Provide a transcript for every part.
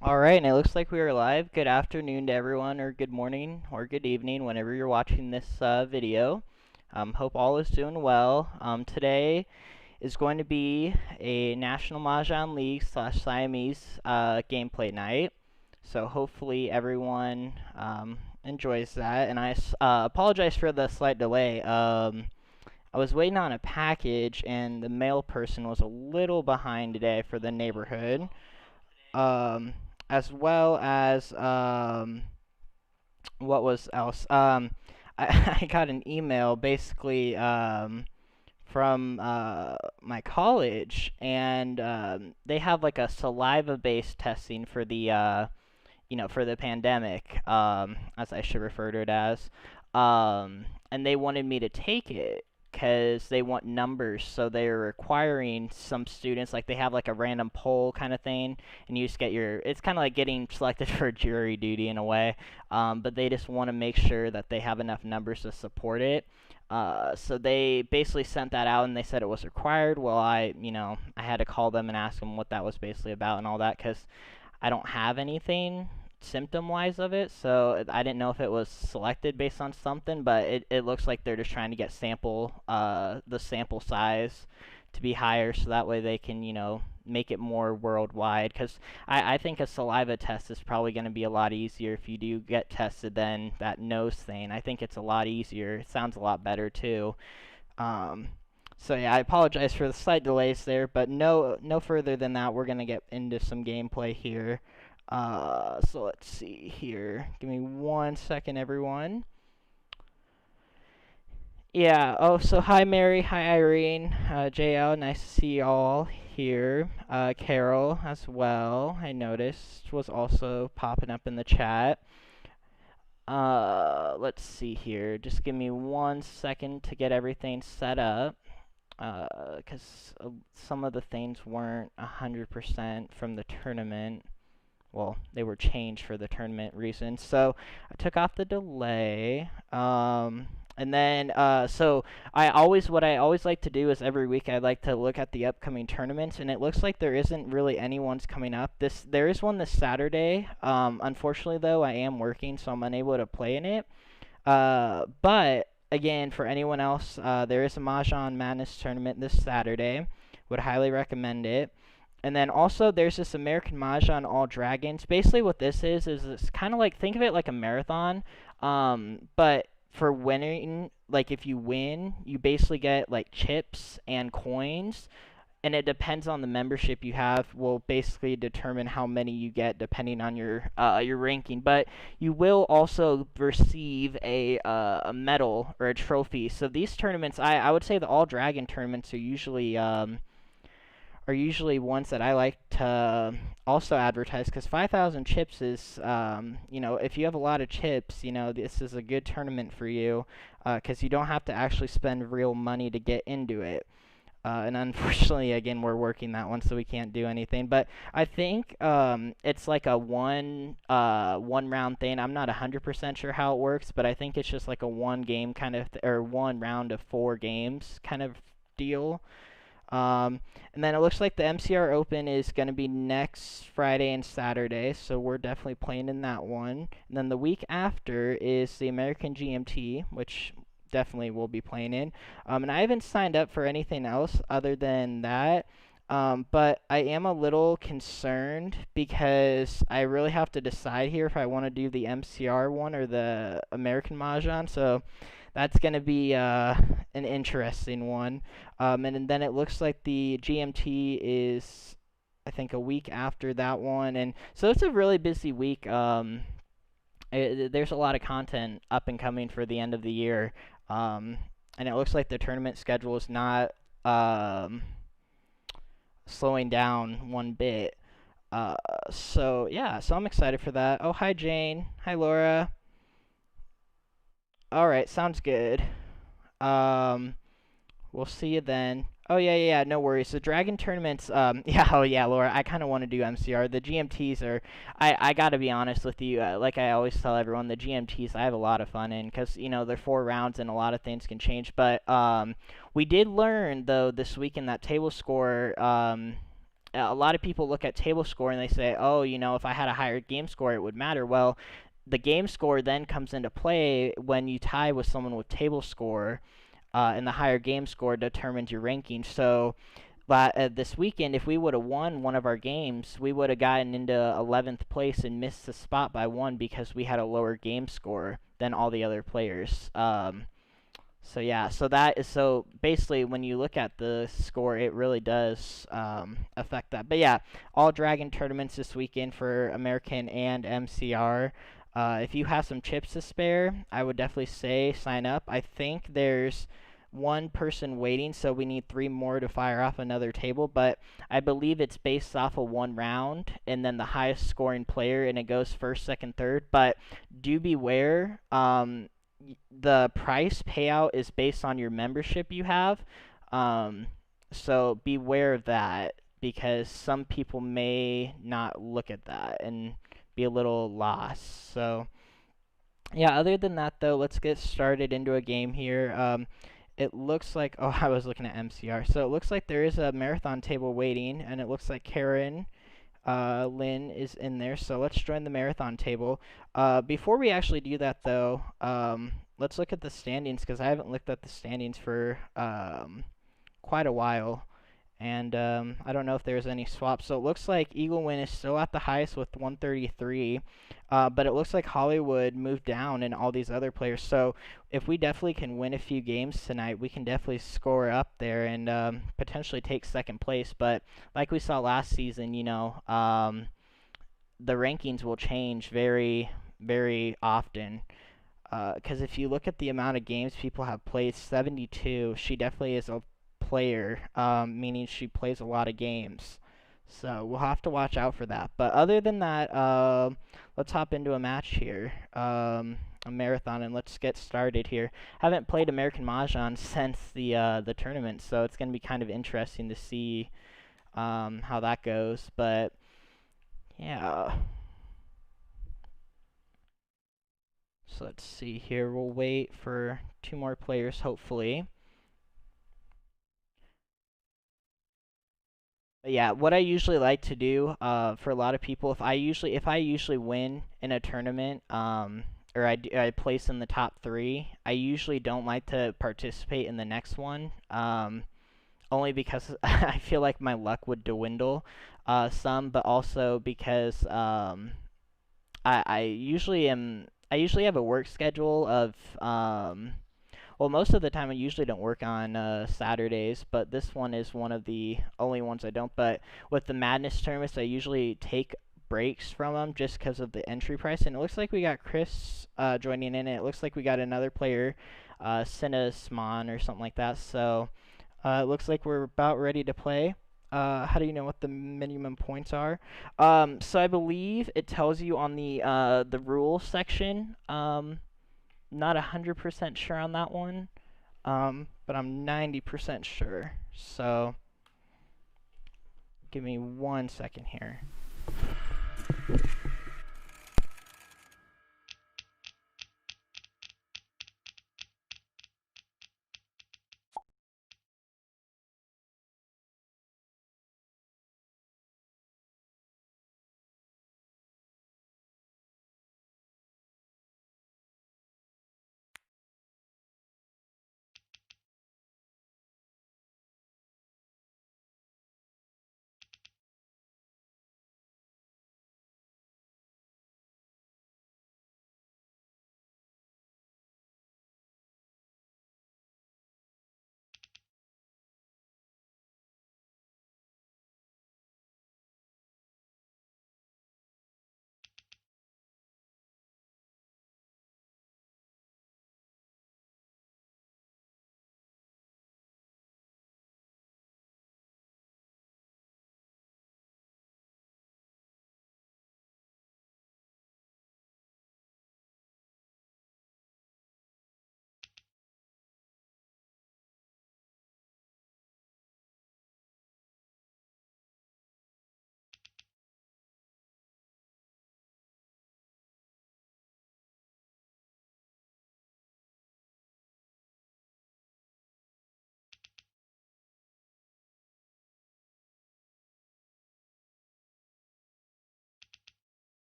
Alright, and it looks like we are live. Good afternoon to everyone, or good morning, or good evening, whenever you're watching this video. Hope all is doing well. Today is going to be a National Mahjong League slash Siamese gameplay night. So hopefully everyone enjoys that. And I apologize for the slight delay. I was waiting on a package, and the mail person was a little behind today for the neighborhood. Um, as well as what was else? I got an email basically from my college, and they have like a saliva-based testing for the for the pandemic, as I should refer to it as. And they wanted me to take it because they want numbers, so they're requiring some students, like they have like a random poll kind of thing, and you just get your, it's kind of like getting selected for jury duty in a way, but they just want to make sure that they have enough numbers to support it. So they basically sent that out, and they said it was required. Well, I had to call them and ask them what that was basically about and all that, because I don't have anything symptom-wise of it, so I didn't know if it was selected based on something, but it looks like they're just trying to get the sample size to be higher, so that way they can, make it more worldwide, because I think a saliva test is probably going to be a lot easier if you do get tested than that nose thing. I think it's a lot easier. It sounds a lot better, too. Um, so yeah, I apologize for the slight delays there, but no further than that, we're gonna get into some gameplay here. So let's see here. Give me 1 second, everyone. Yeah. Oh, so hi Mary, hi Irene, JL. Nice to see you all here. Carol as well. I noticed was also popping up in the chat. Let's see here. Just give me 1 second to get everything set up. Because some of the things weren't 100% from the tournament. Well, they were changed for the tournament reasons. So I took off the delay. And then, so what I always like to do is every week I like to look at the upcoming tournaments, and it looks like there isn't really anyone's coming up. There is one this Saturday. Unfortunately, though, I am working, so I'm unable to play in it. But again, for anyone else, there is a Mahjong Madness tournament this Saturday. Would highly recommend it. And then also there's this American Mahjong All Dragons. Basically what this is it's kind of like, think of it like a marathon, but for winning, like if you win, you basically get like chips and coins, and it depends on the membership you have, will basically determine how many you get depending on your ranking. But you will also receive a medal or a trophy. So these tournaments, I would say the All Dragon tournaments are usually ones that I like to also advertise, because 5,000 chips is, if you have a lot of chips, this is a good tournament for you, because you don't have to actually spend real money to get into it. And unfortunately, again, we're working that one, so we can't do anything. But I think it's like a one round thing. I'm not 100% sure how it works, but I think it's just like a one game kind of, or one round of 4 games kind of deal. And then it looks like the MCR Open is going to be next Friday and Saturday, so we're definitely playing in that one. And then the week after is the American GMT, which definitely we'll be playing in. And I haven't signed up for anything else other than that. But I am a little concerned because I really have to decide here if I want to do the MCR one or the American Mahjong. So that's going to be an interesting one. And then it looks like the GMT is, I think, a week after that one. And so it's a really busy week. There's a lot of content up and coming for the end of the year. And it looks like the tournament schedule is not slowing down one bit. So yeah, so I'm excited for that. Oh, hi Jane. Hi Laura. All right, sounds good. Um, we'll see you then. Oh yeah, no worries. The Dragon tournaments, yeah, oh yeah, Laura, I kind of want to do MCR. The GMTs are, I gotta be honest with you, like I always tell everyone, the GMTs I have a lot of fun in, because, they're 4 rounds and a lot of things can change. But, we did learn, though, this week in that table score, a lot of people look at table score and they say, oh, if I had a higher game score, it would matter. Well, the game score then comes into play when you tie with someone with table score, and the higher game score determines your ranking. So this weekend, if we would have won one of our games, we would have gotten into 11th place and missed the spot by one because we had a lower game score than all the other players. So yeah, so basically when you look at the score, it really does affect that. But yeah, all Dragon tournaments this weekend for American and MCR. If you have some chips to spare, I would definitely say sign up. I think there's one person waiting, so we need three more to fire off another table. But I believe it's based off of one round, and then the highest scoring player, and it goes first, second, third. But do beware. The price payout is based on your membership you have. Um, so beware of that because some people may not look at that and be a little lost. So yeah, other than that though, let's get started into a game here. It looks like, oh, I was looking at MCR. So it looks like there is a marathon table waiting, and it looks like Karen Lynn is in there, so let's join the marathon table. Before we actually do that, though, let's look at the standings, because I haven't looked at the standings for quite a while. And I don't know if there's any swaps. So it looks like Eagle Win is still at the highest with 133. But it looks like Hollywood moved down and all these other players. So if we definitely can win a few games tonight, we can definitely score up there and potentially take second place. But like we saw last season, the rankings will change very, very often. Because if you look at the amount of games people have played, 72, she definitely is a player, meaning she plays a lot of games. So we'll have to watch out for that. But other than that, let's hop into a match here, a marathon, and let's get started here. Haven't played American Mahjong since the tournament, so it's going to be kind of interesting to see how that goes. But yeah. So let's see here. We'll wait for two more players, hopefully. But yeah, what I usually like to do, for a lot of people, if I usually win in a tournament, or I place in the top three, I usually don't like to participate in the next one, only because I feel like my luck would dwindle, some, but also because I usually have a work schedule of well, most of the time I usually don't work on Saturdays, but this one is one of the only ones I don't. But with the Madness tournaments, I usually take breaks from them just because of the entry price. And it looks like we got Chris joining in, and it looks like we got another player, Sinesman or something like that. So it looks like we're about ready to play. How do you know what the minimum points are? So I believe it tells you on the rules section. Not 100% sure on that one, but I'm 90% sure. So give me 1 second here.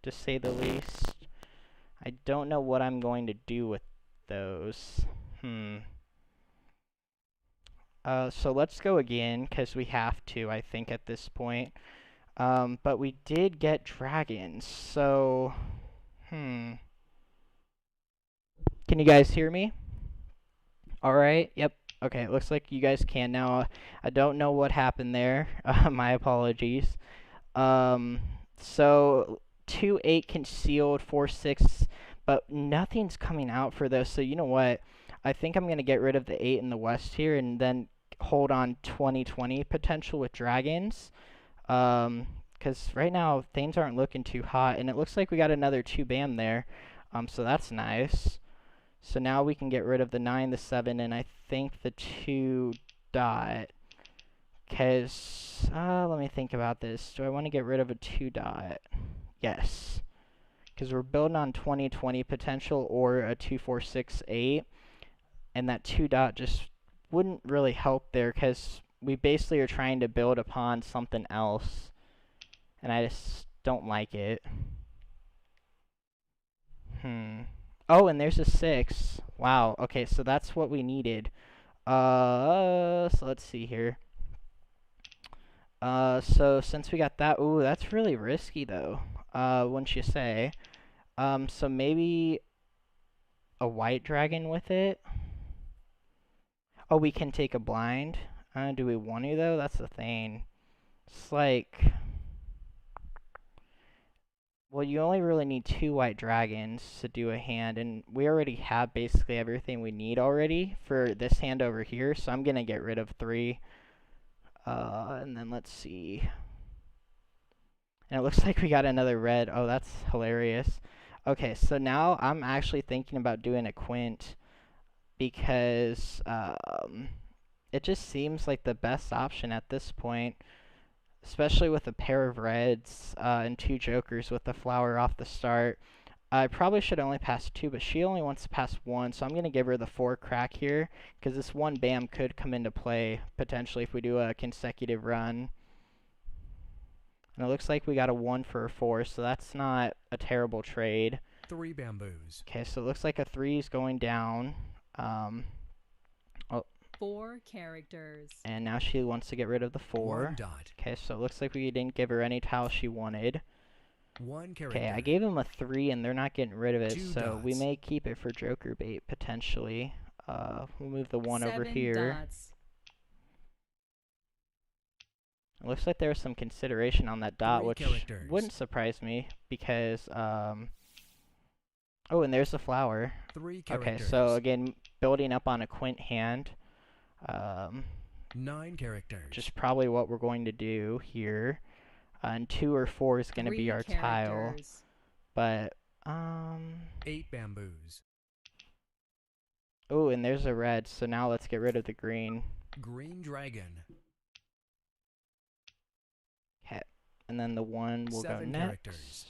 to say the least. I don't know what I'm going to do with those. So let's go again, because we have to, I think, at this point. But we did get dragons, so... Can you guys hear me? Alright, yep. Okay, it looks like you guys can now. I don't know what happened there. My apologies. So 2-8 concealed, 4-6, but nothing's coming out for those. So you know what? I think I'm gonna get rid of the 8 in the west here, and then hold on 20/20 potential with dragons. Because right now things aren't looking too hot, and it looks like we got another 2 bam there. So that's nice. So now we can get rid of the 9, the 7, and I think the 2 dot. Because, let me think about this. Do I want to get rid of a 2 dot? Yes. Because we're building on 20/20 potential or a 2-4-6-8. And that 2 dot just wouldn't really help there because we basically are trying to build upon something else. And I just don't like it. Oh, and there's a 6. Wow. Okay, so that's what we needed. So let's see here. So since we got that, ooh, that's really risky though. Wouldn't you say? So maybe a white dragon with it. Oh, we can take a blind. Do we want to though? That's the thing. It's like, well, you only really need 2 white dragons to do a hand, and we already have basically everything we need already for this hand over here, so I'm gonna get rid of 3. And then let's see. And it looks like we got another red. Oh, that's hilarious. Okay, so now I'm actually thinking about doing a quint because it just seems like the best option at this point, especially with a pair of reds and 2 jokers with the flower off the start. I probably should only pass 2, but she only wants to pass 1, so I'm going to give her the 4 crack here, because this 1 bam could come into play, potentially, if we do a consecutive run. And it looks like we got a 1 for a 4, so that's not a terrible trade. 3 bamboos. Okay, so it looks like a 3 is going down. 4 characters. And now she wants to get rid of the 4. 1 dot. Okay, so it looks like we didn't give her any tile she wanted. 1 character. Okay, I gave him a 3 and they're not getting rid of it, 2 so dots. we may keep it for joker bait, potentially. We'll move the 1 over here. Dots. It looks like there was some consideration on that dot, 3 which characters. wouldn't surprise me, because, oh, and there's the flower. 3 characters. Okay, so again, building up on a quint hand. 9 characters. Just probably what we're going to do here. And 2 or 4 is going to be our tile. But, 8 bamboos. oh, and there's a red, so now let's get rid of the green. Green dragon. Okay, and then the 1 will go 7 next. characters.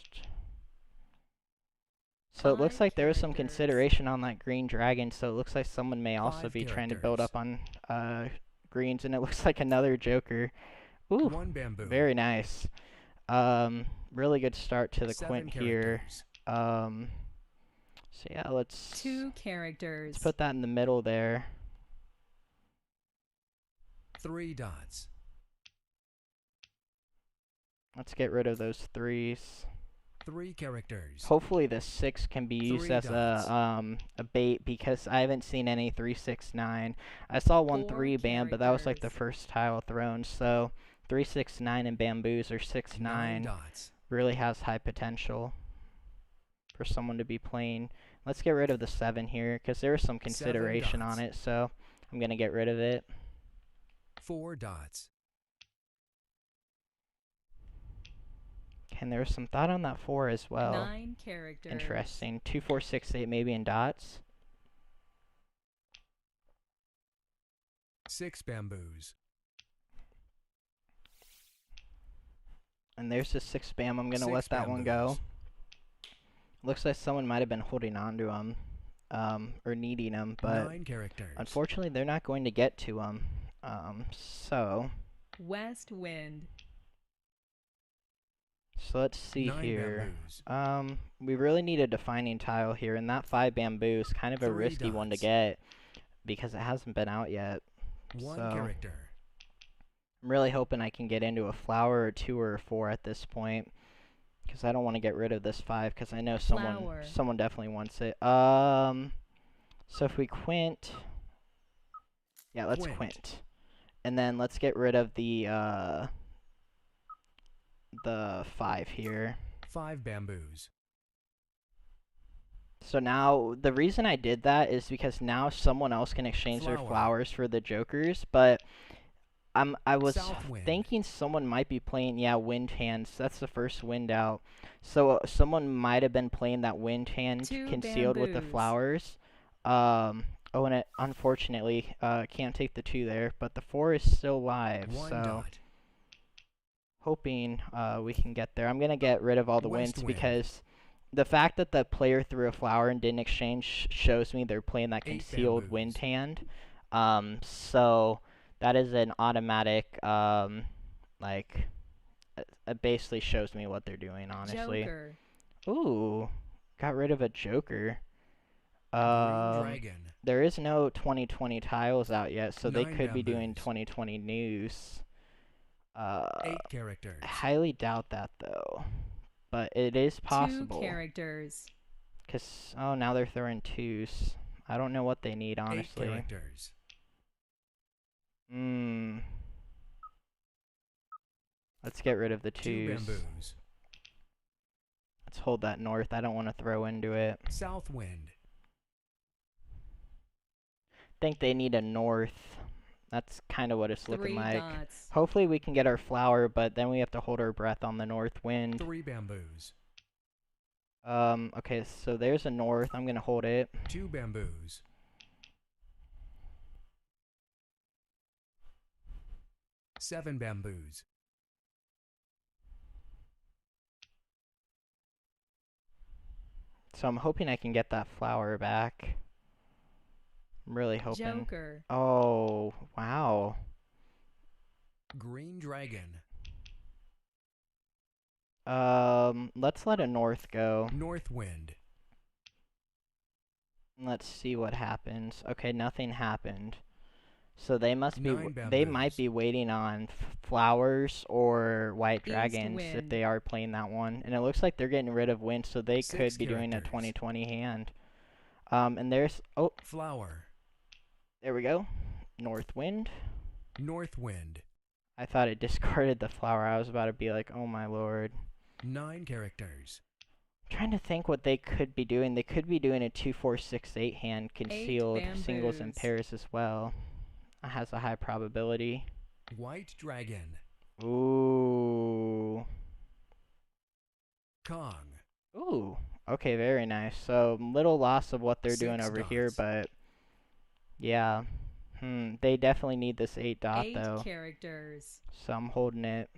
So it looks 5 like there was some characters. consideration on that green dragon, so it looks like someone may also 5 be trying to build characters. up on greens, and it looks like another joker. Ooh, 1 bamboo. very nice. Really good start to the 7 quint here. characters. So yeah, let's 2 characters. put that in the middle there. 3 dots. Let's get rid of those 3s. 3 characters. Hopefully the 6 can be used 3 as a bait, because I haven't seen any 3-6-9. I saw 1 4 3 bam, but that was like the characters. first tile thrown. So 3-6-9 and bamboos or 6-9 9 dots. really has high potential for someone to be playing. Let's get rid of the 7 here, because there was some 7 consideration dots. on it, so I'm gonna get rid of it. 4 dots. And there was some thought on that 4 as well. 9 characters. Interesting. 2, 4, 6, 8 maybe in dots. 6 bamboos. And there's the 6 bam. I'm gonna 6 let that one go. bamboos. Looks like someone might have been holding on to him, or needing him, but 9 characters. unfortunately they're not going to get to him. So West wind. So let's see 9 here. bamboos. We really need a defining tile here, and that 5 bamboo is kind of a 3 risky one to dots. get because it hasn't been out yet. 1 So character. I'm really hoping I can get into a flower or 2 or a 4 at this point, because I don't want to get rid of this 5 because I know Flower. someone definitely wants it. So if we quint, yeah, let's quint. And then let's get rid of the 5 here. 5 bamboos. So now, the reason I did that is because now someone else can exchange their Flower. flowers for the jokers, but I was Southwind. thinking someone might be playing, yeah, wind hands. That's the first wind out. So someone might have been playing that wind hand 2 concealed with the bamboos. flowers. Oh, and it unfortunately can't take the 2 there, but the 4 is still live, 1 so dot. hoping we can get there. I'm gonna get rid of all the West winds wind. because the fact that the player threw a flower and didn't exchange shows me they're playing that 8 concealed bamboos. wind hand. So that is an automatic, like, it basically shows me what they're doing, honestly. Joker. Ooh, got rid of a joker. Green dragon. There is no 2020 tiles out yet, so they 9 could be doing bamboos. 2020 news. 8 I characters. highly doubt that, though. But it is 2 possible. characters. Because, oh, now they're throwing 2s. I don't know what they need, 8 honestly. characters. Let's get rid of the 2 2s. bamboos. Let's hold that north. I don't want to throw into it. South wind. Think they need a north. That's kind of what it's 3 looking like. dots. Hopefully we can get our flower, but then we have to hold our breath on the north wind. 3 bamboos. Okay, so there's a north. I'm gonna hold it. 2 bamboos. 7 bamboos. So I'm hoping I can get that flower back. I'm really hoping. Joker. Oh, wow. Green dragon. Let's let a north go. North wind. Let's see what happens. Okay, nothing happened. So they must be 9 they might bamboos. be waiting on flowers or white East dragons if wind. they are playing that one. And it looks like they're getting rid of wind, so they 6 could be doing a characters. 2020 hand. And there's Flower. there we go. North wind. North wind. I thought it discarded the flower. I was about to be like, oh my lord. 9 characters. Trying to think what they could be doing. They could be doing a 2-4-6-8 hand concealed singles and bamboos. pairs as well. It has a high probability. White dragon. Ooh. Kong. Ooh. Okay, very nice. So, little loss of what they're doing 6 over here, dots. but yeah. They definitely need this 8 dot 8 though. characters. So I'm holding it.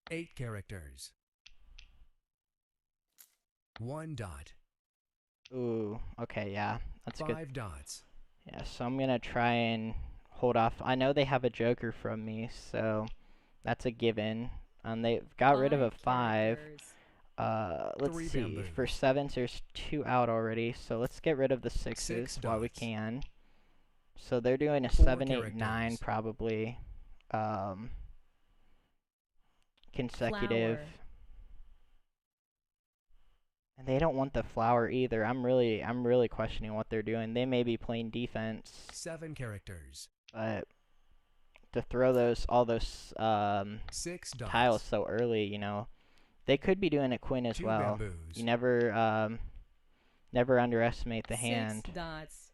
8 characters. 1 dot. Ooh. Okay, yeah. That's 5 good. dots. Yeah, so I'm gonna try and hold off. I know they have a joker from me, so that's a given. They've got rid of a 5. characters. Let's 3 see. bamboos. For 7s, there's 2 out already, so let's get rid of the 6s 6 while we dots. can. So they're doing a 4 7, 8, 9 characters. probably. Consecutive. Flower. And they don't want the flower either. I'm really questioning what they're doing. They may be playing defense, 7 characters. but to throw all those 6 dots. tiles so early, you know, they could be doing a queen as 2 well. bamboos. You never underestimate the 6 hand. dots.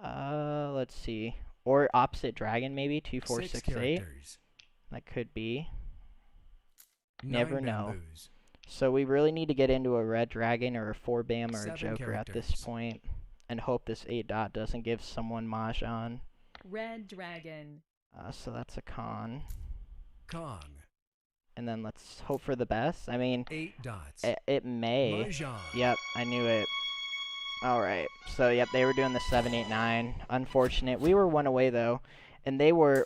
Let's see. Or opposite dragon maybe, 2, 4, 6 6, 8. characters. That could be. 9 Never know. bamboos. So we really need to get into a red dragon or a 4 bam or a 7 joker at this characters. point, and hope this 8 dot doesn't give someone Mahjong. Red dragon. So that's a con. Kong. And then let's hope for the best. I mean, 8 dots. it may. Mahjong. Yep, I knew it. Alright, so yep, they were doing the 7, 8, 9. Unfortunate. We were one away though. And they were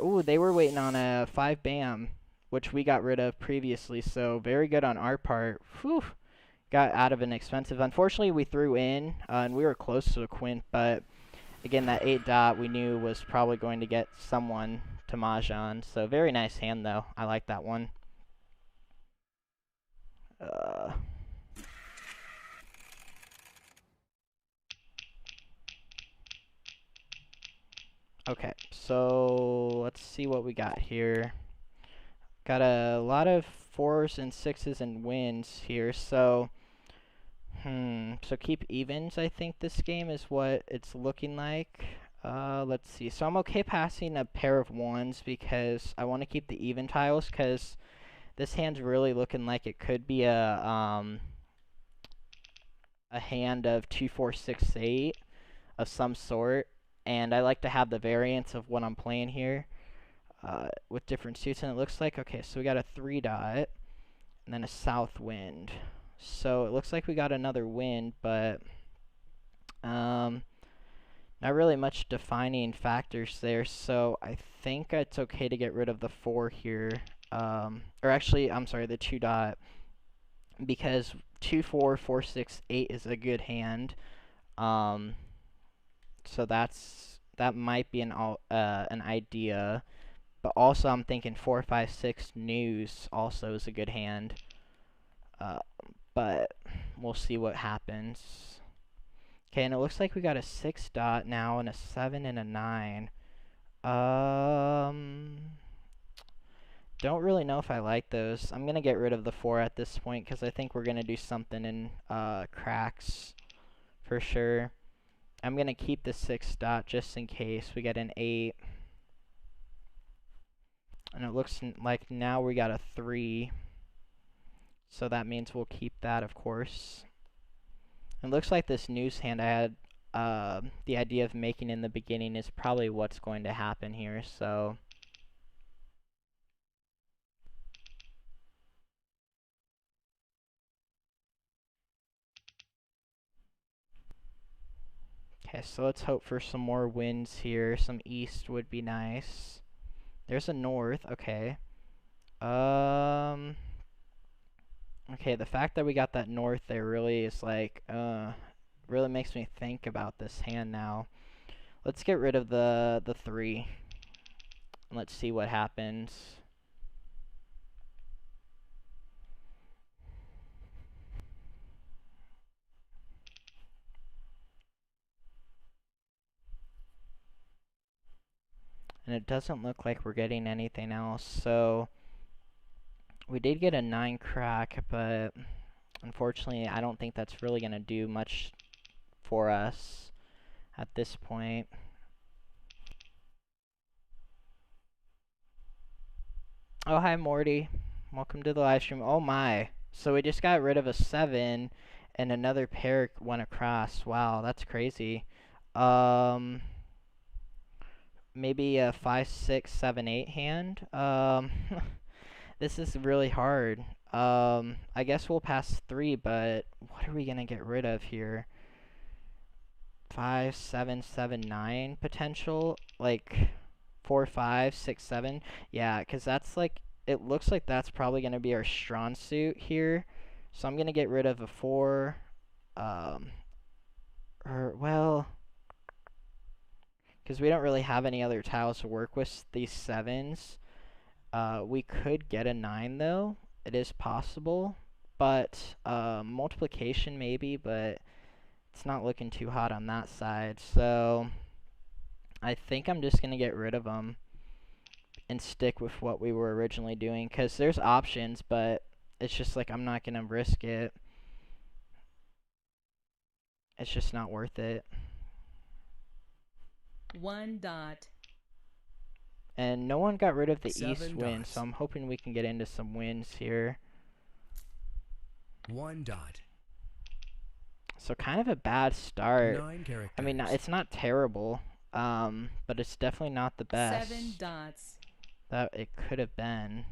waiting on a 5 bam, which we got rid of previously. So very good on our part. Whew. Got out of an expensive. Unfortunately, we threw in, and we were close to a quint, but again, that 8 dot we knew was probably going to get someone to Mahjong. So very nice hand, though. I like that one. Okay, so let's see what we got here. Got a lot of 4s and 6s and wins here, so so keep evens, I think this game is what it's looking like. Let's see. So I'm okay passing a pair of 1s because I want to keep the even tiles because this hand's really looking like it could be a hand of 2, 4, 6, 8 of some sort, and I like to have the variance of what I'm playing here with different suits. And it looks like, okay, so we got a 3 dot and then a south wind. So it looks like we got another wind, but not really much defining factors there. So I think it's okay to get rid of the 4 here. Or actually, I'm sorry, the 2 dot, because 2, 4, 4, 6, 8 is a good hand. So that might be an idea. But also I'm thinking 4, 5, 6 news also is a good hand. But we'll see what happens. Okay, and it looks like we got a 6 dot now and a 7 and a 9. Don't really know if I like those. I'm gonna get rid of the 4 at this point because I think we're gonna do something in cracks for sure. I'm gonna keep the 6 dot just in case we get an 8. And it looks like now we got a 3. So that means we'll keep that, of course. It looks like this news hand I had the idea of making in the beginning is probably what's going to happen here. So okay, so let's hope for some more wins here. Some east would be nice. There's a north. Okay. Okay, the fact that we got that north there really is like, really makes me think about this hand now. Let's get rid of the 3. And let's see what happens. And it doesn't look like we're getting anything else, so we did get a 9 crack, but unfortunately I don't think that's really going to do much for us at this point. Oh, hi Morty. Welcome to the live stream. Oh my. So we just got rid of a 7 and another pair went across. Wow, that's crazy. Maybe a 5, 6, 7, 8 hand. This is really hard. I guess we'll pass 3, but what are we gonna get rid of here? 5, 7, 7, 9 potential? Like 4, 5, 6, 7? Yeah, because that's like, it looks like that's probably gonna be our strong suit here. So I'm gonna get rid of a 4. Well, because we don't really have any other tiles to work with these 7s. We could get a 9 though. It is possible. But multiplication maybe, but it's not looking too hot on that side. So I think I'm just going to get rid of them and stick with what we were originally doing. Because there's options, but it's just like I'm not going to risk it. It's just not worth it. 1 dot. And no one got rid of the 7 east wind, dots. so I'm hoping we can get into some wins here. 1 dot. So kind of a bad start. 9 characters. I mean, it's not terrible, but it's definitely not the best 7 dots. that it could have been.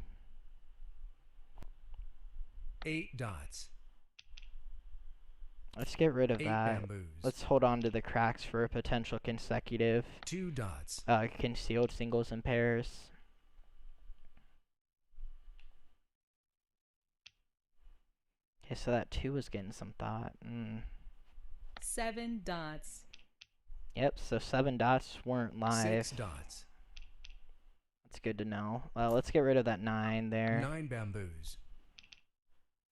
8 dots. Let's get rid of 8 that. bamboos. Let's hold on to the cracks for a potential consecutive 2 dots. concealed singles and pairs. Okay, so that 2 was getting some thought. 7 dots. Yep, so 7 dots weren't live. 6 dots. That's good to know. Let's get rid of that 9 there. 9 bamboos.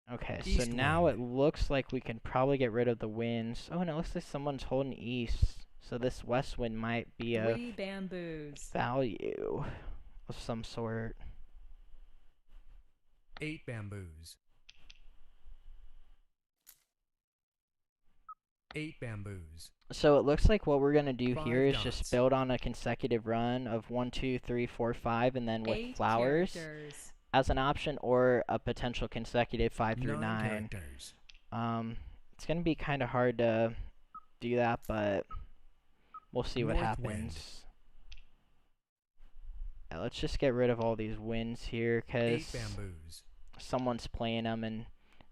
Okay, so East now wind. it looks like we can probably get rid of the winds. Oh, and it looks like someone's holding east. So this west wind might be 3 of bamboos. value of some sort. 8 bamboos. 8 bamboos. So it looks like what we're gonna do 5 here is dots. just build on a consecutive run of 1, 2, 3, 4, 5, and then with 8 flowers characters. as an option, or a potential consecutive 5 through 9 9. characters. It's gonna be kind of hard to do that, but we'll see what North happens. wind. Yeah, let's just get rid of all these winds here, 8 because bamboos. someone's playing them, and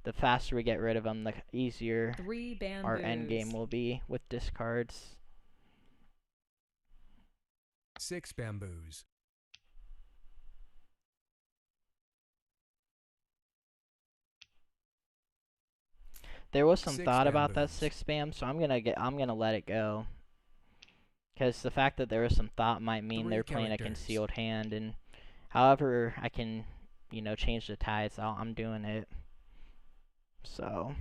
the faster we get rid of them, the easier 3 bamboos. our end game will be with discards. 6 bamboos. There was some 6 thought about that bamboos. 6 spam, so I'm gonna let it go. Because the fact that there was some thought might mean 3 they're playing a characters. concealed hand, and however I can, change the tides, I'm doing it. So,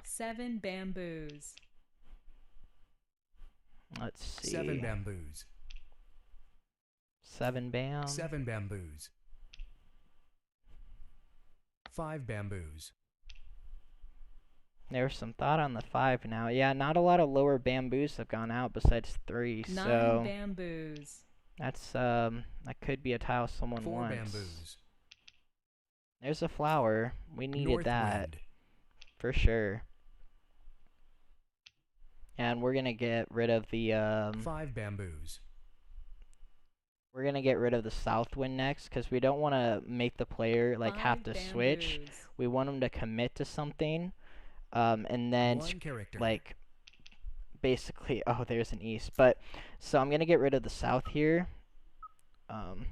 7 bamboos. let's see. 7 bamboos. 7 bam. 7 bamboos. 5 bamboos. There's some thought on the 5 now. Yeah, not a lot of lower bamboos have gone out besides 3, 9 so bamboos. that's that could be a tile someone 4 wants. bamboos. There's a flower. We needed North that wind. for sure. And we're gonna get rid of the 5 bamboos. we're gonna get rid of the south wind next, because we don't want to make the player have 5 to switch. bamboos. We want them to commit to something, and then 1 character. basically, oh, there's an east. But so I'm gonna get rid of the south here,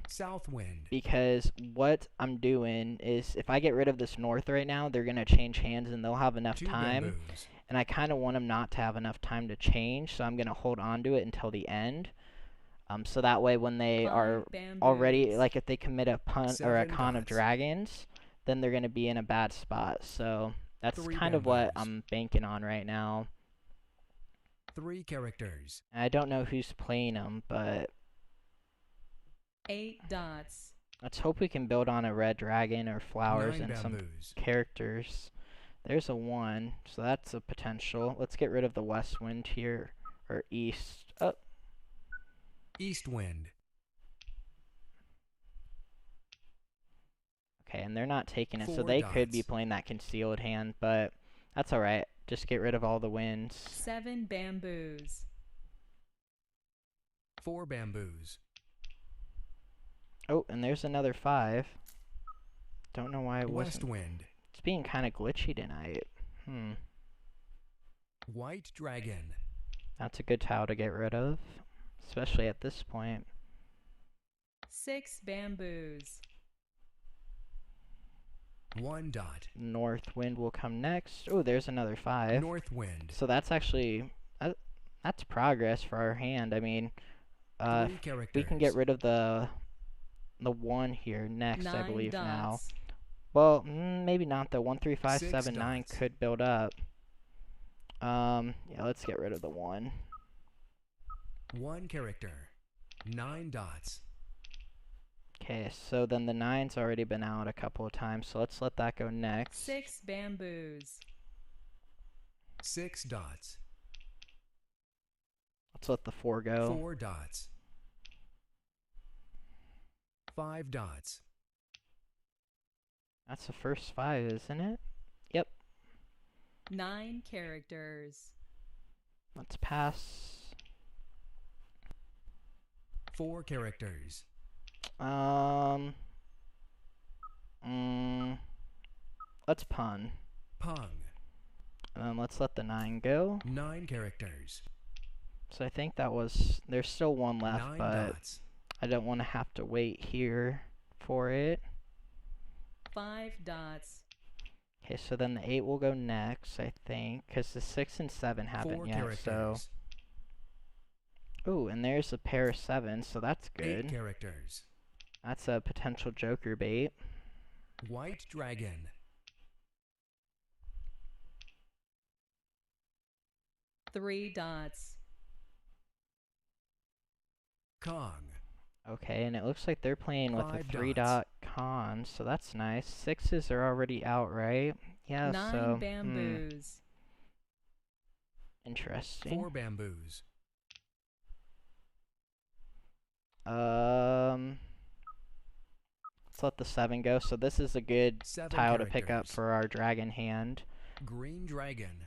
South wind. because what I'm doing is, if I get rid of this north right now, they're gonna change hands and they'll have enough 2 time, bamboos. and I kind of want them not to have enough time to change, so I'm gonna hold on to it until the end. So that way when they 5 are bamboos. already, if they commit a punt or a 7 con of dots. dragons, then they're gonna be in a bad spot. So that's 3 kind of what bamboos. I'm banking on right now. 3 characters. And I don't know who's playing them, but 8 dots. let's hope we can build on a red dragon or flowers 9 and some bamboos. characters. There's a 1, so that's a potential. Let's get rid of the west wind here, or east. Oh, East wind. okay, and they're not taking it, so 4 they could be dots. playing that concealed hand, but that's alright. Just get rid of all the winds. 7 bamboos. 4 bamboos. Oh, and there's another 5. Don't know why it West wasn't. wind. It's being kind of glitchy tonight. White dragon. That's a good tile to get rid of, especially at this point. 6 bamboos. 1 dot. North wind will come next. Oh, there's another 5. North wind. So that's actually that's progress for our hand. I mean, 3 characters. we can get rid of the 1 here next, 9 I believe dots. now. Well, maybe not though. 1, 3, 5, 6 7, 9 dots. could build up. Yeah, let's get rid of the 1. 1 character. 9 dots. Okay, so then the 9's already been out a couple of times, so let's let that go next. 6 bamboos. 6 dots. Let's let the 4 go. 4 dots. 5 dots. That's the first 5, isn't it? Yep. 9 characters. Let's pass. 4 characters. Let's pun. Pung. And then let's let the 9 go. 9 characters. So I think that was, there's still one left, 9 but dots. I don't want to have to wait here for it. 5 dots. Okay, so then the 8 will go next, I think, because the 6 and 7 haven't 4 yet, characters. so... Ooh, and there's a pair of 7s, so that's 8 good. characters. That's a potential joker bait. White dragon. 3 dots. Kong. Okay, and it looks like they're playing with a 5 3-dot con, so that's nice. 6s are already out, right? Yeah, 9 so... bamboos. Interesting. 4 bamboos. Let's let the 7 go. So this is a good 7 tile to pick up characters. for our dragon hand. Green dragon.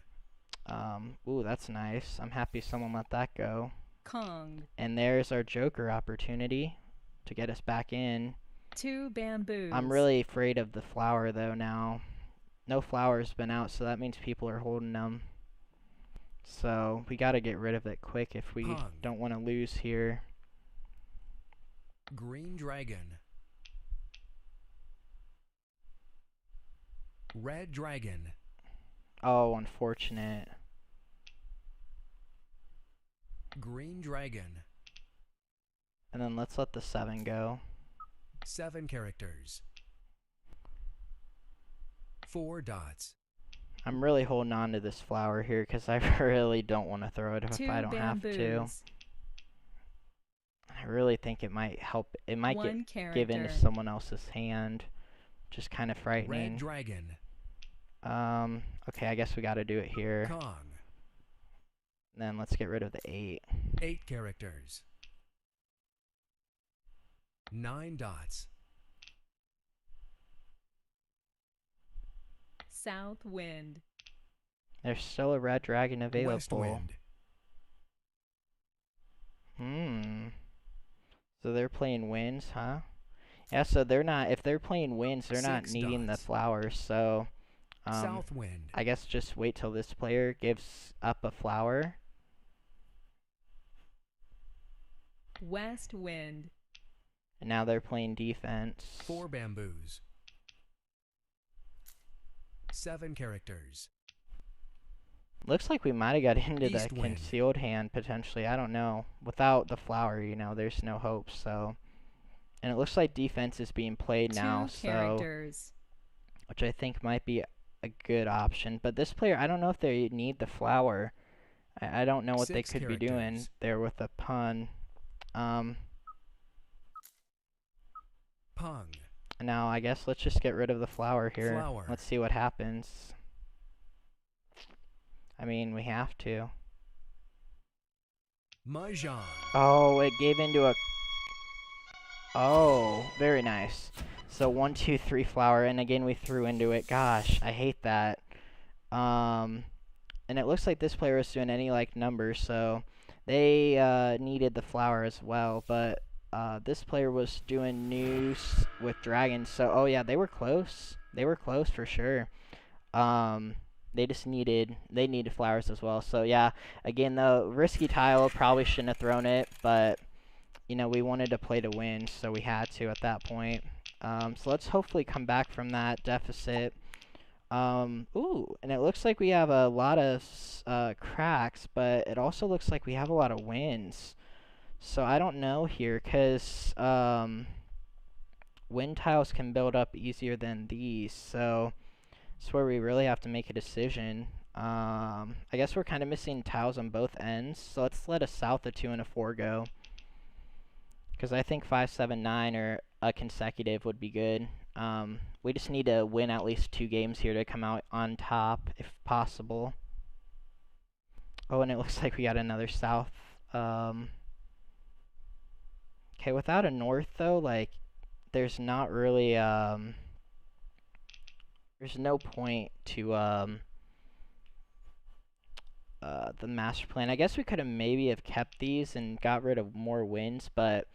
Ooh, that's nice. I'm happy someone let that go. Kong. And there's our joker opportunity to get us back in. 2 bamboos. I'm really afraid of the flower though now. No flower's been out, so that means people are holding them. So we gotta get rid of it quick if we Pong. don't want to lose here. Green dragon. Red dragon. Oh, unfortunate. Green dragon. And then let's let the 7 go. 7 characters. 4 dots. I'm really holding on to this flower here because I really don't want to throw it if 2 I don't have to. bamboos. I really think it might help. It might 1 get give into character. someone else's hand, which is kind of Red frightening. dragon. Okay, I guess we got to do it here. Kong. Then let's get rid of the 8. 8 characters. 9 dots. South wind. There's still a red dragon West available. wind. So they're playing winds, huh? Yeah, so they're not, if they're playing winds, they're not 6 needing the dots. flowers, so... South wind. I guess just wait till this player gives up a flower. West wind. And now they're playing defense. 4 bamboos. 7 characters. Looks like we might have got into the East wind. concealed hand, potentially. I don't know. Without the flower, you know, there's no hope, so... And it looks like defense is being played 2 now, so... characters. Which I think might be a good option. But this player, I don't know if they need the flower. I don't know what they 6 could be doing characters. there with a pun. Pung. Now, I guess let's just get rid of the flower here. Flower. Let's see what happens. I mean, we have to. Mahjong. Oh, it gave into a... Oh, very nice. So 1, 2, 3 flower, and again we threw into it. Gosh, I hate that. And it looks like this player was doing any like numbers, so they needed the flower as well. But this player was doing noose with dragons, so oh yeah, they were close. They were close for sure. They needed flowers as well. So yeah, again, the risky tile, probably shouldn't have thrown it, but you know, we wanted to play to win, so we had to at that point. So let's hopefully come back from that deficit. Ooh, and it looks like we have a lot of cracks, but it also looks like we have a lot of wins. So I don't know here, because wind tiles can build up easier than these, so it's where we really have to make a decision. I guess we're kind of missing tiles on both ends, so let's let a south, a 2, and a 4 go. Because I think 5, 7, 9 or a consecutive would be good. We just need to win at least 2 games here to come out on top, if possible. Oh, and it looks like we got another south. Okay, without a north, though, like, there's not really, there's no point to, the master plan. I guess we could have maybe have kept these and got rid of more wins, but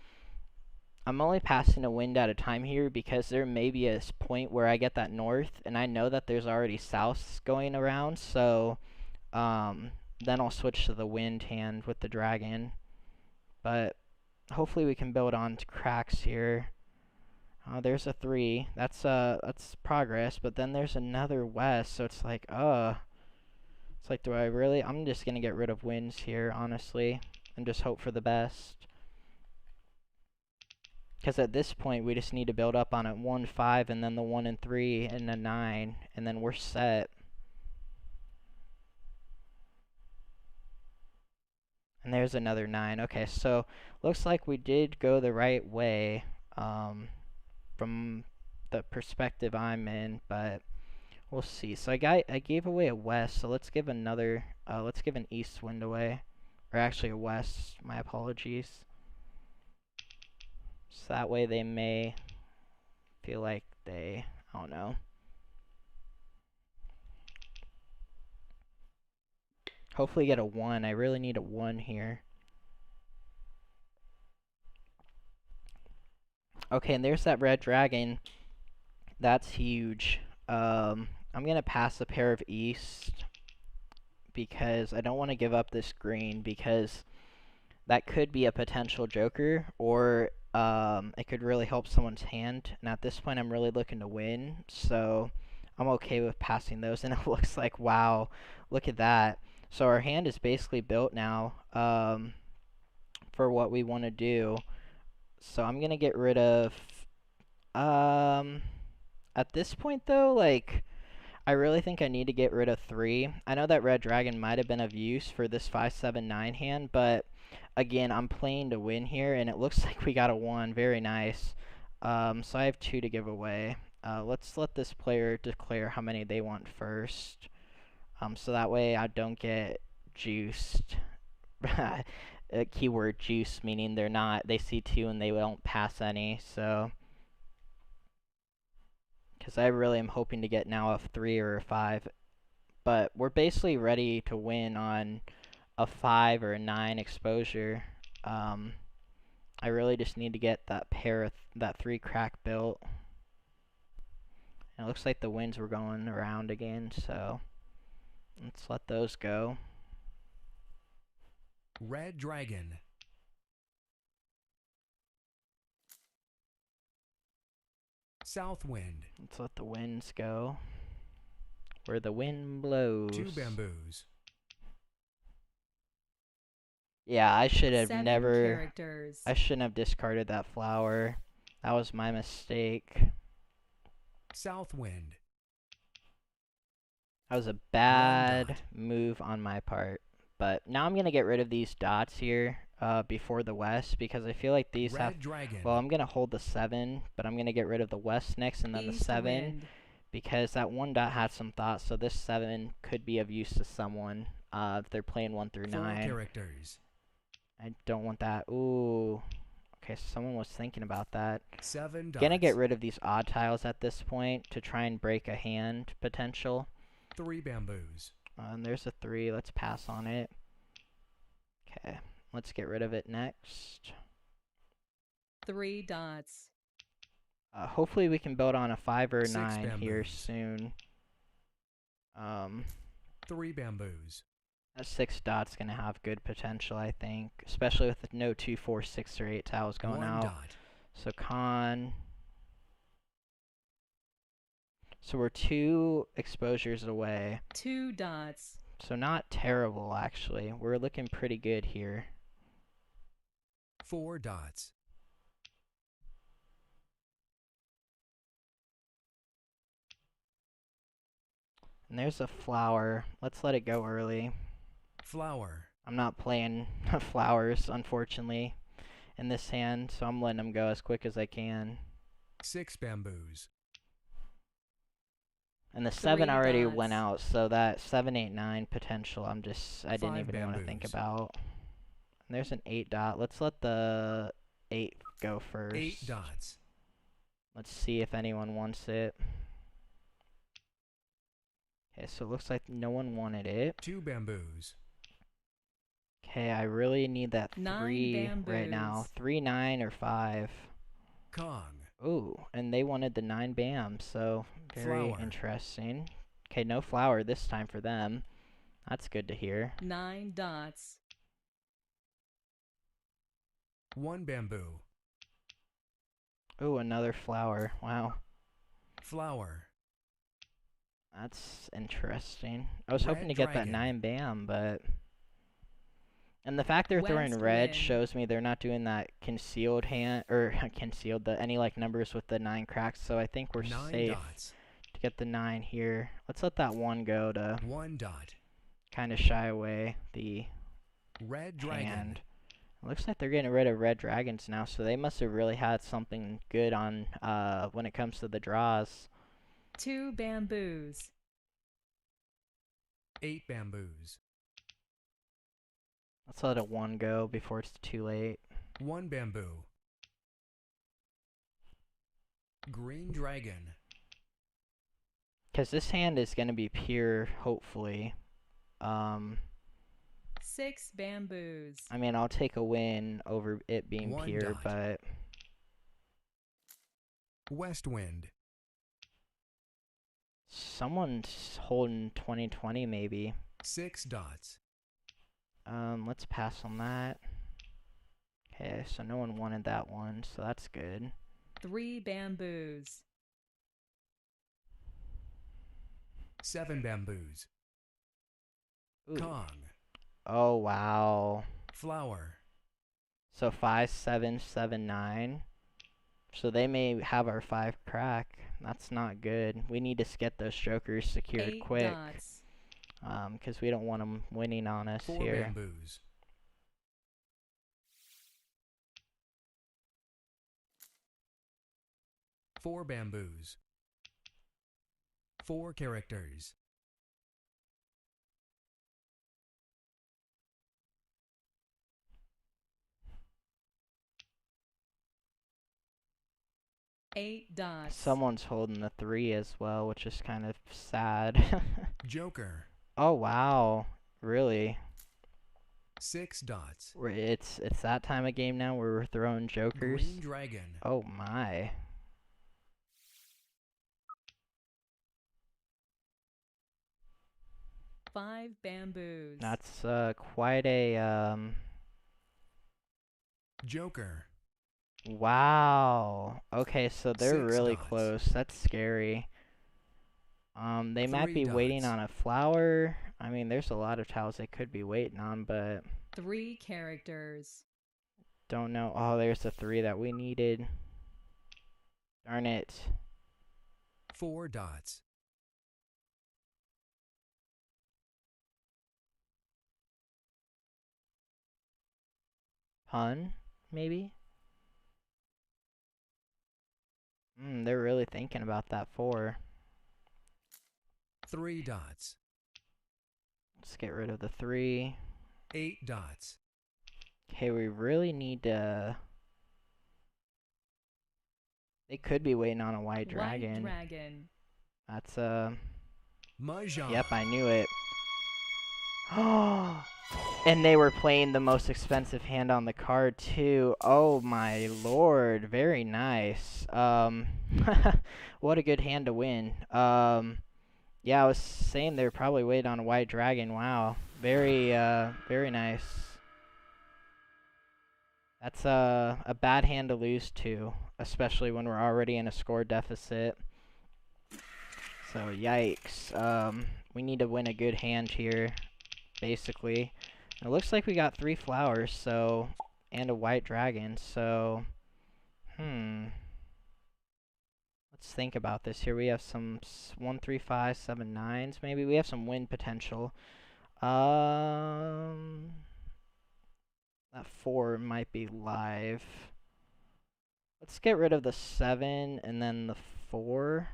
I'm only passing a wind at a time here because there may be a point where I get that north, and I know that there's already souths going around, so then I'll switch to the wind hand with the dragon. But hopefully we can build on to cracks here. There's a 3. That's progress, but then there's another west, so it's like, it's like, do I really? I'm just gonna get rid of winds here, honestly, and just hope for the best. Because at this point, we just need to build up on it 1, 5, and then the 1 and 3, and then 9, and then we're set. And there's another 9. Okay, so looks like we did go the right way from the perspective I'm in, but we'll see. So I gave away a west, so let's give another, let's give an east wind away. Or actually a west, my apologies. So that way they may feel like they, I don't know. Hopefully get a 1. I really need a 1 here. Okay, and there's that red dragon. That's huge. I'm gonna pass a pair of east because I don't want to give up this green because that could be a potential joker, or it could really help someone's hand. And at this point, I'm really looking to win, so I'm okay with passing those. And it looks like, wow, look at that. So our hand is basically built now for what we want to do. So I'm gonna get rid of. At this point, though, like, I really think I need to get rid of 3. I know that red dragon might have been of use for this 5, 7, 9 hand, but again, I'm playing to win here, and it looks like we got a 1. Very nice. So I have 2 to give away. Let's let this player declare how many they want first. So that way I don't get juiced. Keyword juice, meaning they see 2 and they don't pass any, so. Because I really am hoping to get now a 3 or a 5. But we're basically ready to win on a 5 or a 9 exposure. I really just need to get that that 3 crack built. And it looks like the winds were going around again, so let's let those go. Red dragon. South wind. Let's let the winds go. Where the wind blows. 2 bamboos. Yeah, I should have 7 never. characters. I shouldn't have discarded that flower. That was my mistake. South wind. That was a bad move on my part. But now I'm going to get rid of these dots here before the west, because I feel like these have... Dragon. Well, I'm going to hold the 7, but I'm going to get rid of the west next and then East the 7. wind. Because that 1 dot had some thoughts, so this 7 could be of use to someone if they're playing 1 through 4 9. characters. I don't want that. Ooh. Okay, so someone was thinking about that. 7 dots. Gonna get rid of these odd tiles at this point to try and break a hand potential. 3 bamboos. And there's a 3. Let's pass on it. Okay, let's get rid of it next. 3 dots. Hopefully we can build on a 5 or a 6 9 here bamboos. soon. 3 bamboos. A 6 dot's gonna have good potential, I think, especially with no 2, 4, 6, or 8 tiles going 1 out. dot. So con. So we're 2 exposures away. 2 dots. So not terrible, actually. We're looking pretty good here. 4 dots. And there's a flower. Let's let it go early. Flower. I'm not playing flowers, unfortunately, in this hand, so I'm letting them go as quick as I can. 6 bamboos. And the 7 already dots. went out, so that 7, 8, 9 potential, I didn't 5 even want to think bamboos. about. And there's an 8 dot. Let's let the 8 go first. 8 dots. Let's see if anyone wants it. Okay, so it looks like no one wanted it. 2 bamboos. Okay, I really need that 9 3 right now. bamboos. 3, 9, or 5. Kong. Ooh, and they wanted the 9 bam, so very Flower. interesting. Okay, no flower this time for them. That's good to hear. 9 dots. 1 bamboo. Ooh, another flower. Wow. Flower. That's interesting. I was hoping Red to get that dragon. 9 bam, but... And the fact they're throwing West red wind. shows me they're not doing that concealed hand, or concealed, any like numbers with the 9 cracks, so I think we're 9 safe dots. to get the 9 here. Let's let that 1 go to 1 dot. kind of shy away the Red dragon. hand. It looks like they're getting rid of red dragons now, so they must have really had something good on when it comes to the draws. 2 bamboos. 8 bamboos. Let's let a 1 go before it's too late. 1 bamboo. Green dragon. Because this hand is going to be pure, hopefully. 6 bamboos. I mean, I'll take a win over it being 1 pure, dot. but West wind. someone's holding 2020 maybe. 6 dots. Let's pass on that. Okay, so no one wanted that one, so that's good. 3 bamboos. 7 bamboos. Ooh. Kong. Oh, wow. Flower. So 5, 7, 7, 9. So they may have our 5 crack. That's not good. We need to get those jokers secured 8 quick. dots. Because we don't want them winning on us 4 here. bamboos. 4 bamboos. 4 characters. Eight dots. Someone's holding the 3 as well, which is kind of sad. Joker. Oh, wow. Really? 6 dots. It's that time of game now where we're throwing jokers? Green dragon. Oh, my. Five bamboos. That's quite a Joker. wow. Okay, so they're 6 really dots. close. That's scary. They might 3 be waiting dots. on a flower. I mean, there's a lot of tiles they could be waiting on, but 3 characters. don't know. Oh, there's the 3 that we needed. Darn it. 4 dots. Pun, maybe? They're really thinking about that 4. 3 dots. Let's get rid of the 3. 8 dots. Okay, we really need to... They could be waiting on a white dragon. White dragon. That's, Mahjong. Yep, I knew it. And they were playing the most expensive hand on the card, too. Oh, my lord. Very nice. What a good hand to win. Yeah, I was saying they're probably waiting on a white dragon. Wow. Very, very nice. That's a bad hand to lose to, especially when we're already in a score deficit. So, yikes. We need to win a good hand here, basically. It looks like we got 3 flowers, so, and a white dragon, so, let's think about this here. We have some 1, 3, 5, 7, 9s, maybe. We have some win potential. That 4 might be live. Let's get rid of the 7 and then the 4.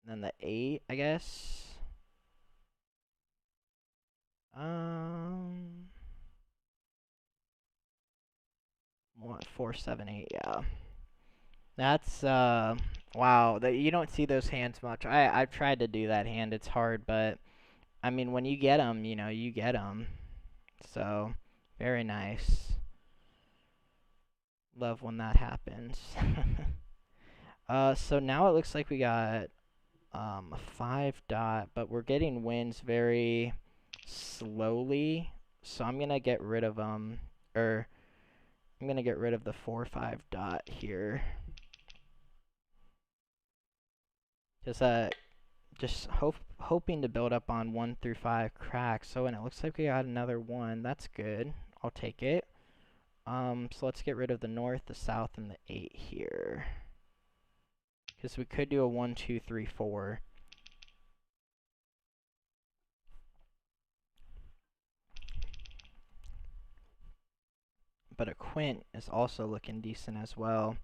And then the 8, I guess. What, 4, 7, 8, yeah. That's, wow, you don't see those hands much. I've tried to do that hand, it's hard, but, I mean, when you get them, you know, you get them. So, very nice. Love when that happens. So now it looks like we got a 5 dot, but we're getting wins very slowly. So I'm gonna get rid of or I'm gonna get rid of the 4-5 dot here. Just hoping to build up on 1 through 5 cracks. So and it looks like we got another one. That's good. I'll take it. So let's get rid of the north, the south, and the 8 here. Because we could do a 1, 2, 3, 4. But a quint is also looking decent as well.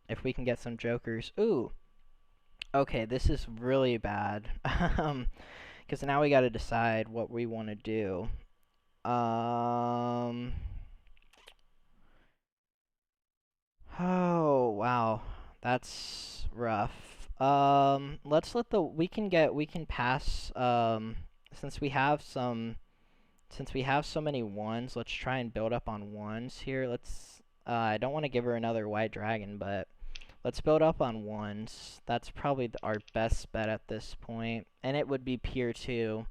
If we can get some jokers. Ooh! Okay, this is really bad. Because now we gotta decide what we want to do. Oh, wow. That's rough. Let's let the, we can pass, since we have so many ones, let's try and build up on ones here. I don't want to give her another white dragon, but let's build up on ones. That's probably our best bet at this point. And it would be Pier 2,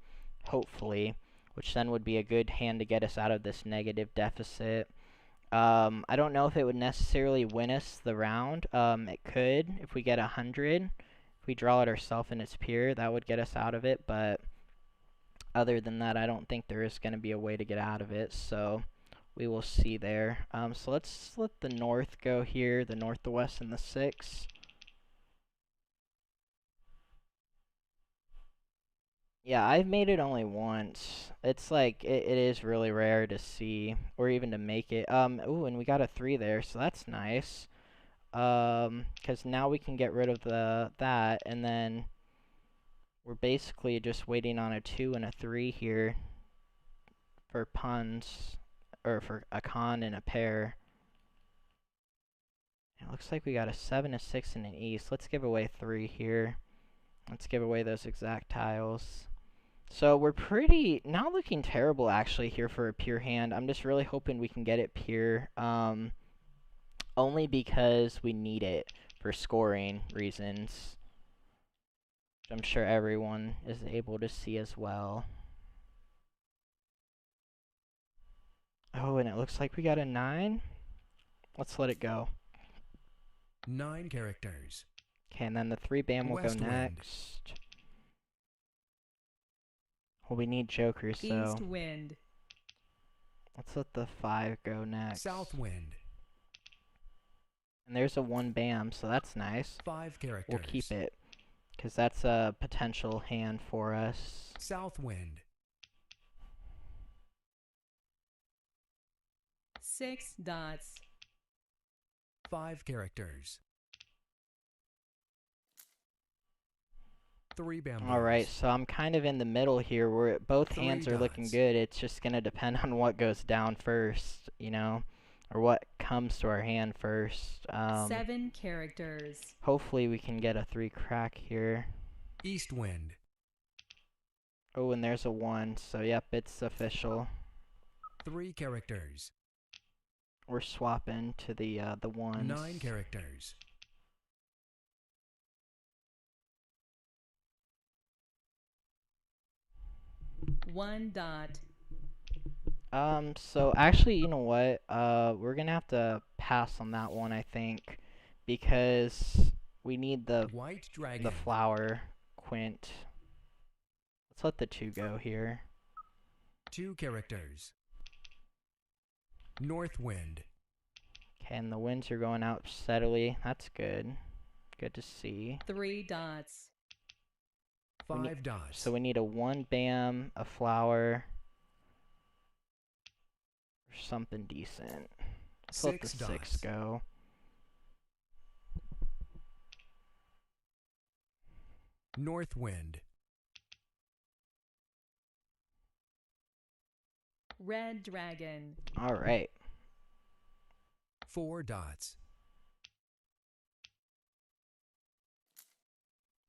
hopefully, which then would be a good hand to get us out of this negative deficit. I don't know if it would necessarily win us the round. It could, if we get 100. If we draw it ourselves and it's Pier, that would get us out of it, but other than that, I don't think there is going to be a way to get out of it, so we will see there. So let's let the north go here, the north, the west, and the 6. Yeah, I've made it only once. It's like, it is really rare to see, or even to make it. Ooh, and we got a 3 there, so that's nice. Because now we can get rid of that, and then we're basically just waiting on a 2 and a 3 here for puns, or for a con and a pair. It looks like we got a 7, a 6, and an east. Let's give away 3 here. Let's give away those exact tiles. So we're not looking terrible actually here for a pure hand. I'm just really hoping we can get it pure, only because we need it for scoring reasons, which I'm sure everyone is able to see as well. Oh, and it looks like we got a 9. Let's let it go. 9 characters. Okay, and then the 3 bam will West go wind. next. Well, we need jokers, so East wind. let's let the 5 go next. South wind. And there's a 1 bam, so that's nice. 5 characters. We'll keep it, because that's a potential hand for us. South wind. 6 dots. 5 characters. 3 bamboos. Alright, so I'm kind of in the middle here, where both 3 hands are looking dots. good. It's just going to depend on what goes down first, you know? Or what comes to our hand first. 7 characters. Hopefully we can get a 3 crack here. East wind. Oh, and there's a 1, so yep, it's official. 3 characters. We're swapping to the ones. 9 characters. 1 dot. So actually, you know what? We're gonna have to pass on that one, I think, because we need the White dragon. flower quint. Let's let the 2 go here. 2 characters. North wind. Okay, and the winds are going out steadily. That's good. Good to see. 3 dots. 5 dots. So we need a 1 bam, a flower, or something decent. Let's let the 6 6 dots. go. North wind. Red dragon. Alright. 4 dots.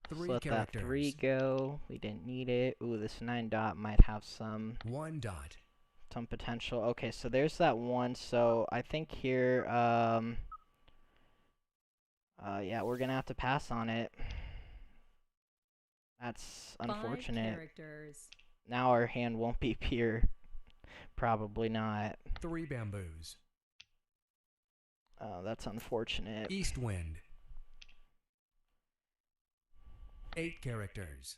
Let's 3 let characters. that 3 go. We didn't need it. Ooh, this 9 dot might have some 1 dot. Some potential. Okay, so there's that one. So I think here, yeah, we're gonna have to pass on it. That's 5 unfortunate. characters. Now our hand won't be pure. Probably not. 3 bamboos. Oh, that's unfortunate. East wind. 8 characters.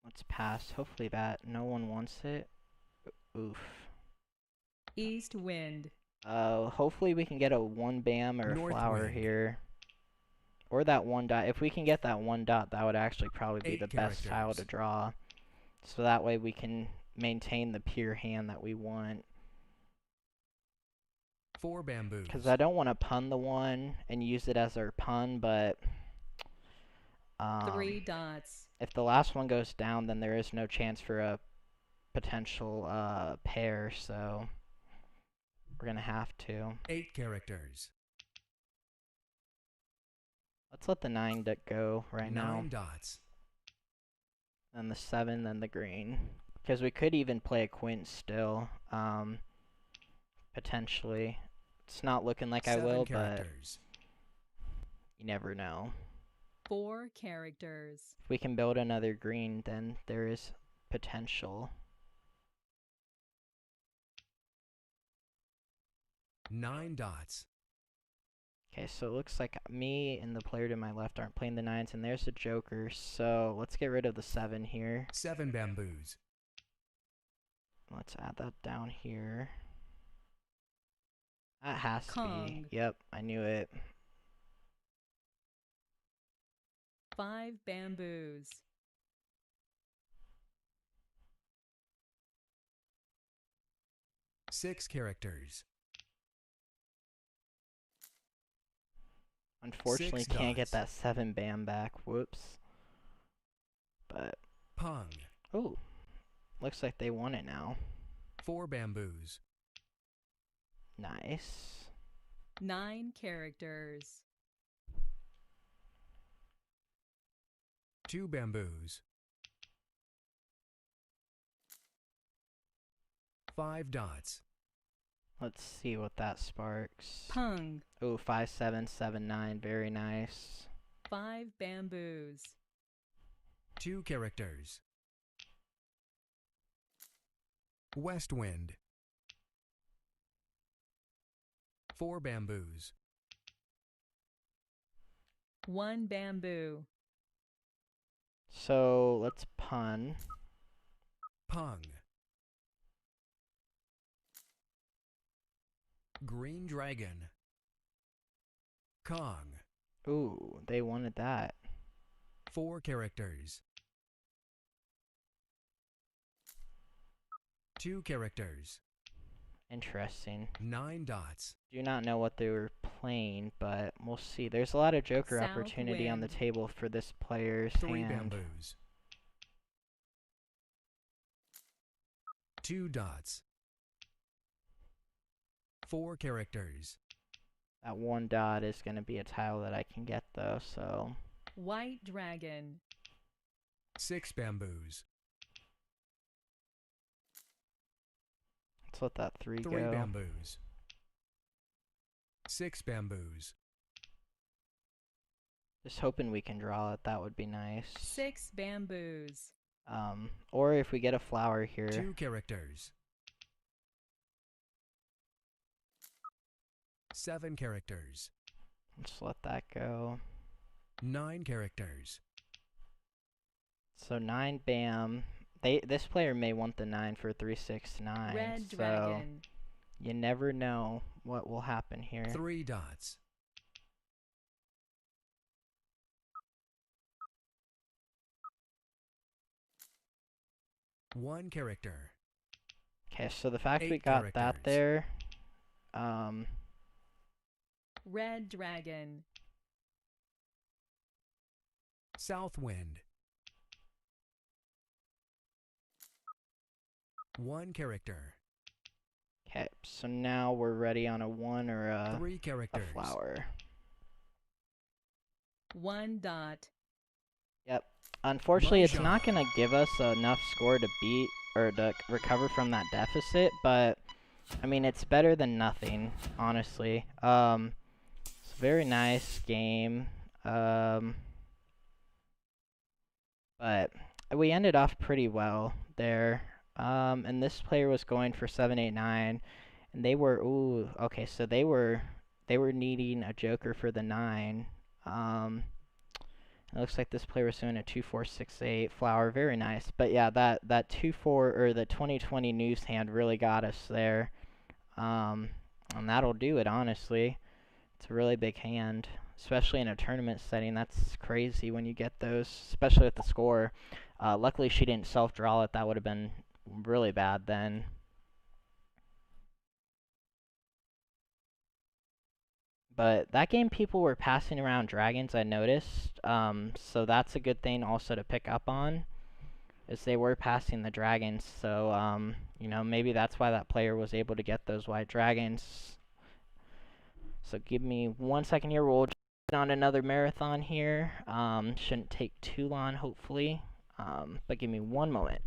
Let's pass. Hopefully that no one wants it. Oof. East wind. Hopefully we can get a 1 bam or a North flower wind. here. Or that 1 dot. If we can get that 1 dot, that would actually probably be 8 the best tile characters. to draw. So that way we can maintain the pure hand that we want. 4 bamboos. Because I don't want to pun the 1 and use it as our pun, but 3 dots. if the last one goes down, then there is no chance for a potential pair, so we're going to have to. 8 characters. Let's let the 9 go right 9 now. dots. Then the 7, then the green. Because we could even play a quint still, potentially. It's not looking like I 7 will, characters. but you never know. 4 characters. If we can build another green, then there is potential. 9 dots. Okay, so it looks like me and the player to my left aren't playing the 9s, and there's the joker, so let's get rid of the 7 here. 7 bamboos. Let's add that down here. That has to Jongg. be. Yep, I knew it. 5 bamboos. Six characters. Unfortunately, 6 can't get dots. that 7 bam back. Whoops. But, Pung. ooh, looks like they won it now. 4 bamboos. Nice. 9 characters. 2 bamboos. 5 dots. Let's see what that sparks. Pung. Ooh, 5, 7, 7, 9. Very nice. 5 bamboos. 2 characters. West wind. 4 bamboos. 1 bamboo. So, let's pun. Pung. Green dragon. Kong. Ooh, they wanted that. 4 characters. 2 characters. Interesting. 9 dots. Do not know what they were playing, but we'll see. There's a lot of joker South opportunity on the wind. table for this player's 3 hand. bamboos. 2 dots. 4 characters. That 1 dot is going to be a tile that I can get, though, so... White dragon. 6 bamboos. Let's let that 3 3 go. bamboos. 6 bamboos. Just hoping we can draw it. That would be nice. 6 bamboos. Or if we get a flower here. 2 characters. 7 characters. Let's let that go. 9 characters. So 9 bam. This player may want the 9 for 3, 6, 9. Red so dragon. you never know what will happen here. 3 dots. 1 character. Okay, so the fact 8 we got that characters. there, Red dragon. South wind. 1 character. okay, so now we're ready on a 1 or a 3 characters. flower. 1 dot. Yep. Unfortunately, it's not Mahjong. gonna give us enough score to beat or to recover from that deficit, but I mean, it's better than nothing, honestly. It's a very nice game. Um, but we ended off pretty well there. And this player was going for 789, and they were okay, so they were needing a joker for the 9. Um, it looks like this player was doing a 2468 flower, very nice. But yeah, that 24 or the 2020 news hand really got us there. Um, and that'll do it, honestly. It's a really big hand, especially in a tournament setting. That's crazy when you get those, especially with the score. Luckily, she didn't self-draw it. That would have been really bad then. But that game, people were passing around dragons, I noticed. So that's a good thing also to pick up on, is they were passing the dragons. So, maybe that's why that player was able to get those white dragons. So give me 1 second here. We'll on another marathon here. Shouldn't take too long, hopefully. But give me one moment.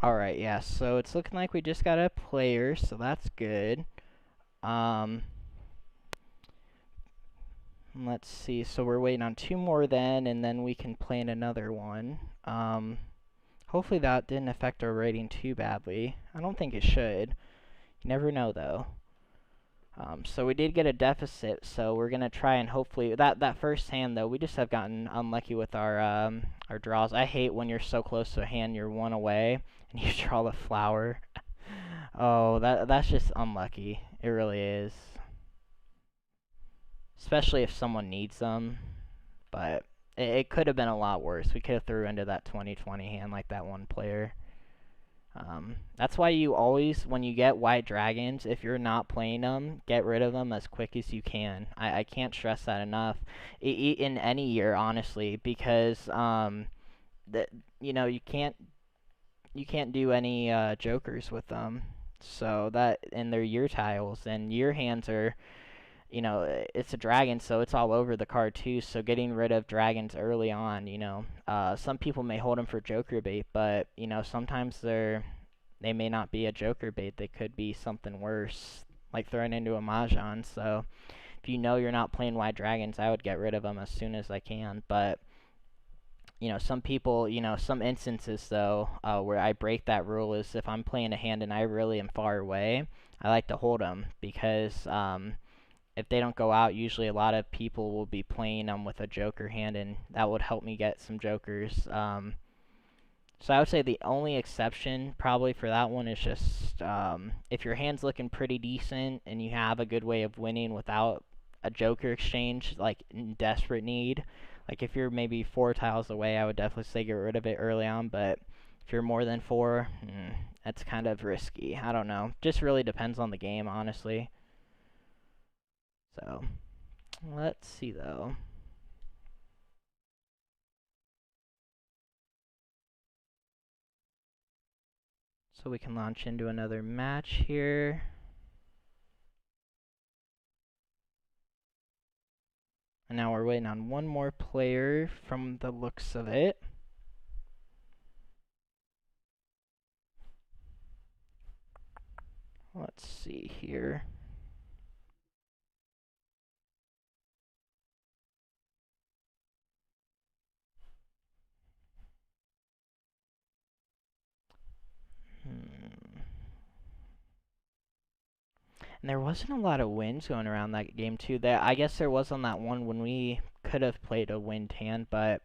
Alright, yeah, so it's looking like we just got a player, so that's good. Um, let's see, so we're waiting on 2 more then, and then we can plan another one. Hopefully that didn't affect our rating too badly. I don't think it should. You never know, though. So we did get a deficit, so we're gonna try and hopefully that first hand though, we just have gotten unlucky with our draws. I hate when you're so close to a hand, you're 1 away and you draw the flower. Oh, that's just unlucky. It really is. Especially if someone needs them. But it could have been a lot worse. We could have threw into that 2020 hand like that one player. That's why you always, when you get white dragons, if you're not playing them, get rid of them as quick as you can. I can't stress that enough. In any year, honestly, because that you can't do any jokers with them. So that and they're year tiles, and year hands are, it's a dragon, so it's all over the card too. So getting rid of dragons early on, some people may hold them for joker bait, but sometimes they may not be a joker bait. They could be something worse, like throwing into a Mahjong. So if you're not playing white dragons, I would get rid of them as soon as I can. But some people, some instances though, where I break that rule is if I'm playing a hand and I really am far away, I like to hold them because if they don't go out, usually a lot of people will be playing them with a joker hand, and that would help me get some jokers. So I would say the only exception probably for that one is just if your hand's looking pretty decent and you have a good way of winning without a joker exchange, like in desperate need. Like if you're maybe 4 tiles away, I would definitely say get rid of it early on, but if you're more than 4, that's kind of risky. I don't know. Just really depends on the game, honestly. So, let's see though. So we can launch into another match here. And now we're waiting on one more player from the looks of it. Let's see here. And there wasn't a lot of wins going around that game too. I guess there was on that one when we could have played a wind hand, but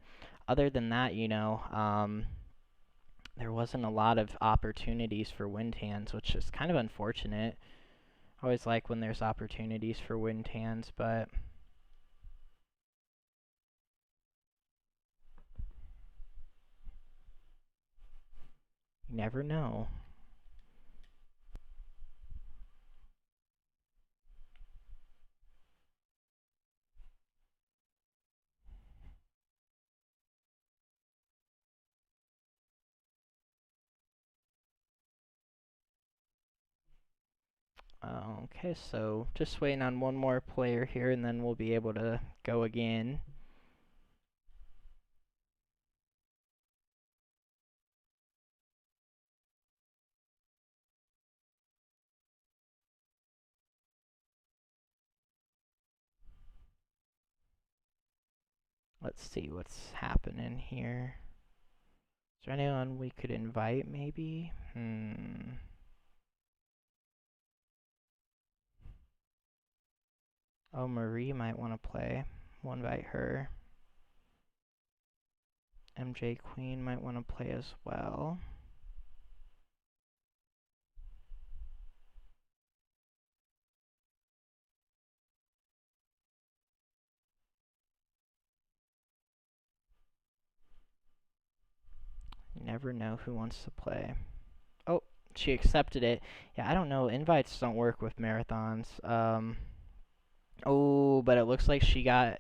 other than that, there wasn't a lot of opportunities for wind hands, which is kind of unfortunate. Always like when there's opportunities for wind hands, but you never know. Okay, so just waiting on one more player here, and then we'll be able to go again. Let's see what's happening here. Is there anyone we could invite, maybe? Oh, Marie might want to play. We'll invite her. MJ Queen might want to play as well. You never know who wants to play. Oh, she accepted it. Yeah, I don't know. Invites don't work with marathons. Oh, but it looks like her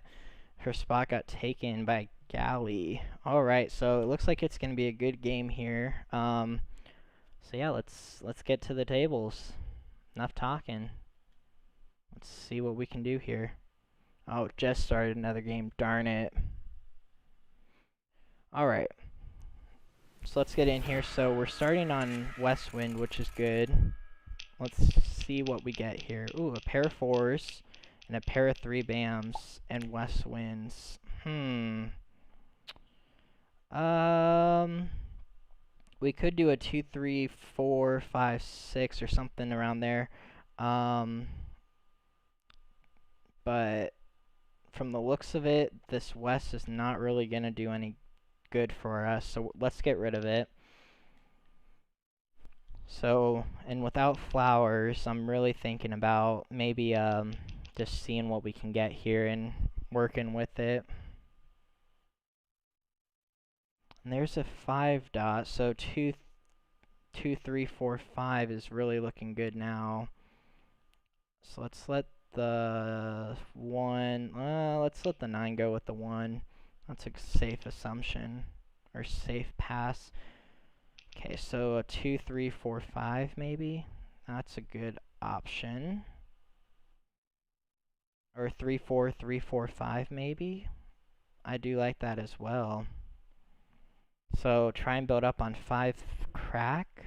spot got taken by Galley. Alright, so it looks like it's gonna be a good game here. So yeah, let's get to the tables. Enough talking. Let's see what we can do here. Oh, just started another game. Darn it. Alright. So let's get in here. So we're starting on West Wind, which is good. Let's see what we get here. Ooh, a pair of 4s and a pair of 3 bams and West Winds. We could do a 2, 3, 4, 5, 6 or something around there. But from the looks of it, this West is not really going to do any good for us, so let's get rid of it. So, and without flowers, I'm really thinking about maybe just seeing what we can get here and working with it. And there's a 5 dot, so 2, 3, 4, 5 is really looking good now. So let's let the 1, let's let the 9 go with the 1. That's a safe assumption, or safe pass. Okay, so a 2, 3, 4, 5 maybe. That's a good option. Or 3, 4, 3, 4, 5 maybe. I do like that as well. So try and build up on 5 crack.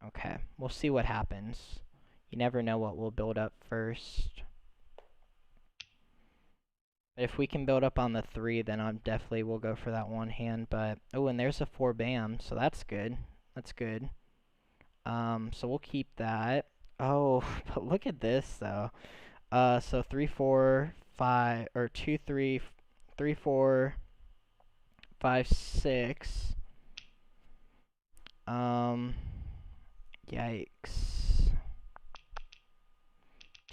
Okay, we'll see what happens. You never know what we'll build up first. But if we can build up on the 3, then I definitely will go for that one hand. But oh, and there's a 4 bam, so that's good. That's good. So we'll keep that. Oh, but look at this though. So 3, 4, 5, or 2, 3, 3, 4, 5, 6. Yikes.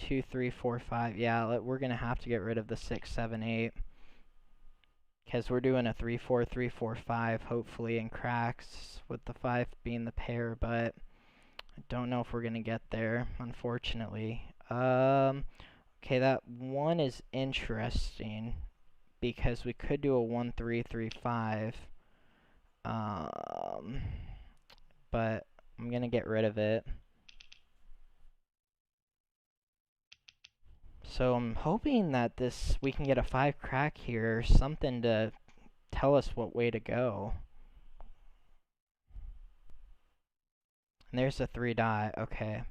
2, 3, 4, 5. Yeah, we're gonna have to get rid of the 6, 7, 8. Because we're doing a 3, 4, 3, 4, 5, hopefully, in cracks, with the 5 being the pair, but I don't know if we're gonna get there, unfortunately. Okay, that 1 is interesting, because we could do a 1, 3, 3, 5. But I'm gonna get rid of it. So I'm hoping that we can get a 5 crack here, something to tell us what way to go. And there's a 3 dot, okay.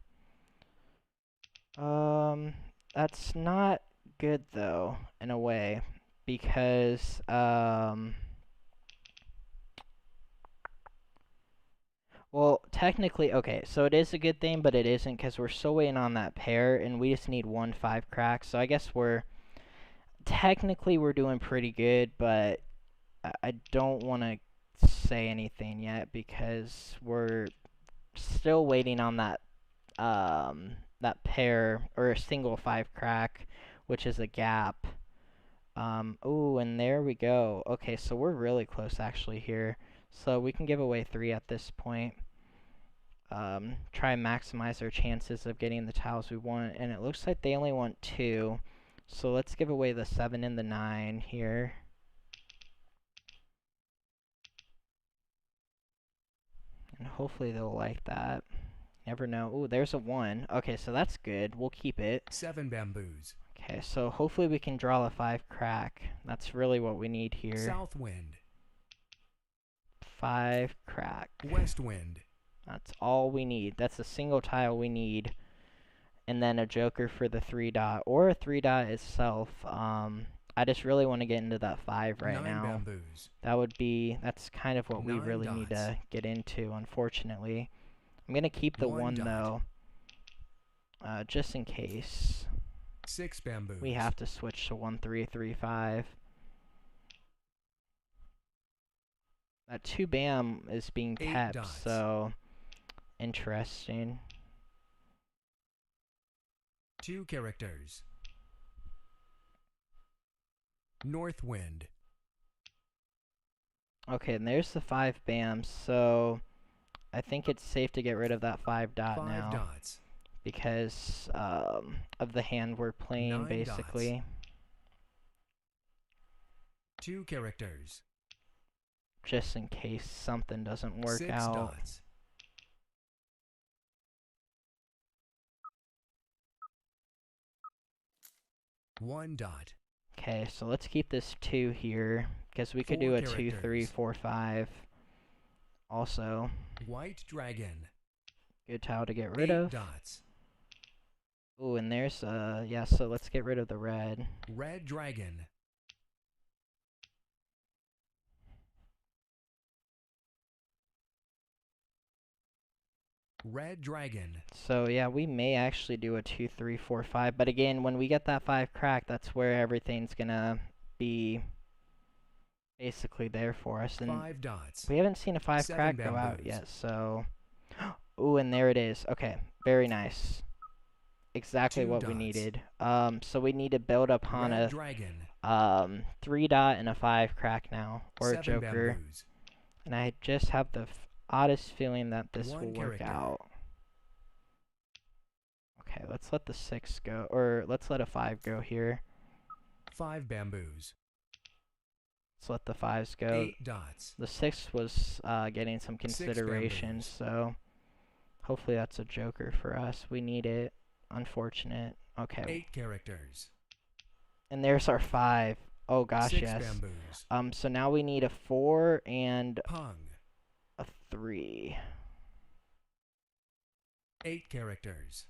That's not good though, in a way, because, well, technically, okay, so it is a good thing, but it isn't, because we're still waiting on that pair, and we just need 1 5 crack, so I guess technically we're doing pretty good, but I don't want to say anything yet, because we're Still waiting on that pair or a single 5 crack, which is a gap. Ooh, and there we go. Okay, so we're really close actually here. So we can give away 3 at this point. Try and maximize our chances of getting the tiles we want, and it looks like they only want 2. So let's give away the 7 and the 9 here. And hopefully they'll like that. Never know. Ooh, there's a 1. Okay, so that's good. We'll keep it. 7 bamboos. Okay, so hopefully we can draw a 5 crack. That's really what we need here. South wind. 5 crack. West wind. That's all we need. That's a single tile we need. And then a joker for the 3 dot, or a 3 dot itself. I just really want to get into that 5 right 9 now. bamboos. That's kind of what we 9 really need dots. to get into, unfortunately. I'm going to keep the 1 1 dot. though, just in case 6 bamboos. we have to switch to 1 3 3 5. That 2 bam is being 8 kept, dots. so interesting. 2 characters. North wind. Okay, and there's the 5 bams, so I think it's safe to get rid of that 5 dot 5 now dots. because of the hand we're playing, 9 basically. 2 characters. Just in case something doesn't work 6 out. dots. 1 dot. Okay, so let's keep this 2 here because we could 4 do a 2 3 characters. 4 5. Also, White dragon. good tile to get rid 8 of. dots. Ooh, and there's yeah. So let's get rid of the red. Red dragon. Red dragon. So yeah, we may actually do a 2 3 4 5. But again, when we get that 5 crack, that's where everything's gonna be basically there for us. And 5 dots. we haven't seen a 5 7 crack go out bamboos. yet, so... Ooh, and there it is. Okay, very nice. Exactly 2 what we dots. needed. So we need to build upon Red a dragon. 3 dot and a 5 crack now, or a 7 joker. bamboos. And I just have the oddest feeling that this 1 will work character. out. Okay, let's let the 6 go, or let's let a 5 go here. 5 bamboos. Let's let the 5s go. 8 dots. The 6 was getting some 6 consideration, bamboos. so hopefully that's a joker for us. We need it. Unfortunate. Okay. 8 characters. And there's our 5. Oh gosh, 6 yes. bamboos. So now we need a 4 and Pung. a 3. 8 characters.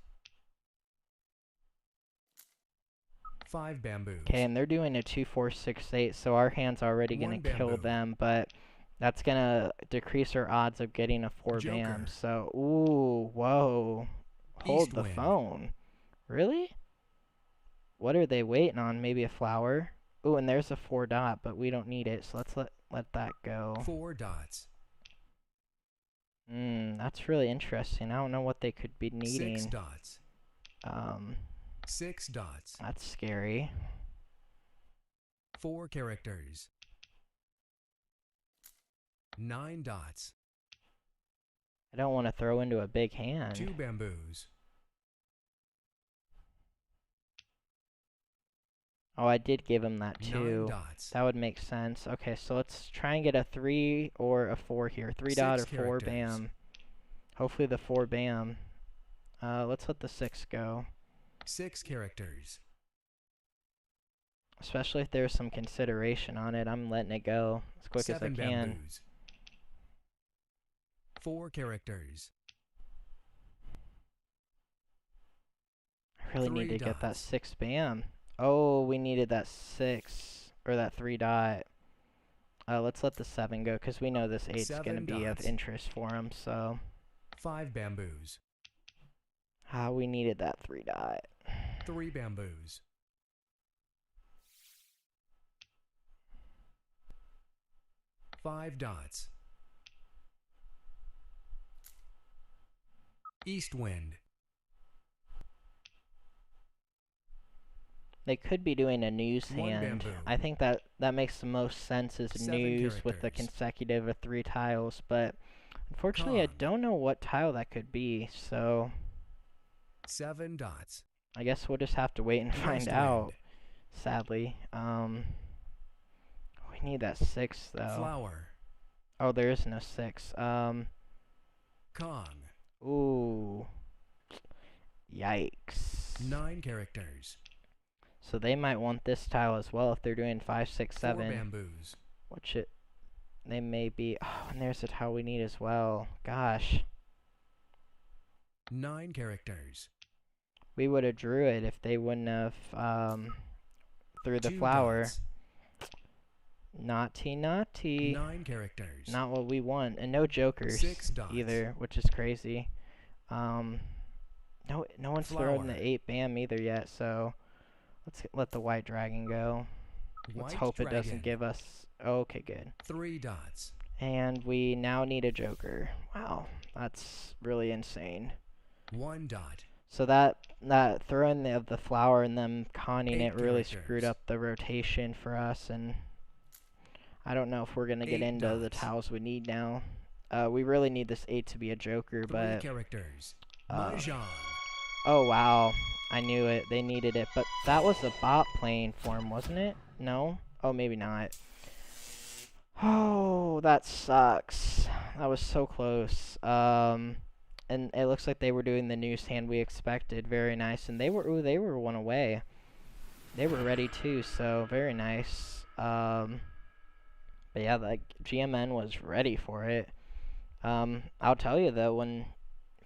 5 bamboos. Okay, and they're doing a 2 4 6 8, so our hand's already 1 gonna kill bamboo. them, but that's gonna decrease our odds of getting a 4 Joker. bam. So, ooh, whoa. Hold East the wind. phone. Really? What are they waiting on? Maybe a flower? Ooh, and there's a 4 dot, but we don't need it, so let's let that go. 4 dots. That's really interesting. I don't know what they could be 6 needing. dots. 6 dots. That's scary. 4 characters. 9 dots. I don't want to throw into a big 2 hand. bamboos. Oh, I did give him that 9 too. dots. That would make sense. Okay, so let's try and get a 3 or a 4 here. 3 dot or 6 4 characters. bam. Hopefully the 4 bam. Let's let the 6 go. 6 characters. Especially if there's some consideration on it. I'm letting it go as quick as I 7 can. bamboos. 4 characters. I really need 3 to get that dots. 6 bam. Oh, we needed that 6 or that 3 dot. Let's let the 7 go because we know this 8's going to 7 be of dots. interest for him. So, 5 bamboos. we needed that 3 dot. 3 bamboos. 5 dots. East wind. They could be doing a news One hand. bamboo. I think that makes the most sense as 7 news with the characters. consecutive of 3 tiles, but unfortunately I Kong. don't know what tile that could be, so 7 dots. I guess we'll just have to wait and find West out, wind. sadly. We need that 6 though. Flower. Oh, there is no 6. Kong. Ooh. Yikes. 9 characters. So they might want this tile as well if they're doing 5, 6, 4 7. bamboos. Which they may be. Oh, and there's a tile we need as well. Gosh. 9 characters. We would have drew it if they wouldn't have threw the 2 flower. dots. Naughty, naughty. 9 characters. Not what we want. And no jokers 6 dots. either, which is crazy. No one's thrown the Flower. 8 bam either yet, so let the white dragon go. Let's hope it doesn't give us. Okay, good. 3 dots. And we now need a joker. Wow, that's really insane. 1 dot. So that throwing of the flower and them conning 8 it really characters. screwed up the rotation for us, and I don't know if we're gonna get 8 into the dots. tiles we need now. We really need this 8 to be a joker, 3 but characters. uh, Mahjong. oh wow, I knew it. They needed it, but that was a bot playing for him, wasn't it? No? Oh, maybe not. Oh, that sucks. That was so close. And it looks like they were doing the news hand we expected. Very nice. And they were one away. They were ready too, so very nice. But yeah, like GMN was ready for it. I'll tell you though,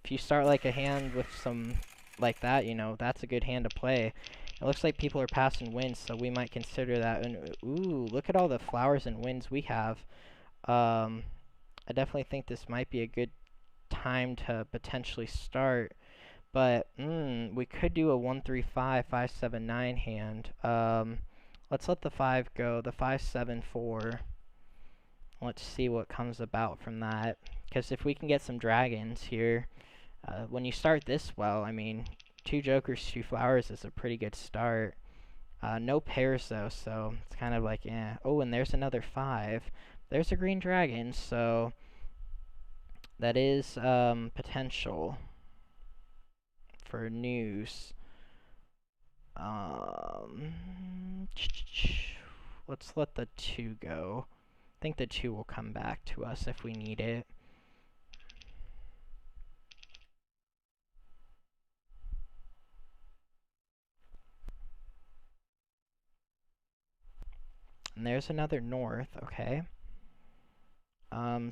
if you start like a hand with some like that, you know, that's a good hand to play. It looks like people are passing wins, so we might consider that. And ooh, look at all the flowers and wins we have. I definitely think this might be a good time to potentially start. But we could do a 1-3-5, 5-7-9 hand. Let's let the 5 go. The 5-7-4. Let's see what comes about from that. Because if we can get some dragons here, when you start this well, I mean, 2 jokers, 2 flowers is a pretty good start. No pairs though, so it's kind of like, yeah. Oh, and there's another 5. There's a green dragon, so that is potential for news. Let's let the 2 go. I think the 2 will come back to us if we need it. And there's another north, okay.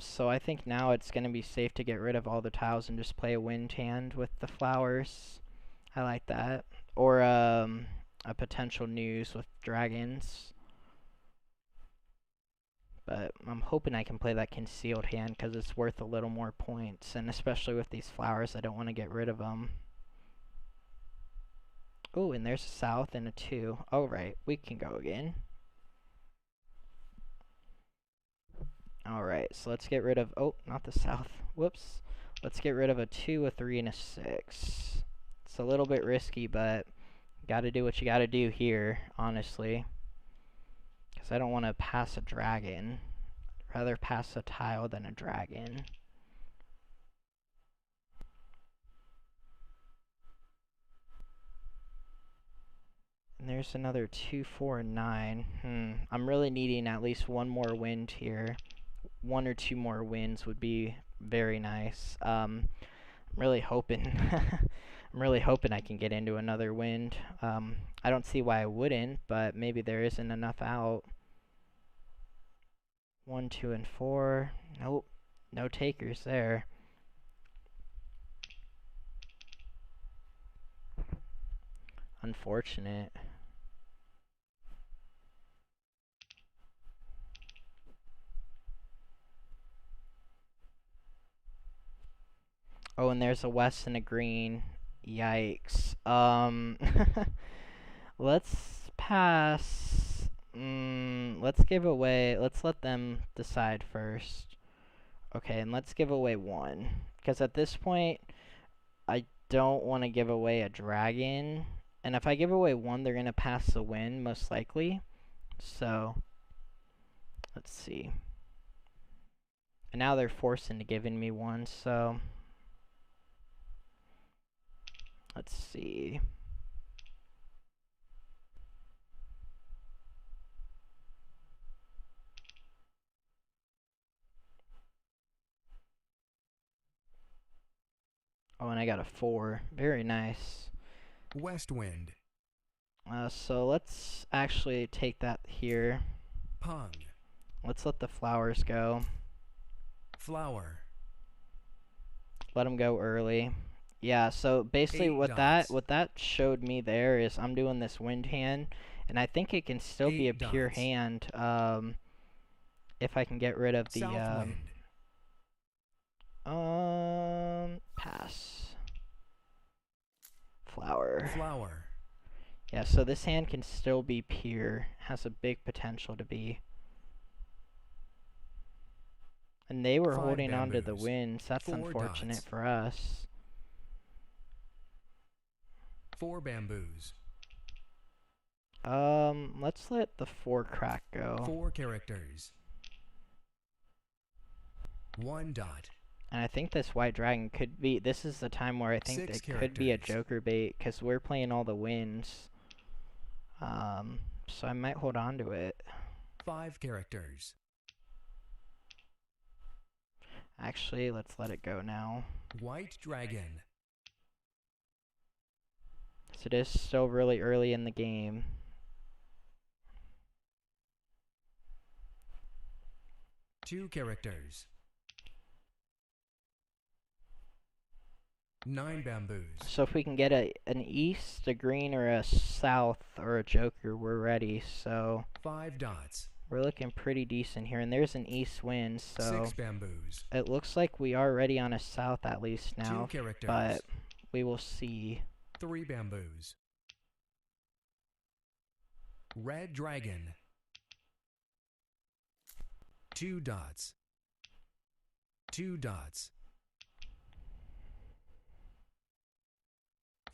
So I think now it's going to be safe to get rid of all the tiles and just play a wind hand with the flowers. I like that. Or a potential news with dragons. But I'm hoping I can play that concealed hand because it's worth a little more points. And especially with these flowers, I don't want to get rid of them. Oh, and there's a south and a 2. Oh, right. We can go again. Alright, so let's get rid of... Oh, not the south. Whoops. Let's get rid of a 2, a 3, and a 6. It's a little bit risky, but gotta do what you gotta do here, honestly. Because I don't want to pass a dragon. I'd rather pass a tile than a dragon. And there's another 2, 4, and 9. I'm really needing at least one more wind here. 1 or 2 more wins would be very nice. I'm really hoping I'm really hoping I can get into another wind. I don't see why I wouldn't, but maybe there isn't enough out. 1, 2, and 4. Nope. No takers there. Unfortunate. Oh, and there's a west and a green. Yikes. Let's pass. Let's give away. Let's let them decide first. Okay, and let's give away 1. Because at this point, I don't want to give away a dragon. And if I give away one, they're going to pass the win, most likely. So, let's see. And now they're forced into giving me one, so... Let's see. Oh, and I got a 4. Very nice. West wind. So let's actually take that here. Pung. Let's let the flowers go. Flower. Let them go early. Yeah, so basically 8 what dots. that showed me there is I'm doing this wind hand, and I think it can still be a 8 pure dots. hand if I can get rid of the South wind. pass. Flower. Flower. Yeah, so this hand can still be pure. Has a big potential to be. And they were 5 holding on to the bamboos. wins. That's 4 unfortunate dots. for us. 4 bamboos. Let's let the 4 crack go. 4 characters. 1 dot. And I think this white dragon could be, this is the time where I think 6 it could be a characters. joker bait, because we're playing all the wins. So I might hold on to it. 5 characters. Actually, let's let it go now. White dragon. So it is still really early in the game. Two characters. 9 bamboos. So if we can get an east, a green, or a south, or a joker, we're ready. So 5 dots. we're looking pretty decent here. And there's an east wind, so 6 bamboos. it looks like we are ready on a south at least now. 2 characters. But we will see. 3 bamboos. Red dragon. 2 dots. 2 dots.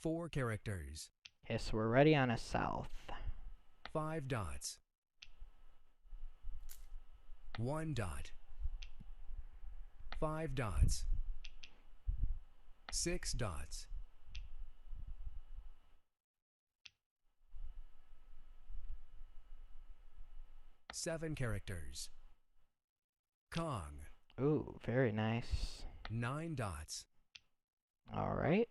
4 characters. Okay, so we're ready on a south. 5 dots. 1 dot. 5 dots. 6 dots. 7 characters. Kong. Ooh, very nice. 9 dots. Alright.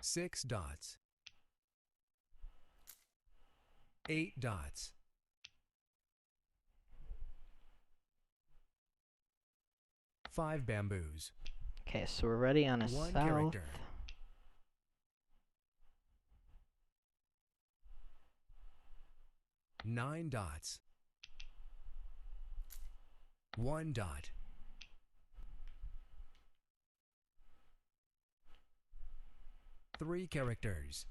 6 dots. 8 dots. 5 bamboos. Okay, so we're ready on a 1 south. character. 9 dots. 1 dot. 3 characters.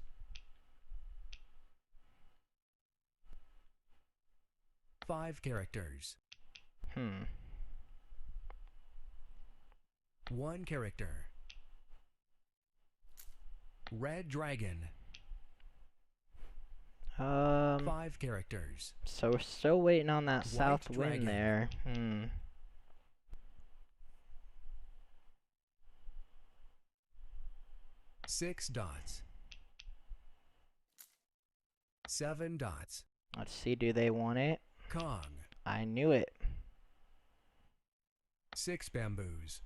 5 characters. 1 character. Red dragon. 5 characters. So we're still waiting on that south dragon. wind there. 6 dots. 7 dots. Let's see, do they want it? Kong. I knew it. 6 bamboos.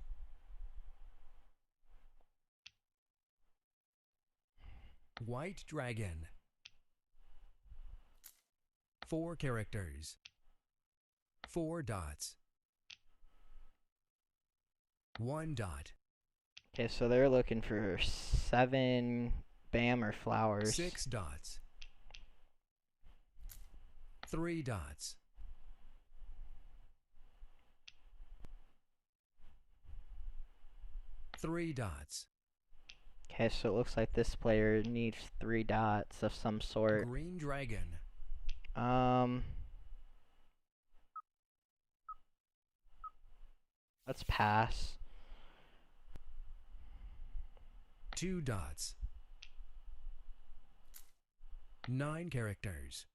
White dragon. 4 characters. 4 dots. 1 dot. Okay, so they're looking for 7 bam or flowers. 6 dots. 3 dots. 3 dots. Okay, so it looks like this player needs 3 dots of some sort. Green dragon. Let's pass. 2 dots. 9 characters.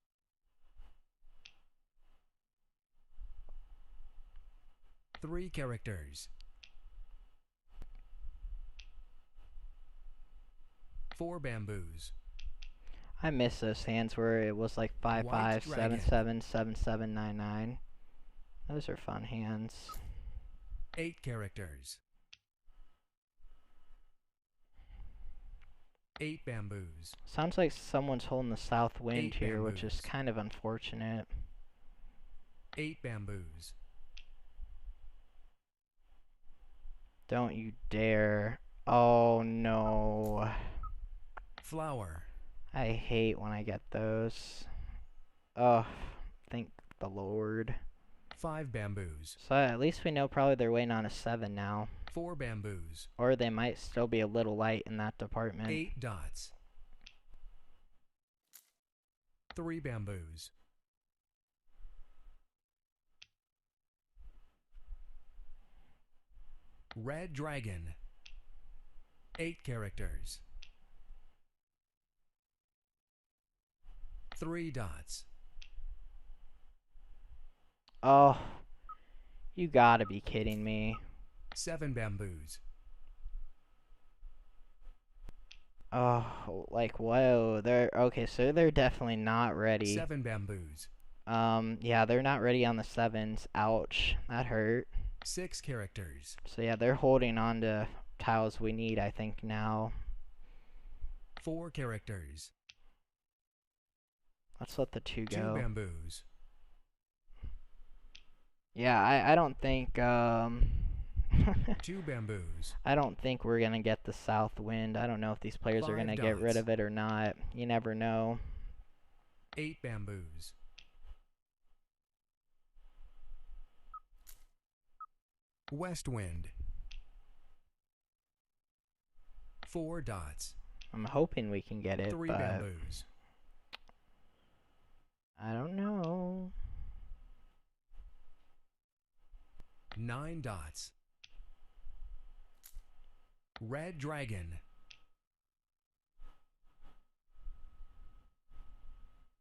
3 characters. 4 bamboos. I miss those hands where it was like 5 White 5 7 dragon. 7 7 7 9 9. Those are fun hands. 8 characters. 8 bamboos. Sounds like someone's holding the south wind 8 here, which is bamboos. kind of unfortunate. 8 bamboos. Don't you dare. Oh no. Flower. I hate when I get those. Oh, thank the Lord. 5 bamboos. So at least we know probably they're waiting on a 7 now. 4 bamboos. Or they might still be a little light in that department. 8 dots. 3 bamboos. 'Red dragon. 8 characters. 3 dots. Oh, you gotta be kidding me. 7 bamboos. Oh, like, whoa, they're, okay, so they're definitely not ready. 7 bamboos. Yeah, they're not ready on the 7s. Ouch, that hurt. 6 characters. So yeah, they're holding on to tiles we need, I think, now. 4 characters. Let's let the 2 2 go. bamboos. Yeah, I don't think, 2 bamboos. I don't think we're gonna get the south wind. I don't know if these players are 5 gonna get rid dots. of it or not. You never know. 8 bamboos. West wind. 4 dots. I'm hoping we can get it, 3 but bamboos. I don't know. 9 dots. Red dragon.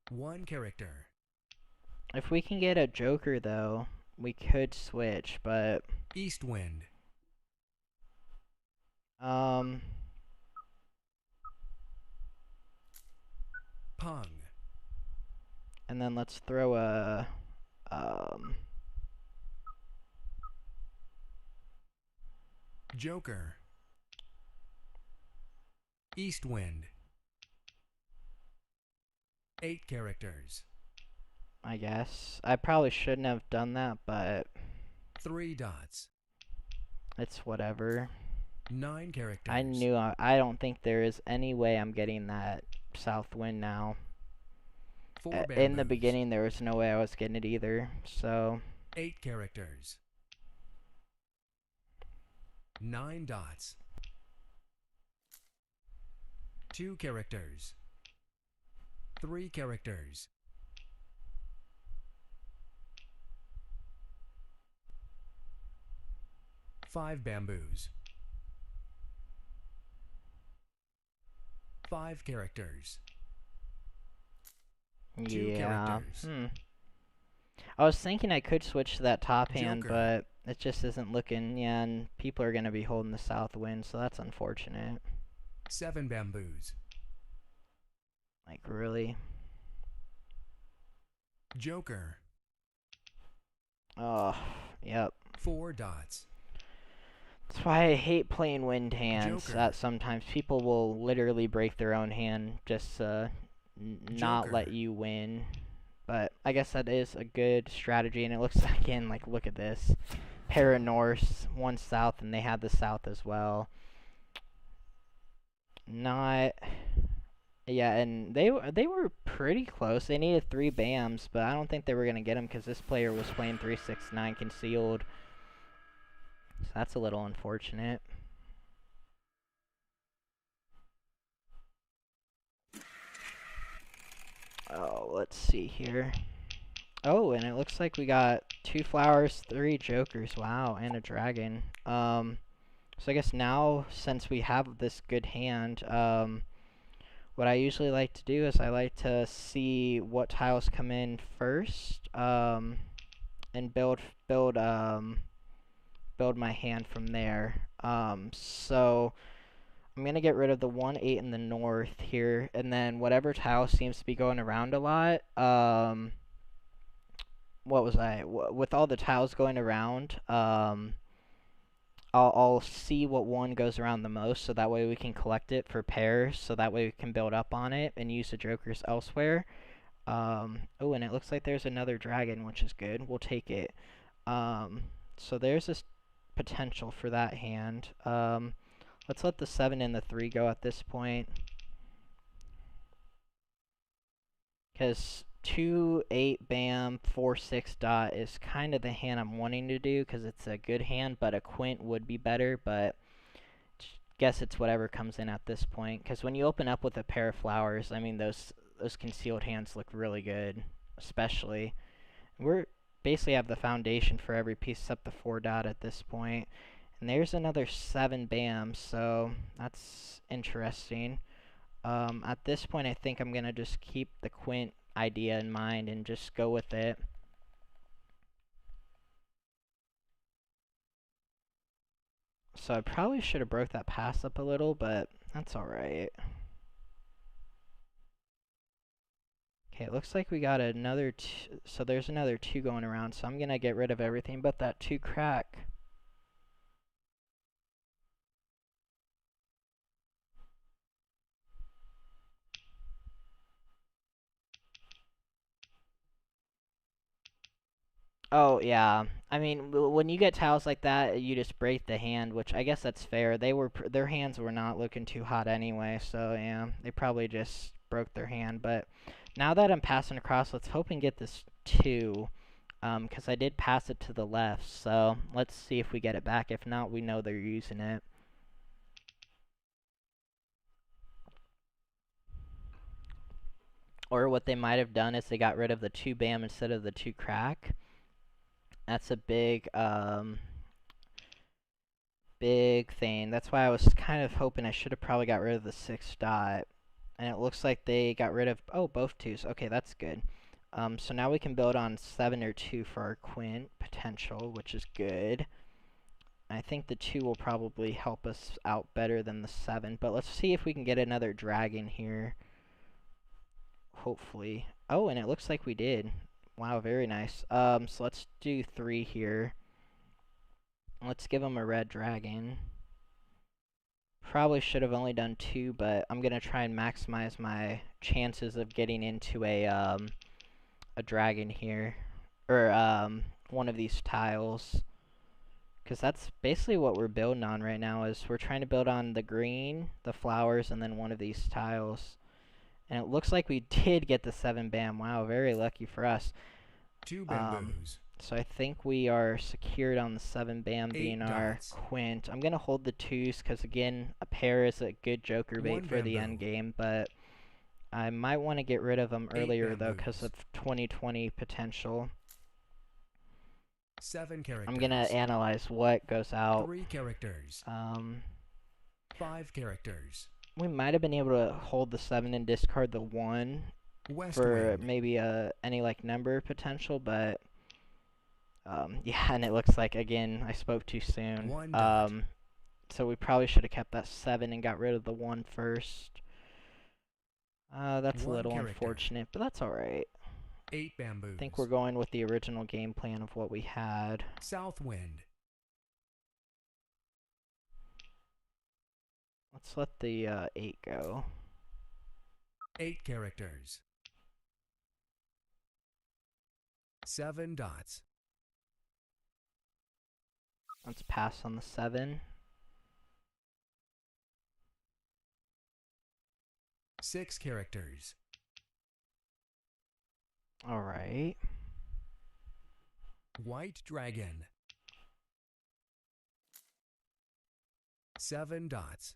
1 character. If we can get a joker, though, we could switch, but East wind. um, Pung. and then let's throw a Joker. East wind. 8 characters. I guess. I probably shouldn't have done that, but 3 dots. it's whatever. 9 characters. I knew I don't think there is any way I'm getting that south wind now. 4 bamboos. In the beginning, there was no way I was getting it either, so 8 characters. 9 dots. 2 characters. 3 characters. 5 bamboos. 5 characters. 2 yeah. characters. I was thinking I could switch to that top hand, Joker. but it just isn't looking, yeah, and people are going to be holding the south wind, so that's unfortunate. 7 bamboos. Like, really? Joker. Oh, yep. 4 dots. That's why I hate playing wind hands. Joker. That sometimes people will literally break their own hand just to not Joker. let you win. But I guess that is a good strategy, and it looks again like, look at this, pair of north, one south, and they had the south as well. Not, yeah, and they were pretty close. They needed 3 bams, but I don't think they were gonna get them because this player was playing 3-6-9 concealed. So that's a little unfortunate. Oh, let's see here. Oh, and it looks like we got 2 flowers, 3 jokers. Wow, and a dragon. So I guess now, since we have this good hand, what I usually like to do is I like to see what tiles come in first, and build my hand from there. So I'm gonna get rid of the 1-8 in the north here, and then whatever tile seems to be going around a lot. What was with all the tiles going around? I'll see what one goes around the most, so that way we can collect it for pairs, so that way we can build up on it and use the jokers elsewhere. Oh, and it looks like there's another dragon, which is good. We'll take it. So there's this potential for that hand. Let's let the 7 and the 3 go at this point. Because 2, 8, bam, 4, 6 dot is kind of the hand I'm wanting to do because it's a good hand, but a quint would be better, but guess it's whatever comes in at this point. Because when you open up with a pair of flowers, I mean, those concealed hands look really good, especially. We're basically have the foundation for every piece except the 4 dot at this point. And there's another 7 bam, so that's interesting. At this point, I think I'm going to just keep the quint idea in mind and just go with it. So I probably should have broke that pass up a little, but that's alright. Okay, it looks like we got another so there's another 2 going around, so I'm going to get rid of everything but that 2 crack. Oh, yeah. I mean, when you get tiles like that, you just break the hand, which I guess that's fair. Their hands were not looking too hot anyway, so yeah, they probably just broke their hand. But now that I'm passing across, let's hope and get this 2, because I did pass it to the left, so let's see if we get it back. If not, we know they're using it. Or what they might have done is they got rid of the 2 bam instead of the 2 crack. That's a big thing. That's why I was kind of hoping I should have probably got rid of the 6 dot. And it looks like they got rid of, oh, both 2s. Okay, that's good. So now we can build on 7 or 2 for our quint potential, which is good. I think the 2 will probably help us out better than the 7. But let's see if we can get another dragon here. Hopefully. Oh, and it looks like we did. Wow, very nice. So let's do 3 here. Let's give him a red dragon. Probably should have only done 2, but I'm gonna try and maximize my chances of getting into a dragon here, or one of these tiles, because that's basically what we're building on right now. Is we're trying to build on the green, the flowers, and then one of these tiles. And it looks like we did get the 7 bam. Wow, very lucky for us. 2 bamboos. So I think we are secured on the 7 bam 8 being our dots. quint. I'm going to hold the 2s because, again, a pair is a good joker bait 1 for the bamboo. end game, but I might want to get rid of them 8 earlier, though, because bamboos. of 2020 potential. 7 characters. I'm going to analyze what goes out. 3 characters. 5 characters. We might have been able to hold the 7 and discard the 1 West for wind. maybe any, like, number potential, but yeah, and it looks like, again, I spoke too soon. 1 dot. So we probably should have kept that 7 and got rid of the 1 first. That's a 1 little character. unfortunate, but that's alright. 8 bamboos. I think we're going with the original game plan of what we had. South wind. Let's let the 8 go. 8 characters. 7 dots. Let's pass on the 7. 6 characters. Alright. White dragon. 7 dots.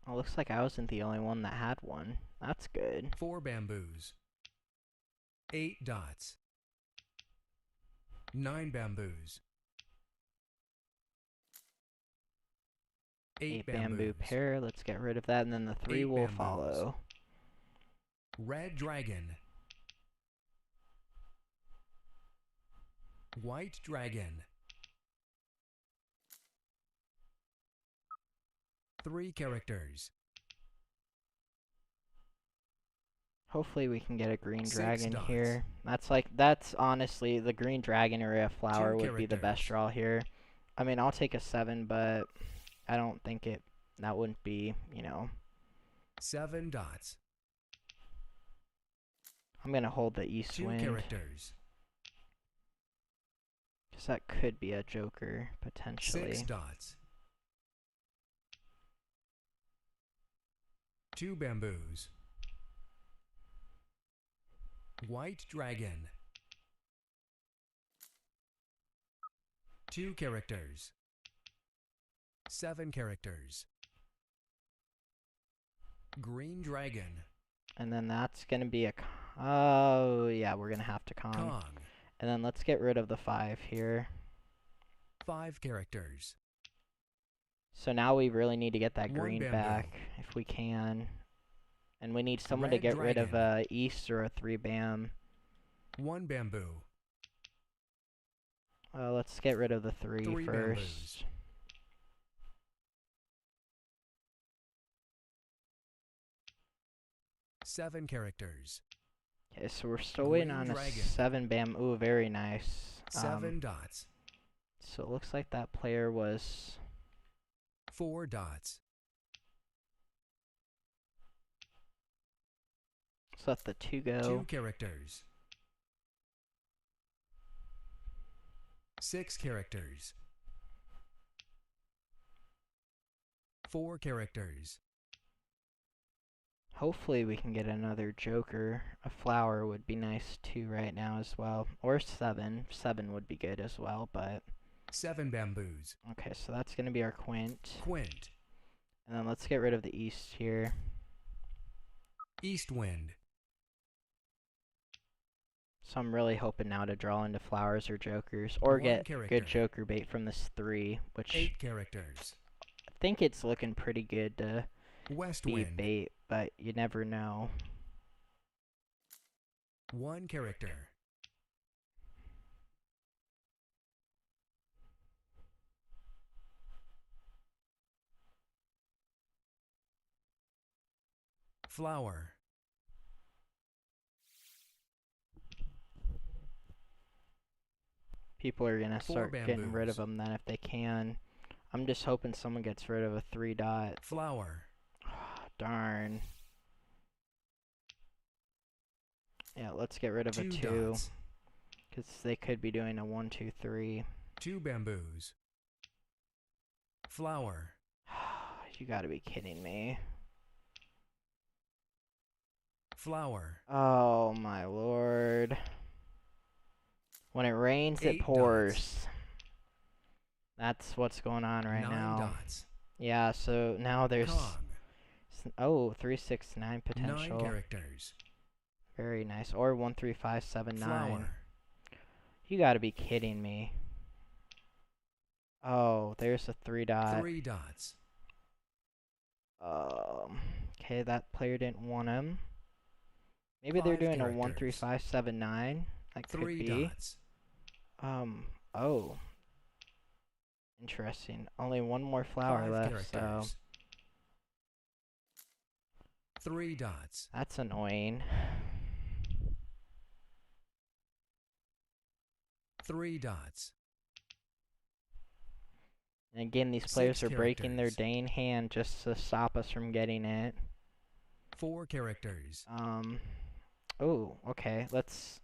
It looks like I wasn't the only one that had one. That's good. 4 bamboos. 8 dots. 9 bamboos. 8 bamboo bamboos. pair. Let's get rid of that, and then the 3 8 will bamboos. follow. Red dragon. White dragon. 3 characters. Hopefully we can get a green 6 dragon dots. here. That's honestly, the green dragon or a flower would be the best characters. draw here. I mean, I'll take a 7, but I don't think that wouldn't be, 7 dots. I'm going to hold the east 2 wind. characters. Because that could be a joker, potentially. 6 dots. 2 bamboos. White dragon. 2 characters. 7 characters. Green dragon. And then that's going to be a... Oh, yeah, we're going to have to Kong. Kong. And then let's get rid of the 5 here. 5 characters. So now we really need to get that 1 green bamboo. back, if we can. And we need someone to Red get rid of dragon. east or a 3 bam. 1 bamboo. Let's get rid of the 3 3 first. bamboos. 7 characters. Okay, so we're still Green waiting on dragon. a 7 bam. Ooh, very nice. 7 dots. So it looks like that player was... 4 dots. Let's let the 2 go. 2 characters. 6 characters. 4 characters. Hopefully we can get another joker. A flower would be nice too right now as well. Or 7. 7 would be good as well, but... 7 bamboos. Okay, so that's going to be our quint. Quint. And then let's get rid of the east here. East wind. So I'm really hoping now to draw into flowers or jokers. Or 1 get character. good joker bait from this 3, which 8 characters. I think it's looking pretty good to West be wind. bait, but you never know. 1 character. Flower. People are going to 4 start getting rid of bamboos. them then if they can. I'm just hoping someone gets rid of a 3 dot. Flower. Darn. Yeah, let's get rid of a 2 2. dots. Because they could be doing a 1, 2, 3. 2 bamboos. Flower. You gotta be kidding me. Flower. Oh my lord. When it rains, it 8 pours. dots. That's what's going on right 9 now. dots. Yeah, so now there's... Kong. 3, 6, 9 9 potential. characters. Very nice. Or 1, 3, 5, 7, 9. Flower. You gotta be kidding me. Oh, there's a 3 dot. 3 dots. Okay, that player didn't want him. Maybe they're 5 doing a 1, 3, characters. 5, 7, 9. That could 3 be. dots. Oh. Interesting. Only one more flower 5 left, so characters. 3 dots. that's annoying. 3 dots. And again, these 6 players are breaking their characters. dang hand just to stop us from getting it. 4 characters. Oh, okay. Let's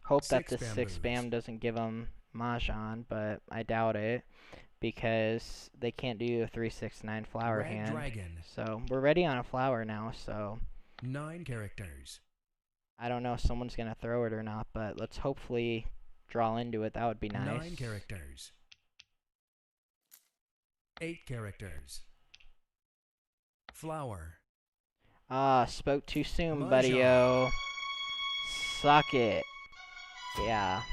hope that 6 this 6 bamboos. spam doesn't give them Mahjong, but I doubt it. Because they can't do a 3, 6, 9 flower Red hand. dragon. So we're ready on a flower now, so 9 characters. I don't know if someone's going to throw it or not, but let's hopefully draw into it. That would be nice. 9 characters. 8 characters. Flower. Spoke too soon, Mahjong. buddy-o. Suck it. Yeah.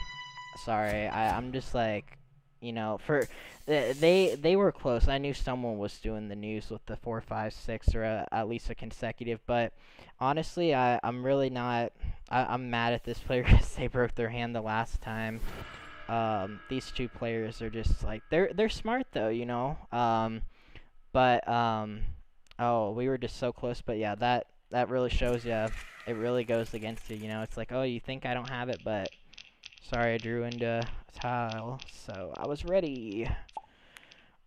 Sorry, I'm just like, you know, for they were close. I knew someone was doing the news with the 4-5-6 or at least a consecutive. But honestly, I'm really not. I'm mad at this player because they broke their hand the last time. These two players are just like they're smart though, you know. But oh, we were just so close. But yeah, that really shows you. It really goes against you, you know. It's like, oh, you think I don't have it, but sorry, I drew into a tile, so I was ready.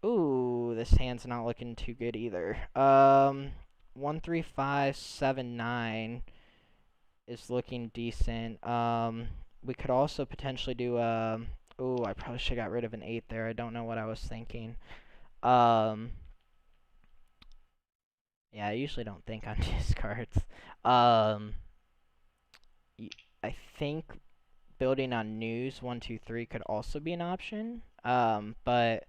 Ooh, this hand's not looking too good either. 1 3 5 7 9 is looking decent. We could also potentially do ooh, I probably should have got rid of an 8 there. I don't know what I was thinking. Um, yeah, I usually don't think on discards. Um, I think building on news 1 2 3 could also be an option. But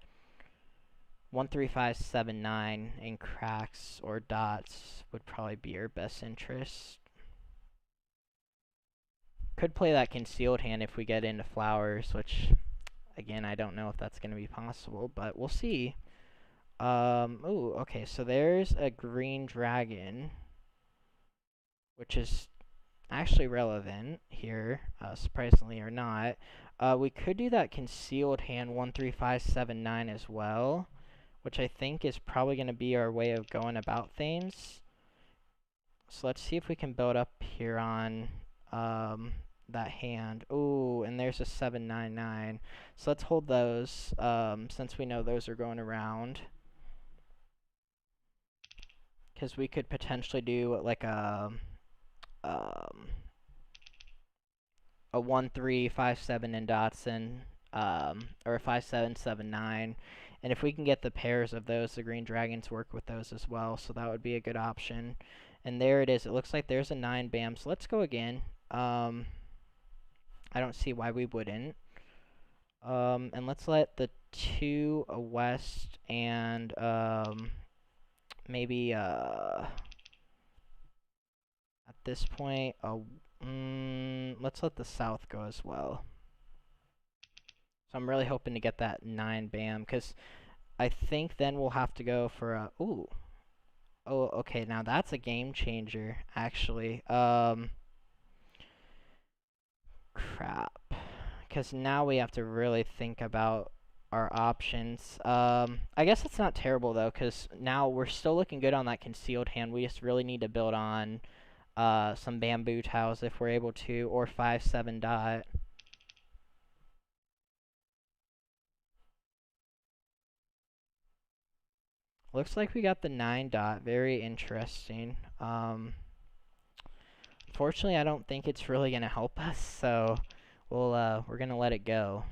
1 3 5 7 9 and cracks or dots would probably be our best interest. Could play that concealed hand if we get into flowers, which again I don't know if that's going to be possible, but we'll see. Ooh, okay, so there's a green dragon, which is actually relevant here, surprisingly or not. We could do that concealed hand 1 3 5 7 9 as well, which I think is probably going to be our way of going about things. So let's see if we can build up here on that hand. Ooh, and there's a 7 9 9. So let's hold those since we know those are going around. Because we could potentially do like a 1 3 5 7 in Dotson, or a 5 7 7 9. And if we can get the pairs of those, the green dragons work with those as well, so that would be a good option. And there it is. It looks like there's a 9 bam. So let's go again. I don't see why we wouldn't. And let's let the 2 a west and maybe at this point let's let the south go as well. So I'm really hoping to get that 9 bam, because I think then we'll have to go for a ooh. Oh, okay, now that's a game changer, actually. Crap. Because now we have to really think about our options. I guess it's not terrible, though, because now we're still looking good on that concealed hand. We just really need to build on some bamboo tiles if we're able to, or 5 7 dot. Looks like we got the 9 dot. Very interesting. Unfortunately, I don't think it's really going to help us, so we're going to let it go.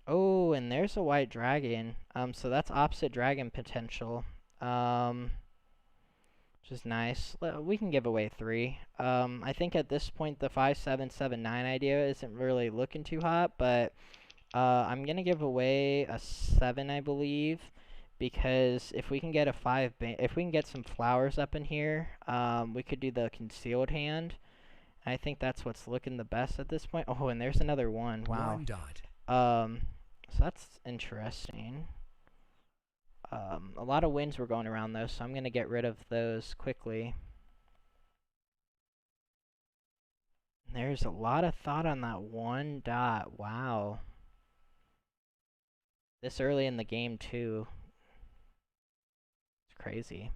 Oh, and there's a white dragon. So that's opposite dragon potential. Which is nice. We can give away 3. I think at this point the 5 7 7 9 idea isn't really looking too hot, but I'm gonna give away a 7, I believe, because if we can get a 5, if we can get some flowers up in here, we could do the concealed hand. I think that's what's looking the best at this point. Oh, and there's another 1. Wow. 1 dot. So that's interesting. A lot of winds were going around though, so I'm gonna get rid of those quickly. There's a lot of thought on that 1 dot. Wow. This early in the game too. It's crazy.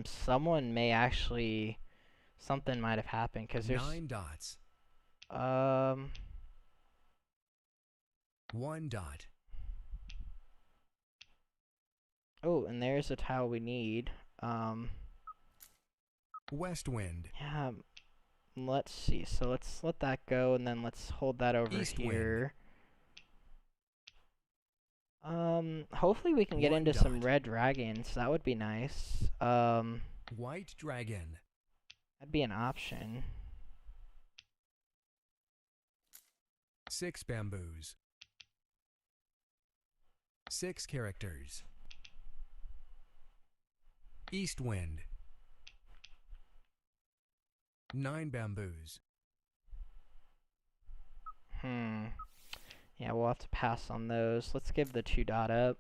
Someone may actually, something might have happened because there's 9 dots. 1 dot. Oh, and there's a tile we need. West wind. Yeah. Let's see. So let's let that go, and then let's hold that over East here. Hopefully we can get 1 into some dot. red dragons. That would be nice. White dragon. That'd be an option. 6 bamboos. 6 characters. East wind. 9 bamboos. Yeah, we'll have to pass on those. Let's give the 2 dot up.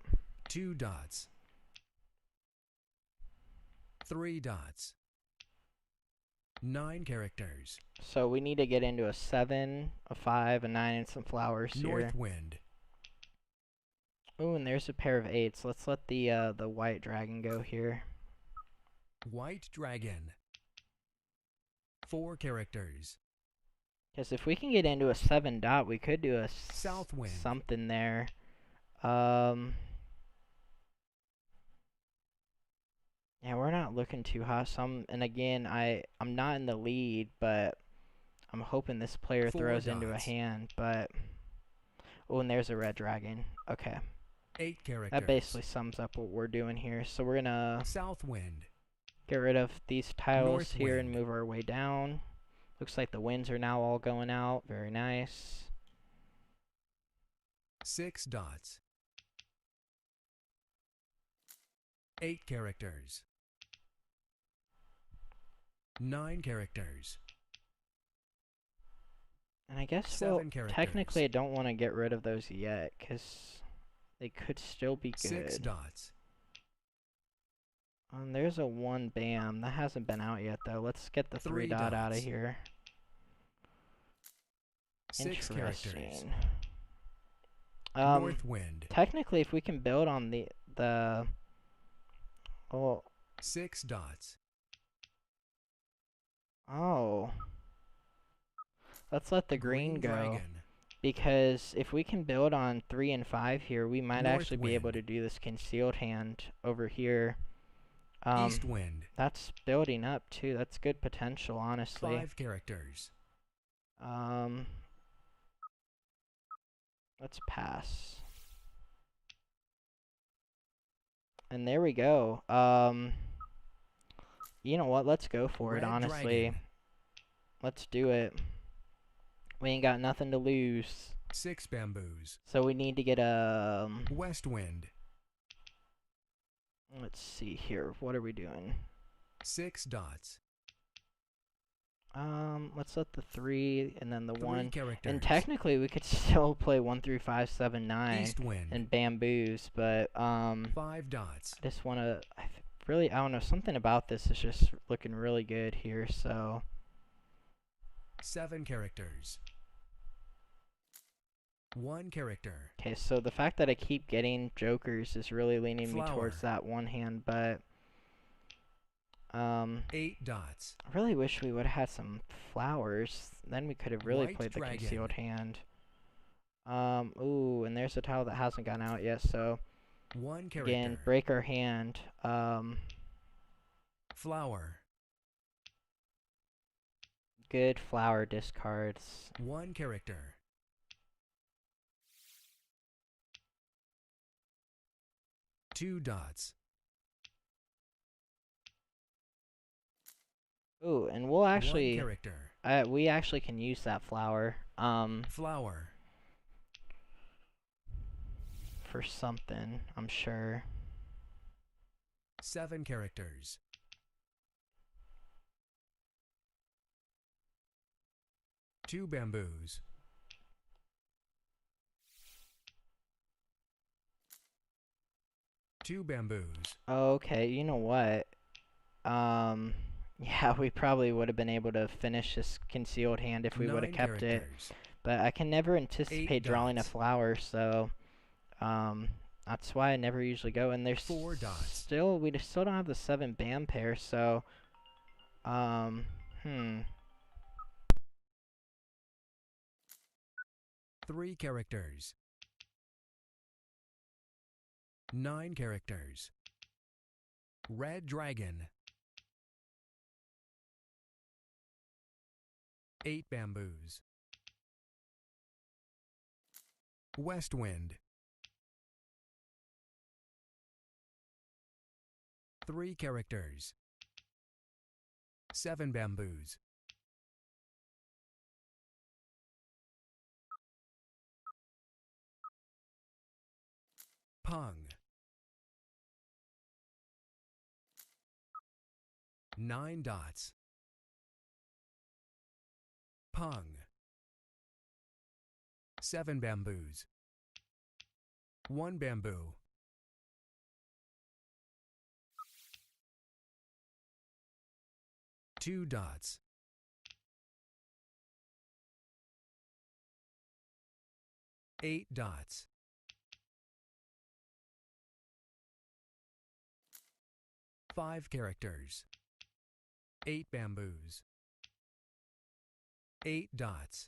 2 dots. 3 dots. 9 characters. So we need to get into a 7, a 5, a 9, and some flowers here. North wind. Ooh, and there's a pair of 8s. Let's let the white dragon go here. White dragon. 4 characters. Because if we can get into a 7 dot, we could do a South wind. something there. Yeah, we're not looking too hot. And again, I'm not in the lead, but I'm hoping this player 4 throws into a dots. hand. But oh, and there's a red dragon. Okay, 8 characters. that basically sums up what we're doing here. So we're gonna South wind. get rid of these tiles North here and wind. move our way down. Looks like the winds are now all going out. Very nice. 6 dots. 8 characters. 9 characters. And I guess, 7 well, characters. technically I don't want to get rid of those yet, because they could still be good. 6 dots. There's a 1 bam. That hasn't been out yet, though. Let's get the 3 3 dot out of dots. here. 6 characters. Interesting. North wind. Technically, if we can build on the oh 6 dots. oh, let's let the green go. Dragon. Because if we can build on 3 and 5 here, we might North actually be able wind. to do this concealed hand over here. East wind. That's building up too. That's good potential, honestly. 5 characters. Let's pass. And there we go. You know what? Let's go for it, Red honestly. dragon. Let's do it. We ain't got nothing to lose. 6 bamboos. So we need to get a West wind. let's see here. What are we doing? 6 dots. Let's let the 3 and then the 3 1. characters. And technically we could still play 1 through 5, 7, 9 East wind. and bamboos, but 5 dots. I just want to really, I don't know, something about this is just looking really good here, so 7 characters. 1 character. okay, so the fact that I keep getting jokers is really leaning me towards Flower. that 1 hand, but 8 dots. I really wish we would have had some flowers. Then we could have really White played the dragon. concealed hand. Ooh, and there's a tile that hasn't gone out yet, so 1 character. again, break our hand. Flower. Good flower discards. 1 character. Two dots. Ooh, and we'll 1 actually, character. we actually can use that flower, Flower. for something, I'm sure. 7 characters. Two bamboos. Two bamboos. Okay, you know what? Yeah, we probably would have been able to finish this concealed hand if we would have 9 kept it. characters. But I can never anticipate drawing a dots. flower, so that's why I never usually go. And there's 4 dots. still, we still don't have the 7 bam pair, so 3 characters. 9 characters. Red dragon. 8 bamboos. West wind. 3 characters. 7 bamboos. Pung. 9 dots. Pung. 7 bamboos. 1 bamboo. 2 dots. Eight dots. 5 characters. 8 bamboos. 8 dots.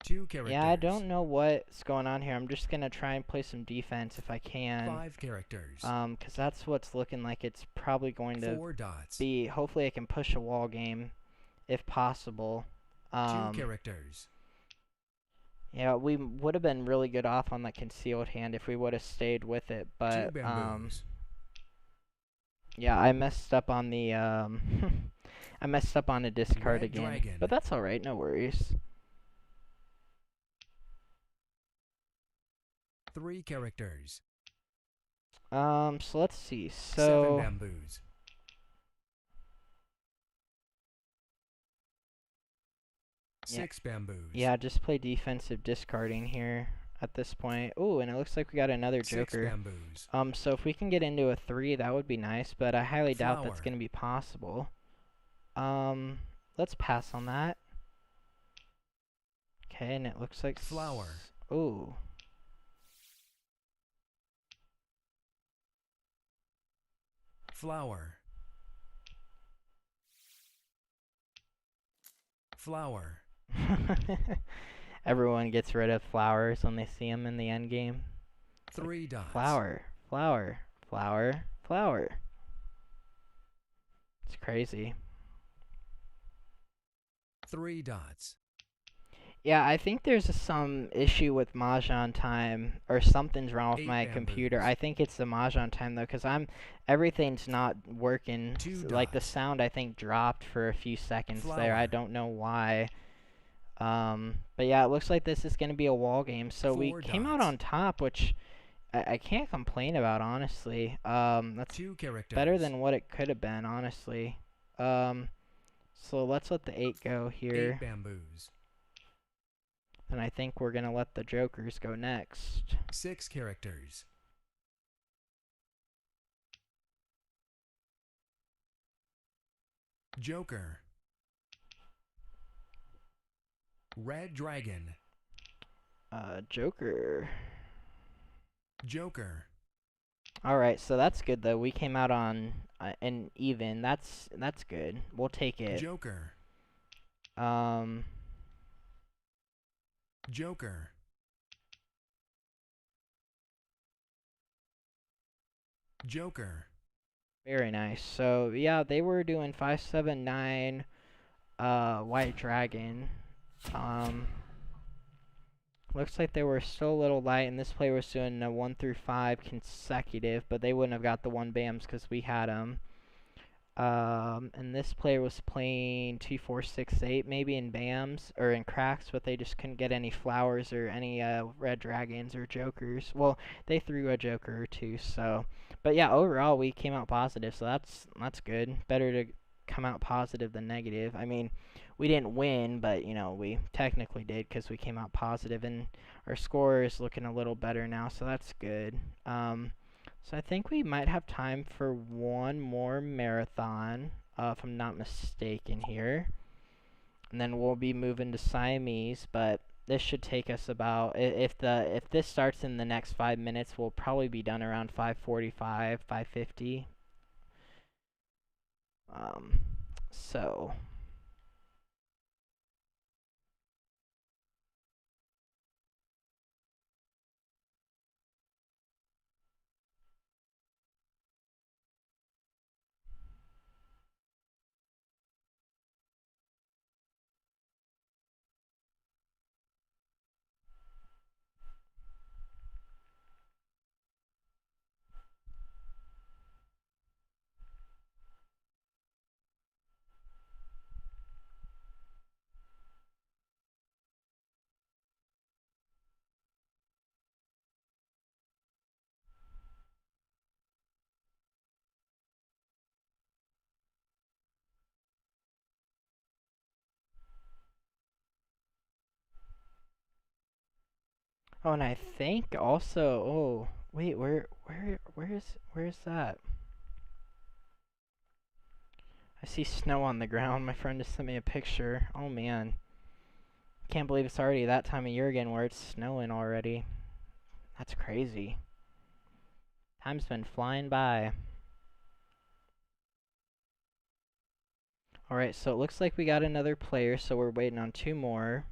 2 characters. Yeah, I don't know what's going on here. I'm just gonna try and play some defense if I can. 5 characters. 'Cause that's what's looking like it's probably going to 4 dots. be. Hopefully I can push a wall game, if possible. 2 characters. Yeah, we would have been really good off on the concealed hand if we would have stayed with it, 2 but bamboos. yeah, I messed up on the I messed up on a discard Red again, dragon. but that's all right, no worries. 3 characters. So let's see. 7 So bamboos. 6 bamboos. yeah, just play defensive discarding here at this point. Ooh, and it looks like we got another 6 joker. bamboos. So if we can get into a 3, that would be nice, but I highly doubt that's Flower. going to be possible. Let's pass on that. Okay, and it looks like Flower. Ooh. Flower. Flower. Everyone gets rid of flowers when they see them in the end game. 3 dots. Flower, flower, flower, flower. It's crazy. 3 dots. Yeah, I think there's some issue with MahjongTime, or something's wrong with 8 my bamboos. computer. I think it's the MahjongTime though, because everything's not working. 2 Like the dots. sound, I think dropped for a few seconds there. I Flower. don't know why. But yeah, it looks like this is gonna be a wall game. So we 4 came out dots. on top, which I can't complain about, honestly. That's 2 characters. better than what it could have been, honestly. So let's let the 8 go 8 here. bamboos. And I think we're gonna let the jokers go next. 6 characters. Joker. Red dragon. Joker. Joker. Alright, so that's good though. We came out on an even. That's good. We'll take it. Joker. Joker. Joker. Very nice. So yeah, they were doing 579 white dragon. Looks like they were still a little light, and this player was doing a 1 through 5 consecutive, but they wouldn't have got the 1 bams because we had them. And this player was playing 2, 4, 6, 8 maybe in bams or in cracks, but they just couldn't get any flowers or any red dragons or jokers. Well, they threw a joker or 2, so. But yeah, overall we came out positive, so that's good. Better to come out positive than negative. I mean, we didn't win, but you know, we technically did because we came out positive, and our score is looking a little better now, so that's good. So I think we might have time for one more marathon, if I'm not mistaken here. And then we'll be moving to Siamese, but this should take us about, if this starts in the next 5 minutes, we'll probably be done around 5:45, 5:50. So Oh, and I think also, oh, wait, where's that? I see snow on the ground. My friend just sent me a picture. Oh man. Can't believe it's already that time of year again where it's snowing already. That's crazy. Time's been flying by. Alright, so it looks like we got another player, so we're waiting on two more.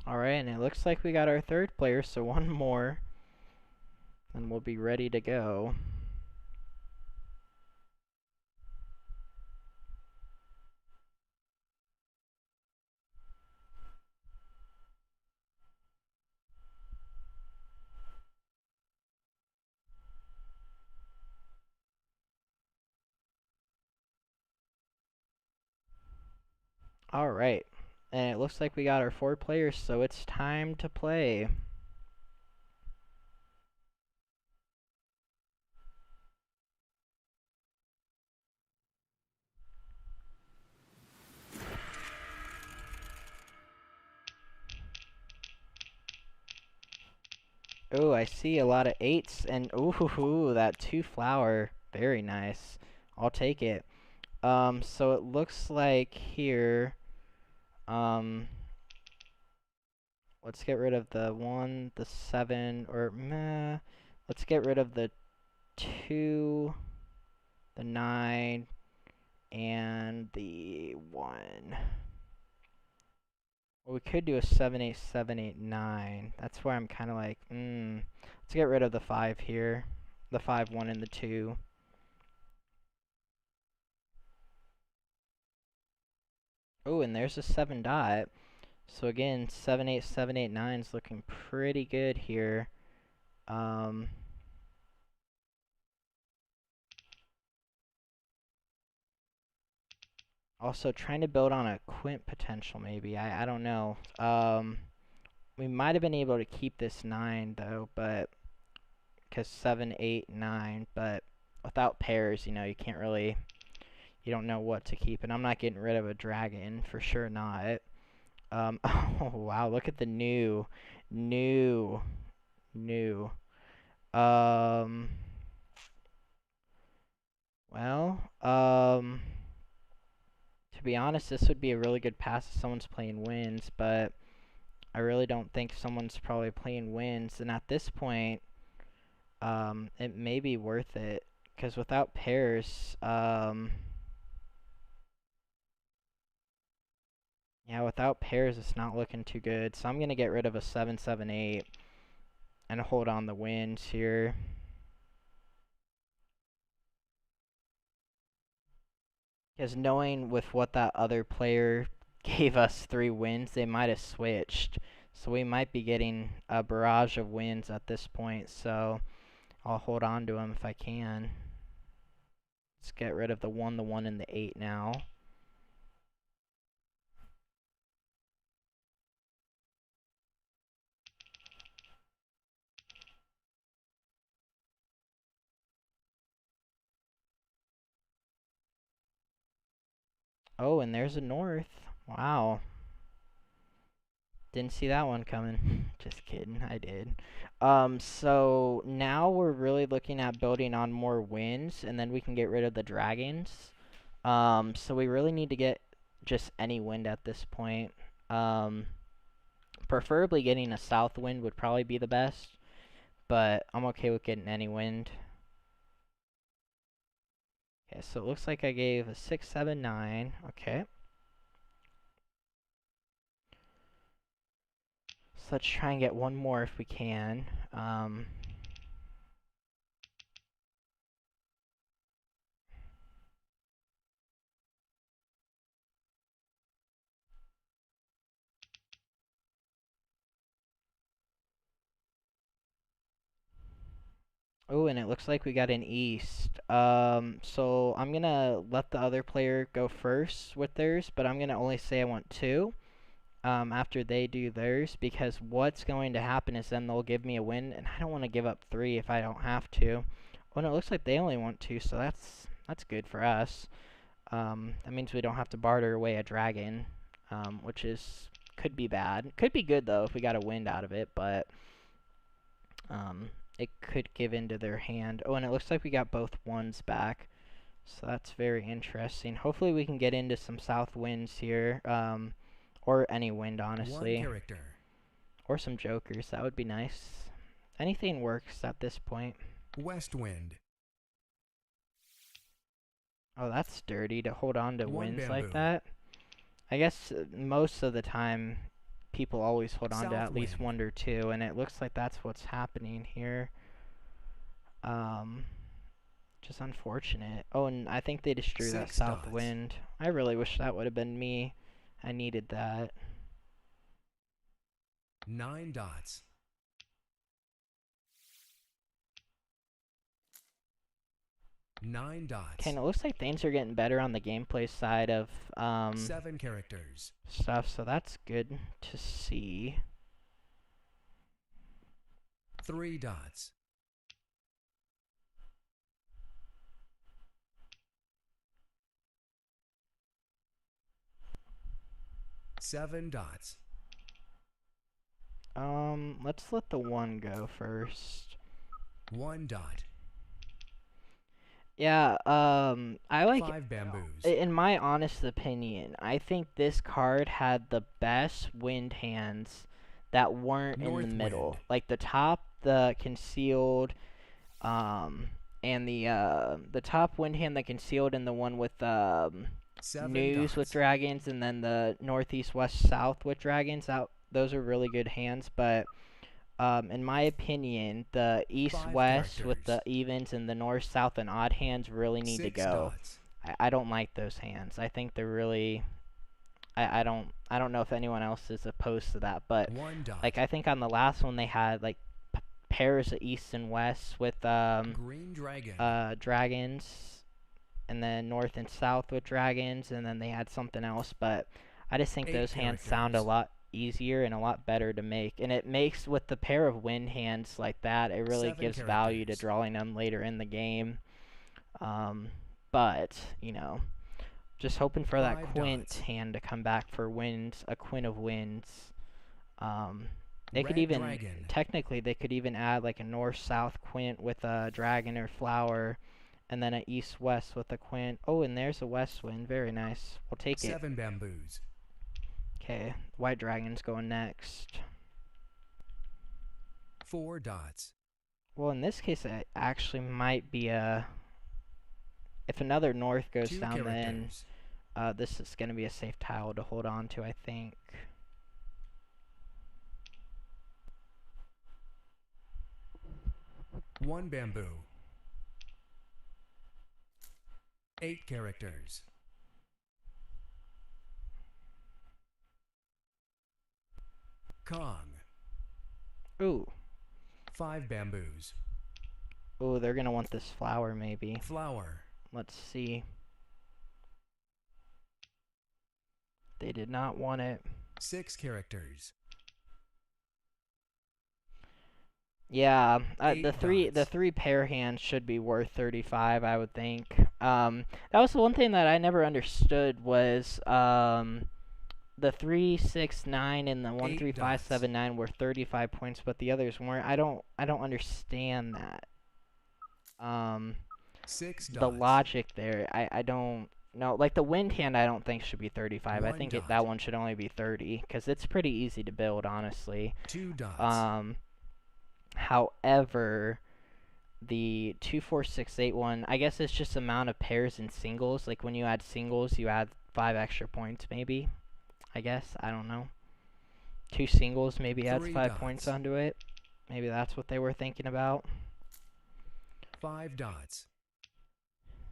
Alright, and it looks like we got our third player, so one more. And we'll be ready to go. Alright. And it looks like we got our four players, so it's time to play. Oh, I see a lot of eights, and ooh, that two flower. Very nice. I'll take it. So it looks like here, um, let's get rid of the 1, the 7, or meh. Let's get rid of the 2, the 9, and the 1. Well, we could do a 7, 8, 7, 8, 9. That's where I'm kind of like, Let's get rid of the 5 here. The 5, 1, and the 2. Oh, and there's a 7 dot. So again, 7, 8, 7, 8, 9 is looking pretty good here. Also trying to build on a quint potential maybe. I don't know. We might have been able to keep this 9 though, but because 7, 8, 9, but without pairs, you know, you can't really, you don't know what to keep. And I'm not getting rid of a dragon, for sure not. Oh wow, look at the new. Um, well, to be honest, this would be a really good pass if someone's playing wins, but I really don't think someone's probably playing wins. And at this point, it may be worth it, because without pairs, yeah, without pairs, it's not looking too good. So I'm going to get rid of a 7, 7, 8 and hold on the wins here. Because knowing with what that other player gave us 3 wins, they might have switched. So we might be getting a barrage of wins at this point. So I'll hold on to them if I can. Let's get rid of the 1, the 1, and the 8 now. Oh, and there's a north. Wow. Didn't see that one coming. Just kidding, I did. So now we're really looking at building on more wins, and then we can get rid of the dragons. So we really need to get just any wind at this point. Preferably getting a south wind would probably be the best, but I'm okay with getting any wind. Okay, so it looks like I gave a 6, 7, 9. Okay. let's try and get one more if we can. Oh, and it looks like we got an east. So I'm gonna let the other player go first with theirs, but I'm gonna only say I want two. After they do theirs, because what's going to happen is then they'll give me a win, and I don't want to give up three if I don't have to. Oh, and it looks like they only want two, so that's good for us. That means we don't have to barter away a dragon, which could be bad. Could be good though if we got a wind out of it, but it could give into their hand. Oh, and it looks like we got both ones back, so that's very interesting. Hopefully we can get into some south winds here, or any wind honestly, One character. or some jokers. That would be nice. Anything works at this point. West wind. Oh, that's dirty to hold on to One winds bamboo. like that. I guess most of the time people always hold on to South at least wind. one or two, and it looks like that's what's happening here. Just unfortunate. Oh, and I think they just drew that 6 south dots. wind. I really wish that would have been me. I needed that. 9 dots. 9 dots. Okay, and it looks like things are getting better on the gameplay side of 7 characters. stuff, so that's good to see. 3 dots. 7 dots. Let's let the one go first. 1 dot. Yeah, I like, 5 bamboos. in my honest opinion, I think this card had the best wind hands that weren't North in the middle. wind. Like the top, the concealed, and the top wind hand that concealed, and the one with 7 news with dots. dragons, and then the northeast, west, south with dragons. Those are really good hands, but in my opinion, the east, 5 west with the characters. evens and the north, south, and odd hands really need to 6 go. dots. I don't like those hands. I think they're really. I don't know if anyone else is opposed to that, but 1 dot. like I think on the last one they had like pairs of east and west with Green dragon. dragons, and then north and south with dragons, and then they had something else. But I just think 8 those hands sound a characters. lot easier and a lot better to make, and it makes with the pair of wind hands like that, it really 7 gives value to characters. drawing them later in the game. But you know, just hoping for that 5 quint dots. hand to come back for winds, a quint of winds. They could Red even, dragon. technically, they could even add like a north-south quint with a dragon or flower, and then an east-west with a quint. Oh, and there's a west wind. Very nice. We'll take it. 7 bamboos. Okay, white dragon's going next. 4 dots. Well, in this case, it actually might be a. If another north goes 2 down, then characters. this is going to be a safe tile to hold on to, I think. 1 bamboo. 8 characters. Kong. Ooh. 5 bamboos. Ooh, they're going to want this flower, maybe. Flower. Let's see. They did not want it. 6 characters. Yeah, 8 the dots. three pair hands should be worth 35, I would think. That was the one thing that I never understood was the 3, 6, 9 and the 1, 8 3, 5, dots. 7, 9 were 35 points, but the others weren't. I don't understand that. 6 dots. The logic there, I don't know. Like the wind hand, I don't think should be 35. I 1 think dot. that one should only be 30 because it's pretty easy to build, honestly. 2 dots. However, the 2, 4, 6, 8 one, I guess it's just amount of pairs and singles. Like when you add singles, you add 5 extra points, maybe. I guess, I don't know. 2 singles maybe adds 3 5 points dots. onto it. Maybe that's what they were thinking about. 5 dots.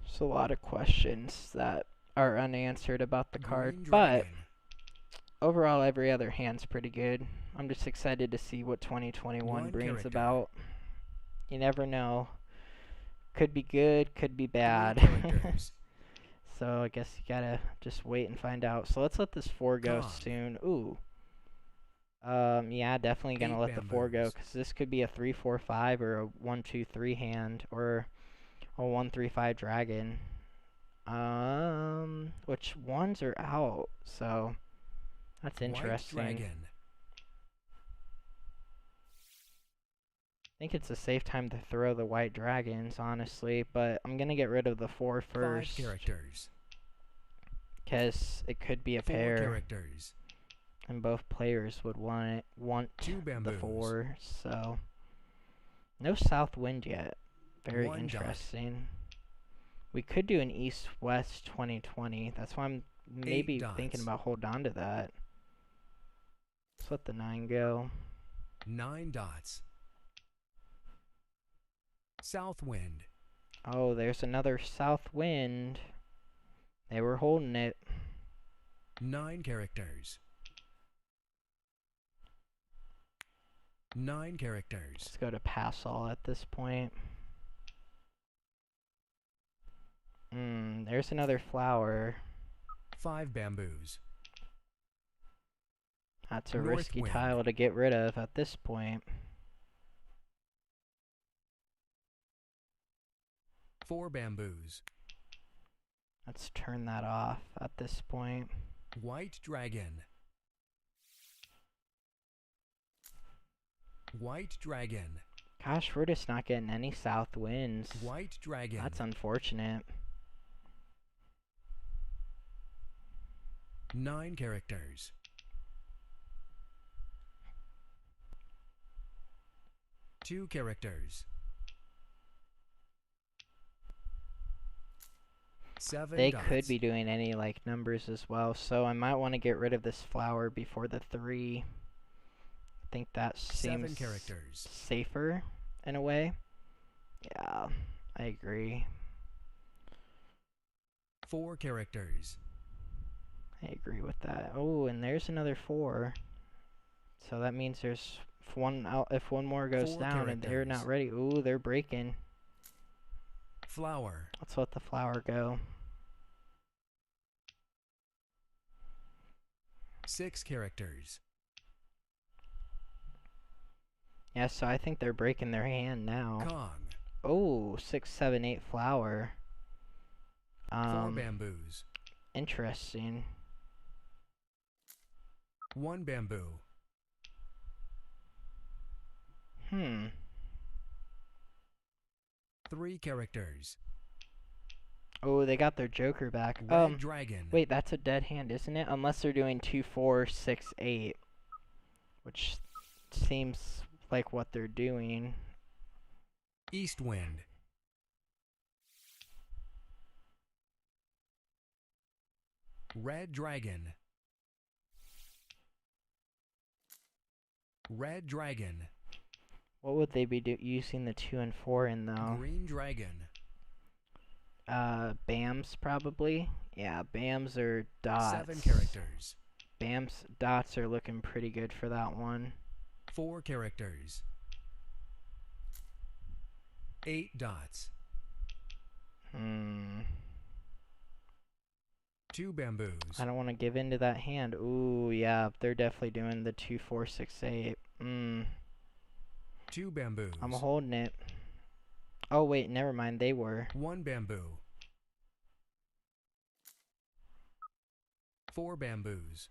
There's a lot of questions that are unanswered about the card, Green but dragon. overall every other hand's pretty good. I'm just excited to see what 2021 1 brings character. about. You never know. Could be good, could be 3 bad. characters. So I guess you gotta just wait and find out. So let's let this 4 go Kong. soon. Ooh. Yeah, definitely gonna 8 let the 4 go, bamboos. because this could be a 3-4-5 or a 1-2-3 hand, or a 1-3-5 dragon. Which ones are out? So that's White interesting. dragon. I think it's a safe time to throw the white dragons, honestly, but I'm gonna get rid of the 4 5 first, characters. because it could be a 4 pair, characters. and both players would want 2 the bamboos. 4. So no south wind yet. Very 1 dot. interesting. We could do an east-west 2020. That's why I'm maybe thinking dots. about holding on to that. Let's let the 9 go. 9 dots. South wind. Oh, there's another south wind. They were holding it. 9 characters. 9 characters. Let's go to pass all at this point. There's another flower. 5 bamboos. That's a North risky wind. tile to get rid of at this point. 4 bamboos. Let's turn that off at this point. White dragon. White dragon. Gosh, we're just not getting any south winds. White dragon. That's unfortunate. 9 characters. 2 characters. 7 They dots. could be doing any like numbers as well, so I might want to get rid of this flower before the 3. I think that 7 seems characters. safer in a way. Yeah, I agree. 4 characters. I agree with that. Oh, and there's another 4. So that means there's one out. If one more goes 4 down and they're not characters. ready, ooh, they're breaking. Flower. Let's let the flower go. 6 characters. Yeah, so I think they're breaking their hand now. Kong. Oh, 6, 7, 8 flower. 4 bamboos. Interesting. 1 bamboo. 3 characters. Oh, they got their joker back. Red dragon. Wait, that's a dead hand, isn't it? Unless they're doing 2, 4, 6, 8, which seems like what they're doing. East wind. Red dragon. Red dragon. What would they be using the 2 and 4 in though? Green dragon. BAMs probably. Yeah, BAMs are dots. 7 characters. BAMs dots are looking pretty good for that one. 4 characters. 8 dots. 2 bamboos. I don't want to give in to that hand. Ooh, yeah, they're definitely doing the 2, 4, 6, 8. 2 bamboos. I'm holding it. Oh, wait, never mind. They were. 1 bamboo. 4 bamboos.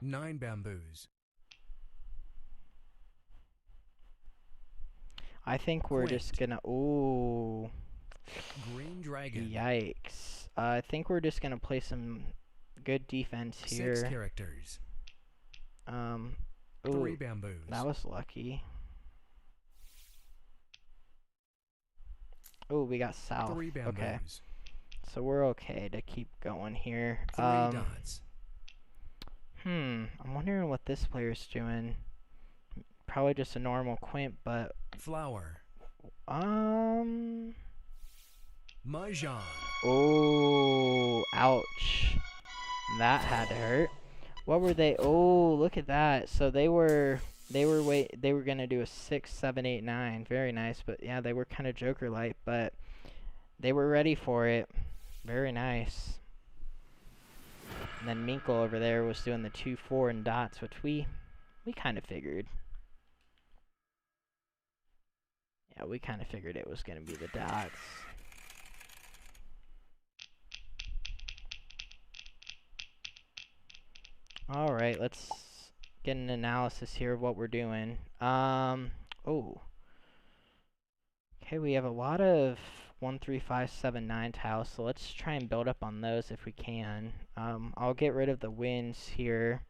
9 bamboos. I think we're just gonna. Ooh. Green dragon. Yikes. I think we're just gonna play some good defense here. 6 characters. Ooh, 3 bamboos. that was lucky. Ooh, we got south. 3 bamboos. Okay, so we're okay to keep going here. 3 dots. I'm wondering what this player's doing. Probably just a normal quint, but Flower. Mahjong. Oh, Ouch. That had to hurt. What were they? Oh, look at that. So they were gonna do a 6, 7, 8, 9. Very nice, but yeah, they were kind of Joker light, but they were ready for it. Very nice. And then Minkle over there was doing the 2, 4 and dots, which we kind of figured. Yeah, we kind of figured it was gonna be the dots. Alright, let's get an analysis here of what we're doing. Oh. Okay, we have a lot of 1, 3, 5, 7, 9 tiles, so let's try and build up on those if we can. I'll get rid of the wins here.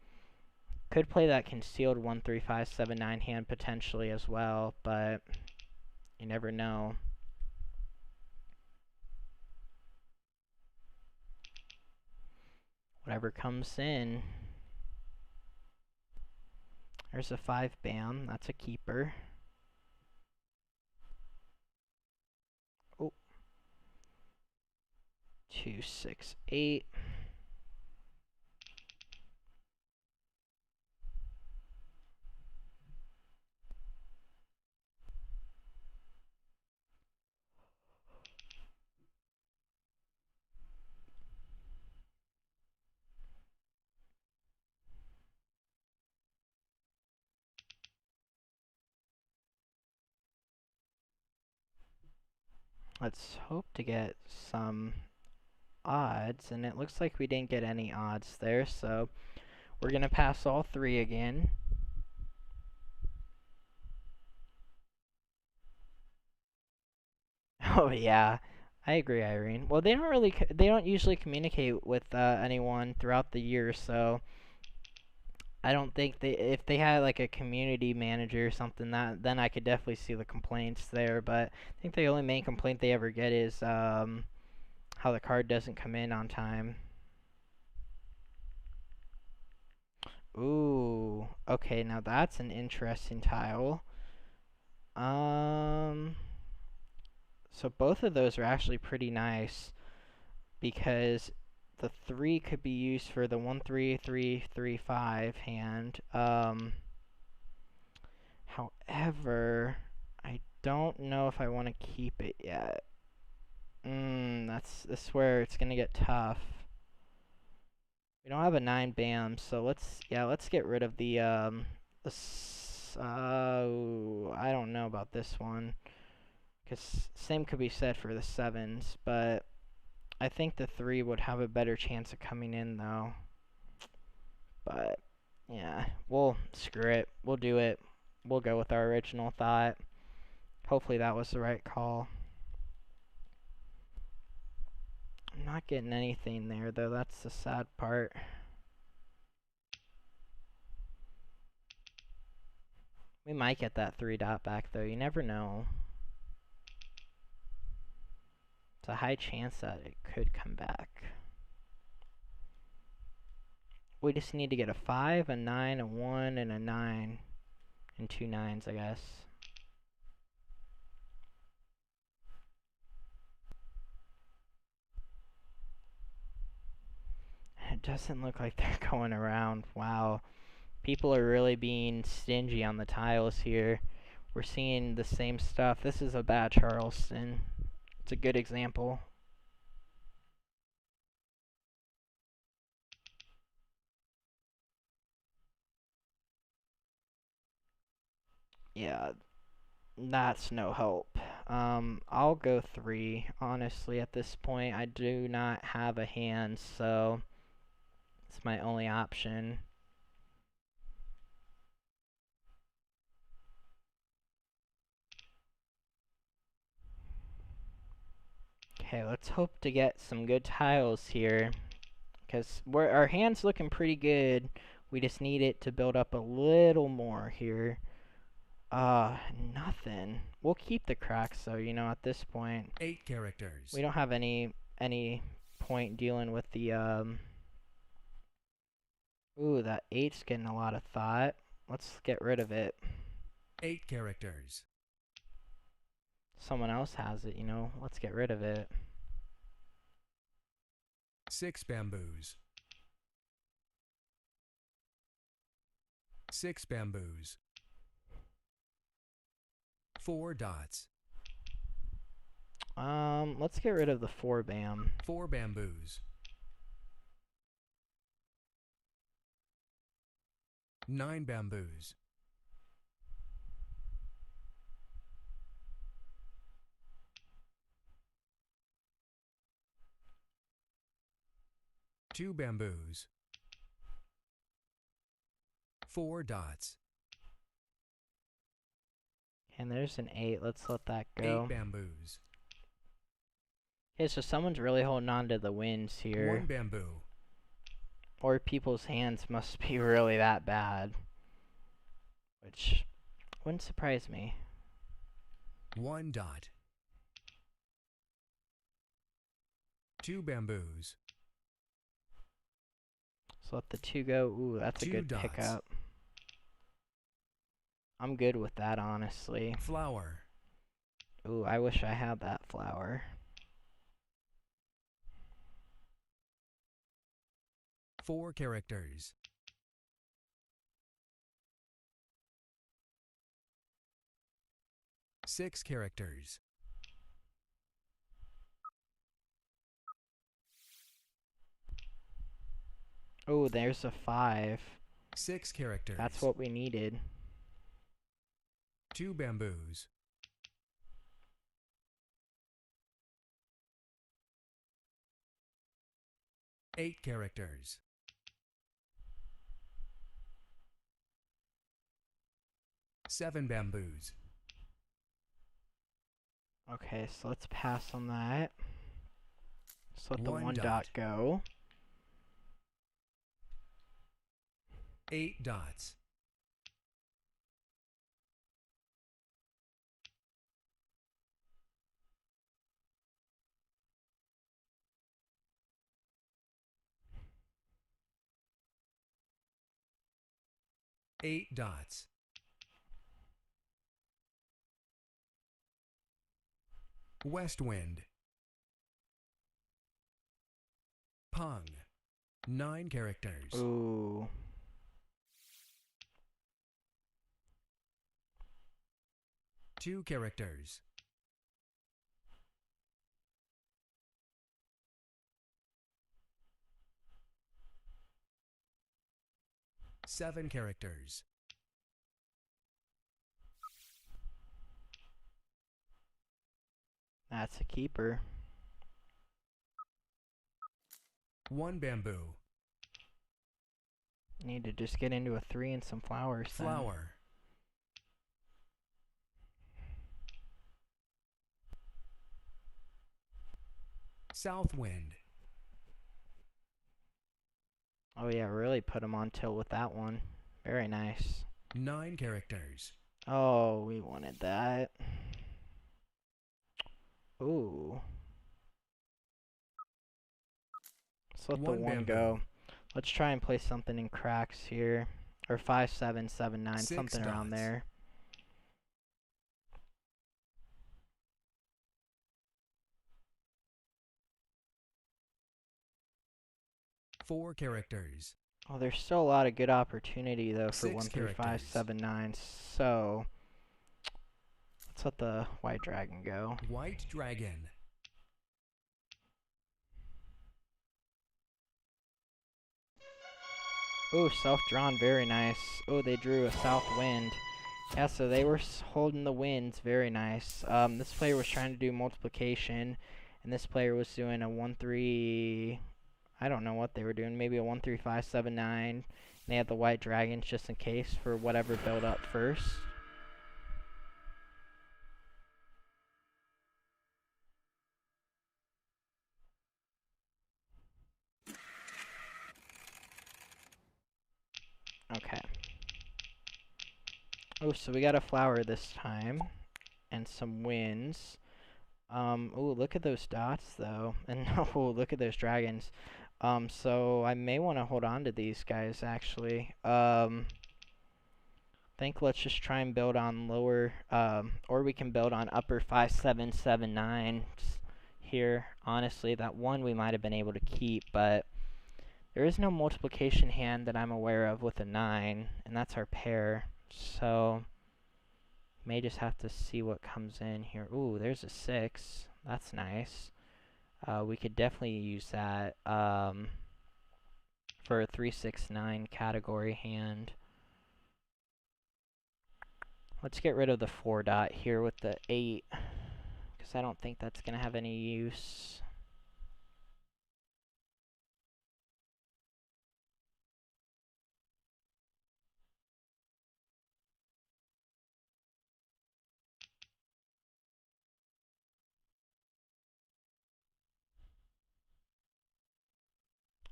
Could play that concealed 1, 3, 5, 7, 9 hand potentially as well, but you never know. Whatever comes in. There's a 5 bam, that's a keeper. Oh. 2, 6, 8. Let's hope to get some odds, and it looks like we didn't get any odds there, so we're gonna pass all 3 again. Oh yeah, I agree, Irene. Well, they don't usually communicate with anyone throughout the year, so I don't think if they had like a community manager or something, then I could definitely see the complaints there. But I think the only main complaint they ever get is how the card doesn't come in on time. Ooh, okay, now that's an interesting tile. So both of those are actually pretty nice because the 3 could be used for the 1, 3, 3, 3, 5 hand. However, I don't know if I want to keep it yet. This is where it's gonna get tough. We don't have a 9 bam, so let's get rid of the I don't know about this one, because same could be said for the 7s, but I think the 3 would have a better chance of coming in though. But yeah, screw it. We'll do it. We'll go with our original thought. Hopefully that was the right call. I'm not getting anything there though, that's the sad part. We might get that 3 dot back though, you never know. It's a high chance that it could come back. We just need to get a 5, a 9, a 1, and a 9. And 2 9s, I guess. It doesn't look like they're going around. Wow. People are really being stingy on the tiles here. We're seeing the same stuff. This is a bad Charleston. It's a good example. Yeah, that's no help. I'll go 3. Honestly, at this point, I do not have a hand, so it's my only option. Okay, let's hope to get some good tiles here, because our hand's looking pretty good. We just need it to build up a little more here. Nothing. We'll keep the cracks though, you know, at this point. 8 characters. We don't have any point dealing with the Ooh, that 8's getting a lot of thought. Let's get rid of it. 8 characters. Someone else has it, you know. Let's get rid of it. 6 bamboos. 6 bamboos. 4 dots. Let's get rid of the 4 bam. 4 bamboos. 9 bamboos. 2 bamboos. 4 dots. And there's an 8. Let's let that go. 8 bamboos. Okay, so someone's really holding on to the wins here. 1 bamboo. Or people's hands must be really that bad. Which wouldn't surprise me. 1 dot. 2 bamboos. So let the 2 go. Ooh, that's a 2 good dots. pickup. I'm good with that, honestly. Flower. Ooh, I wish I had that flower. 4 characters. 6 characters. Oh, there's a 5. 6 characters. That's what we needed. 2 bamboos. 8 characters. 7 bamboos. Okay, so let's pass on that. So let the 1 1 dot dot. go. 8 dots. 8 dots. West wind. Pung. 9 characters. Ooh. 2 characters. 7 characters. That's a keeper. 1 bamboo. Need to just get into a 3 and some flowers then. Flower. South wind. Oh yeah, really put him on tilt with that one. Very nice. 9 characters. Oh, we wanted that. Ooh. Let's let the 1 1 bamboo. go. Let's try and play something in cracks here. Or 5, 7, 7, 9, 6 something around dots. there. 4 characters. Oh, there's still a lot of good opportunity though for 6 1, 3, 5, characters. 7, 9. So let's let the white dragon go. White dragon. Ooh, self-drawn, very nice. Oh, they drew a south wind. Yeah, so they were holding the winds, very nice. This player was trying to do multiplication, and this player was doing a 1, 3... I don't know what they were doing. Maybe a 1, 3, 5, 7, 9. And they had the white dragons just in case for whatever built up first. Okay. Oh, so we got a flower this time. And some winds. Oh, look at those dots, though. And oh, look at those dragons. So I may want to hold on to these guys actually. Think let's just try and build on lower, or we can build on upper 5, 7, 7, 9 here. Honestly, that one we might have been able to keep, but there is no multiplication hand that I'm aware of with a 9, and that's our pair. So may just have to see what comes in here. Ooh, there's a 6. That's nice. We could definitely use that for a 3, 6, 9 category hand. Let's get rid of the 4 dot here with the 8, because I don't think that's going to have any use.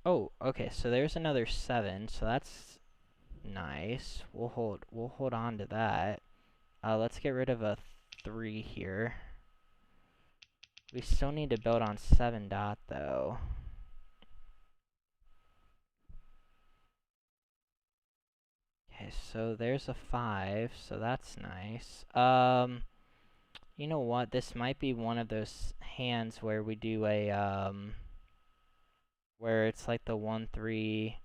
Oh, okay, so there's another 7, so that's nice. We'll hold on to that. Let's get rid of a 3 here. We still need to build on 7 dot though. Okay, so there's a 5, so that's nice. You know what? This might be one of those hands where we do a where it's like the 1, 3,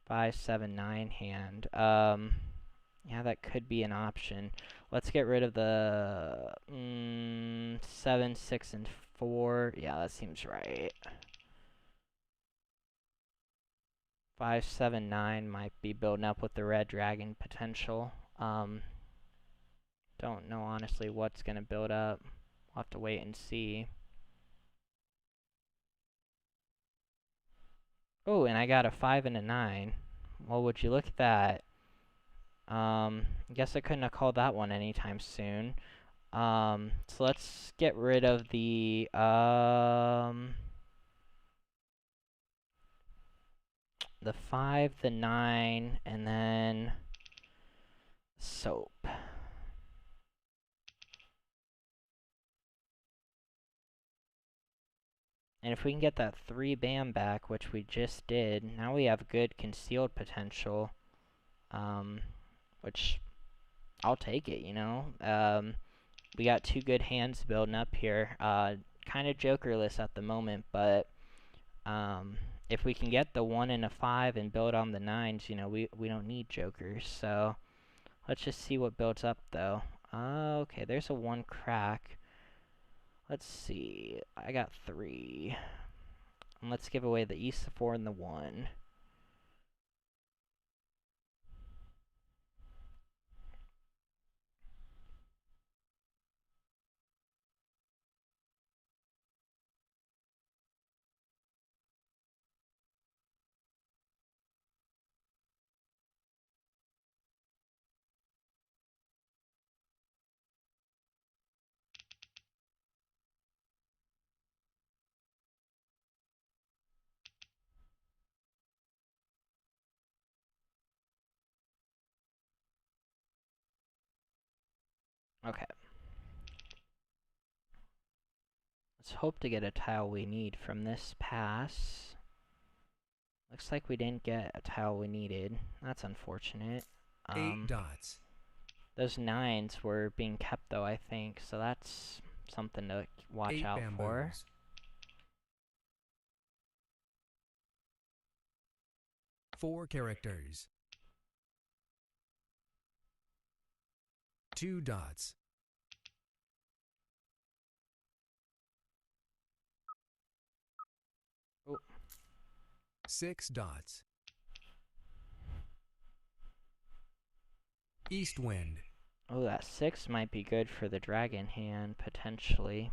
5, 7, 9 hand. Yeah, that could be an option. Let's get rid of the 7, 6, and 4. Yeah, that seems right. 5, 7, 9 might be building up with the red dragon potential. Don't know honestly what's gonna build up. We'll have to wait and see. Oh, and I got a 5 and a 9. Well, would you look at that? I guess I couldn't have called that one anytime soon. So let's get rid of the 5, the 9, and then soap. And if we can get that 3 bam back, which we just did, now we have good concealed potential. Which I'll take it, you know? We got 2 good hands building up here. Kind of jokerless at the moment, but if we can get the 1 and a 5 and build on the 9s, you know, we don't need jokers. So let's just see what builds up, though. Okay, there's a 1 crack. Let's see. I got 3. And let's give away the East, the 4, and the 1. Okay. Let's hope to get a tile we need from this pass. Looks like we didn't get a tile we needed. That's unfortunate. 8 dots. Those 9s were being kept though, I think, so that's something to watch 8 out for. bamboos. 4 characters. 2 dots. Oh. 6 dots. East wind. Oh, that 6 might be good for the dragon hand, potentially.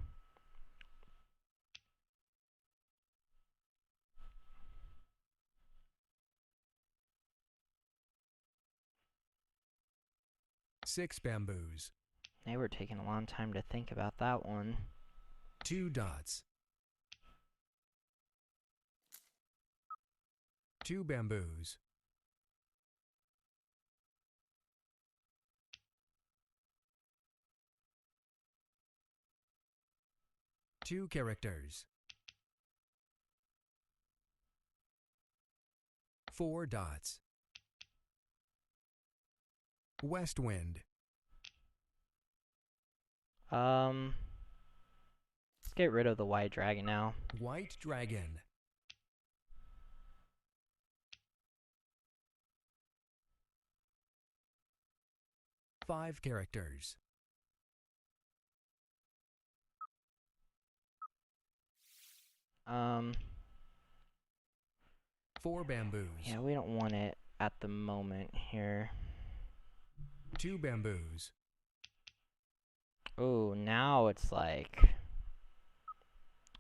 Six bamboos. They were taking a long time to think about that one. 2 dots. 2 bamboos. 2 characters. 4 dots. West wind. Let's get rid of the white dragon now. White dragon. Five characters. Um, 4 bamboos. yeah, we don't want it at the moment here. 2 bamboos. Oh, now it's like,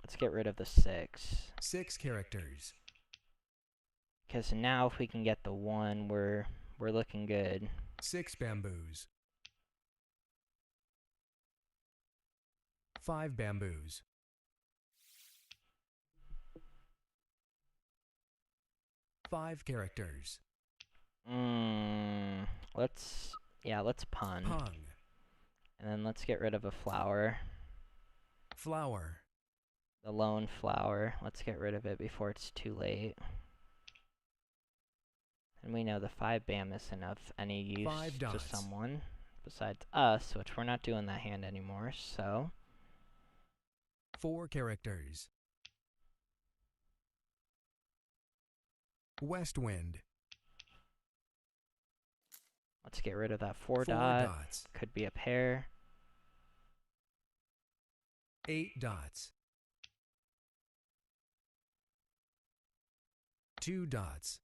let's get rid of the 6. 6 characters. Because now if we can get the 1, we're looking good. 6 bamboos. 5 bamboos. 5 characters. Let's pun. Pung. And then let's get rid of a flower. Flower. The lone flower. Let's get rid of it before it's too late. And we know the 5 bam isn't of any use 5 to dots. someone besides us, which we're not doing that hand anymore, so 4 characters. West wind. let's get rid of that 4 4 dot. dots. Could be a pair. 8 dots. 2 dots.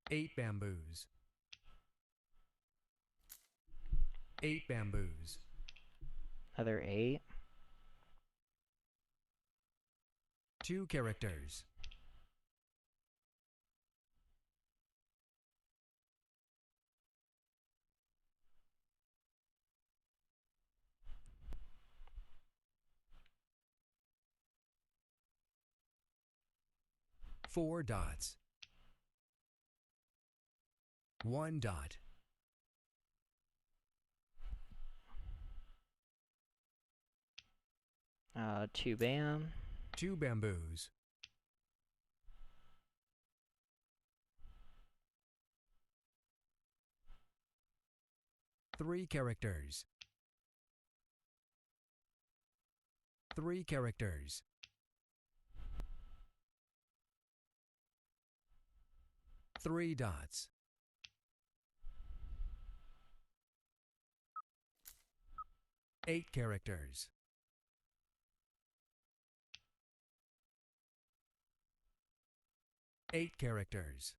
8 bamboos. 8 bamboos. Another 8. 2 characters. Four dots. 1 dot. 2 bam. 2 bamboos. 3 characters. 3 characters. 3 dots. 8 characters. 8 characters.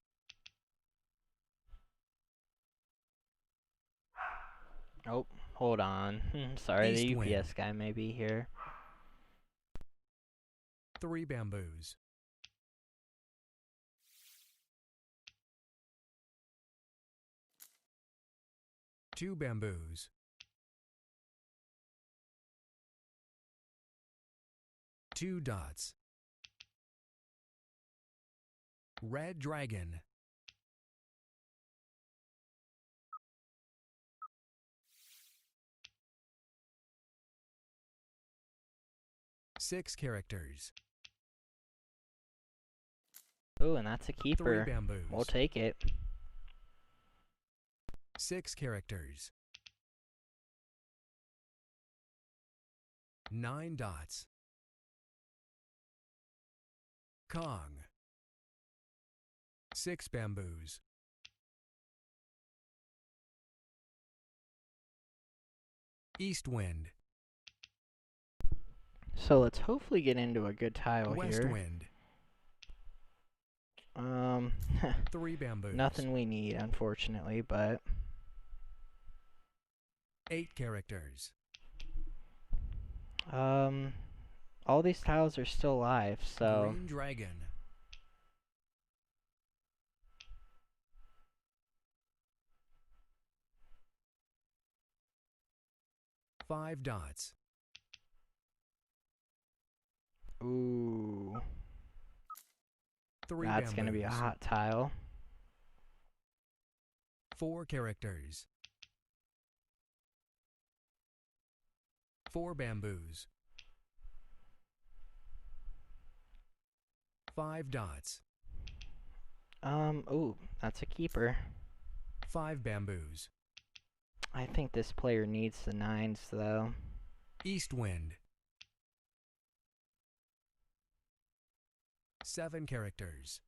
Oh, hold on. Sorry, East the wind. UPS guy may be here. 3 bamboos. 2 bamboos. 2 dots. Red dragon. 6 characters. Ooh, and that's a 3 keeper. bamboos. We'll take it. 6 characters. 9 dots. Kong. 6 bamboos. East wind. So let's hopefully get into a good tile West here. wind. 3 bamboos. Nothing we need, unfortunately, but 8 characters. all these tiles are still alive, so Green dragon. 5 dots. ooh, 3 that's gonna be a bamboos. hot tile. 4 characters. 4 bamboos. 5 dots. Ooh, that's a keeper. 5 bamboos. I think this player needs the nines, though. East wind. 7 characters.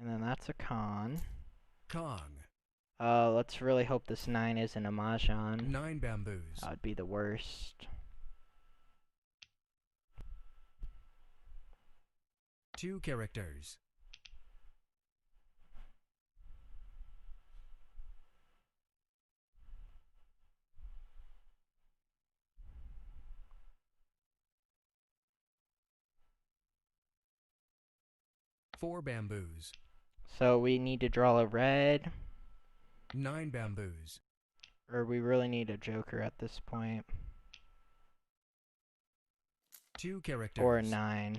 And then that's a con. Kong. Let's really hope this 9 isn't a Mahjong. 9 bamboos. That would be the worst. 2 characters. Four bamboos. So we need to draw a red, 9 bamboos. or we really need a joker at this point. 2 characters. Or a 9.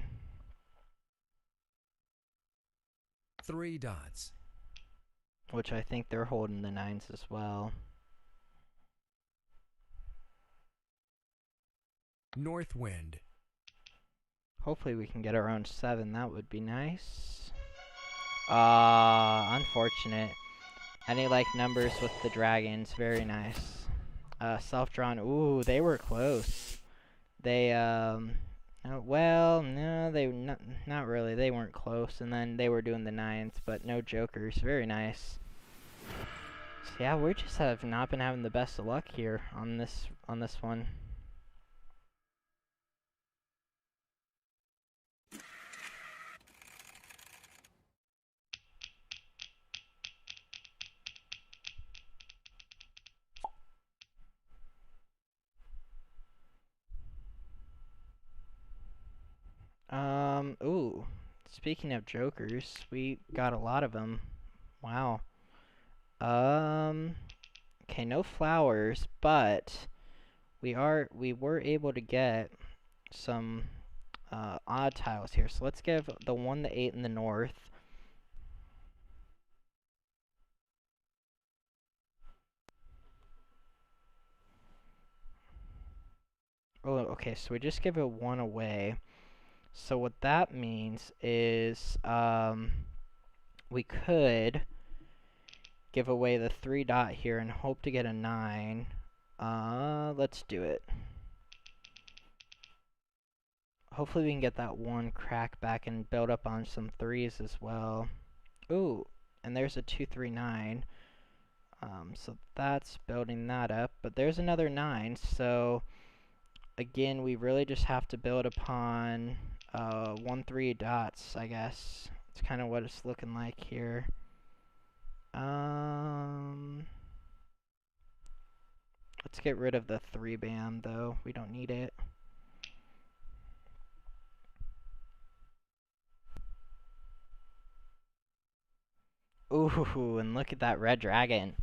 3 dots. Which I think they're holding the 9s as well. North wind. Hopefully we can get our own 7. That would be nice. Unfortunate. Any like numbers with the dragons. Very nice. Self-drawn. Ooh, they were close. They, well, no, they not really. They weren't close. And then they were doing the 9s, but no jokers. Very nice. So yeah, we just have not been having the best of luck here on this one. Ooh. Speaking of jokers, we got a lot of them. Wow. Okay, no flowers, but we were able to get some odd tiles here. So let's give the 1 the 8 in the north. Oh, okay, so we just give it 1 away. So what that means is we could give away the 3 dot here and hope to get a 9. Let's do it. Hopefully we can get that 1 crack back and build up on some 3s as well. Ooh, and there's a 2, 3, 9. So that's building that up. But there's another 9, so again, we really just have to build upon 1, 3 dots, I guess. It's kind of what it's looking like here. Let's get rid of the 3 bam, though. We don't need it. Ooh, and look at that red dragon.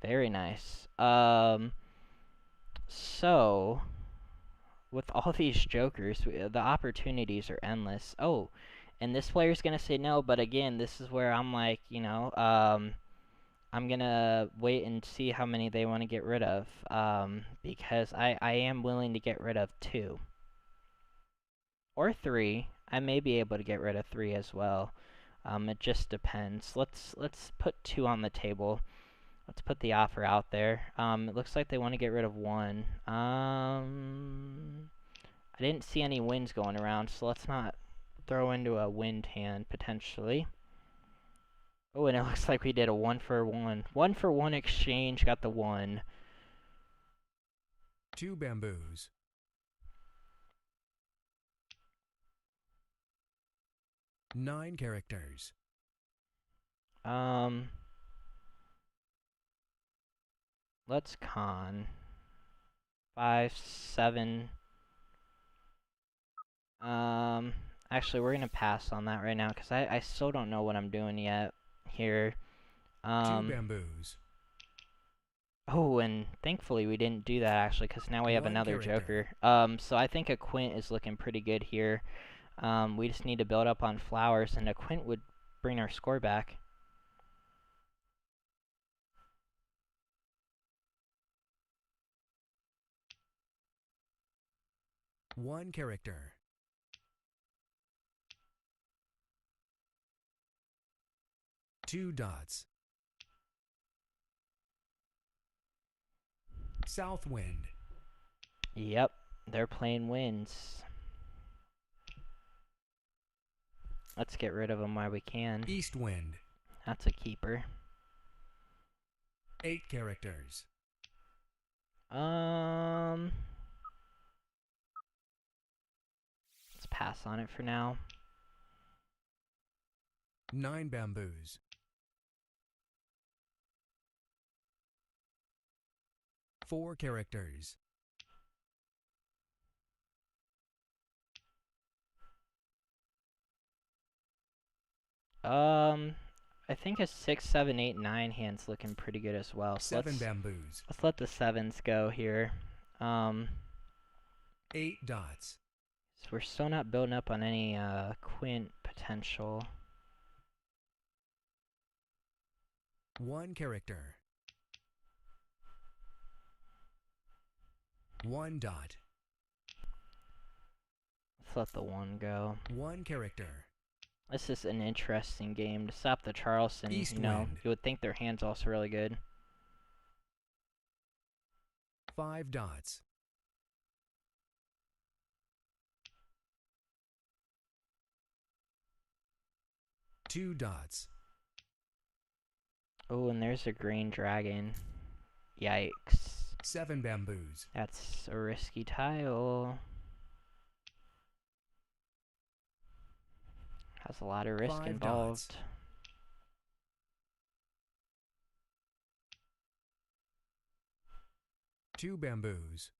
Very nice. So, with all these jokers, the opportunities are endless. Oh, and this player's gonna say no, but again, this is where I'm like, you know, I'm gonna wait and see how many they want to get rid of, because I am willing to get rid of 2. Or 3. I may be able to get rid of 3 as well. It just depends. Let's put 2 on the table. Let's put the offer out there. It looks like they want to get rid of 1. I didn't see any winds going around, so let's not throw into a wind hand, potentially. Oh, and it looks like we did a 1 for 1. 1 for 1 exchange, got the 1. 2 bamboos. 9 characters. Let's con. 5, 7. Actually, we're gonna pass on that right now, because I still don't know what I'm doing yet here. 2 bamboos. Oh, and thankfully we didn't do that, actually, because now we have 1 another character. joker. So I think a quint is looking pretty good here. We just need to build up on flowers, and a quint would bring our score back. One character. 2 dots. South wind. Yep, they're playing winds. Let's get rid of them while we can. East wind. That's a keeper. 8 characters. Let's pass on it for now. 9 bamboos. 4 characters. I think a 6, 7, 8, 9 hand's looking pretty good as well. So 7 bamboos. let's let the 7s go here. 8 dots. So we're still not building up on any quint potential. 1 character. 1 dot. Let's let the 1 go. 1 character. This is an interesting game. To stop the Charleston, East you know, wind. you would think their hand's also really good. 5 dots. 2 dots. Oh, and there's a green dragon. Yikes. 7 bamboos. That's a risky tile. Has a lot of risk 5 involved. dots. 2 bamboos.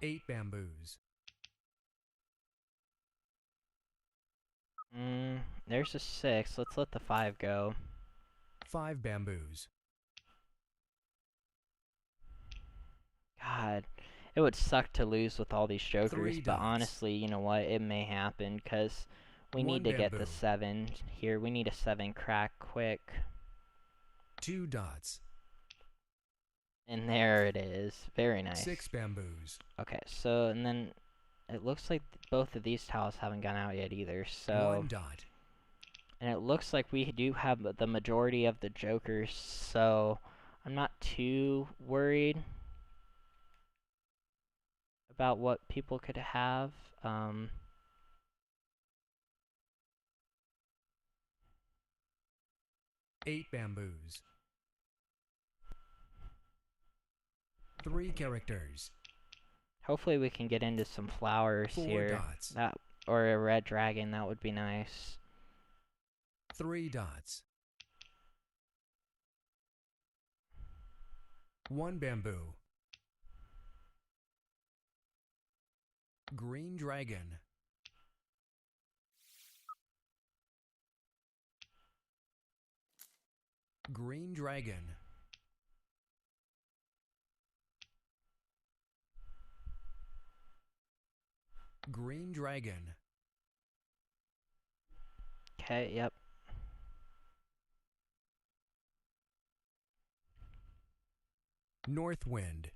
8 bamboos. There's a 6. Let's let the 5 go. 5 bamboos. God, it would suck to lose with all these jokers, 3 but dots. honestly, you know what? It may happen, because we 1 need to get the bamboo. 7 here. We need a 7 crack quick. 2 dots. And there it is. Very nice. 6 bamboos. Okay, so, and then it looks like both of these tiles haven't gone out yet either, so... 1 dot. And it looks like we do have the majority of the jokers, so I'm not too worried about what people could have. 8 bamboos. 3 characters. Hopefully we can get into some flowers 4 here. dots. Or a red dragon, that would be nice. 3 dots. 1 bamboo. Green dragon. Green dragon. Green dragon. Okay, yep. North wind.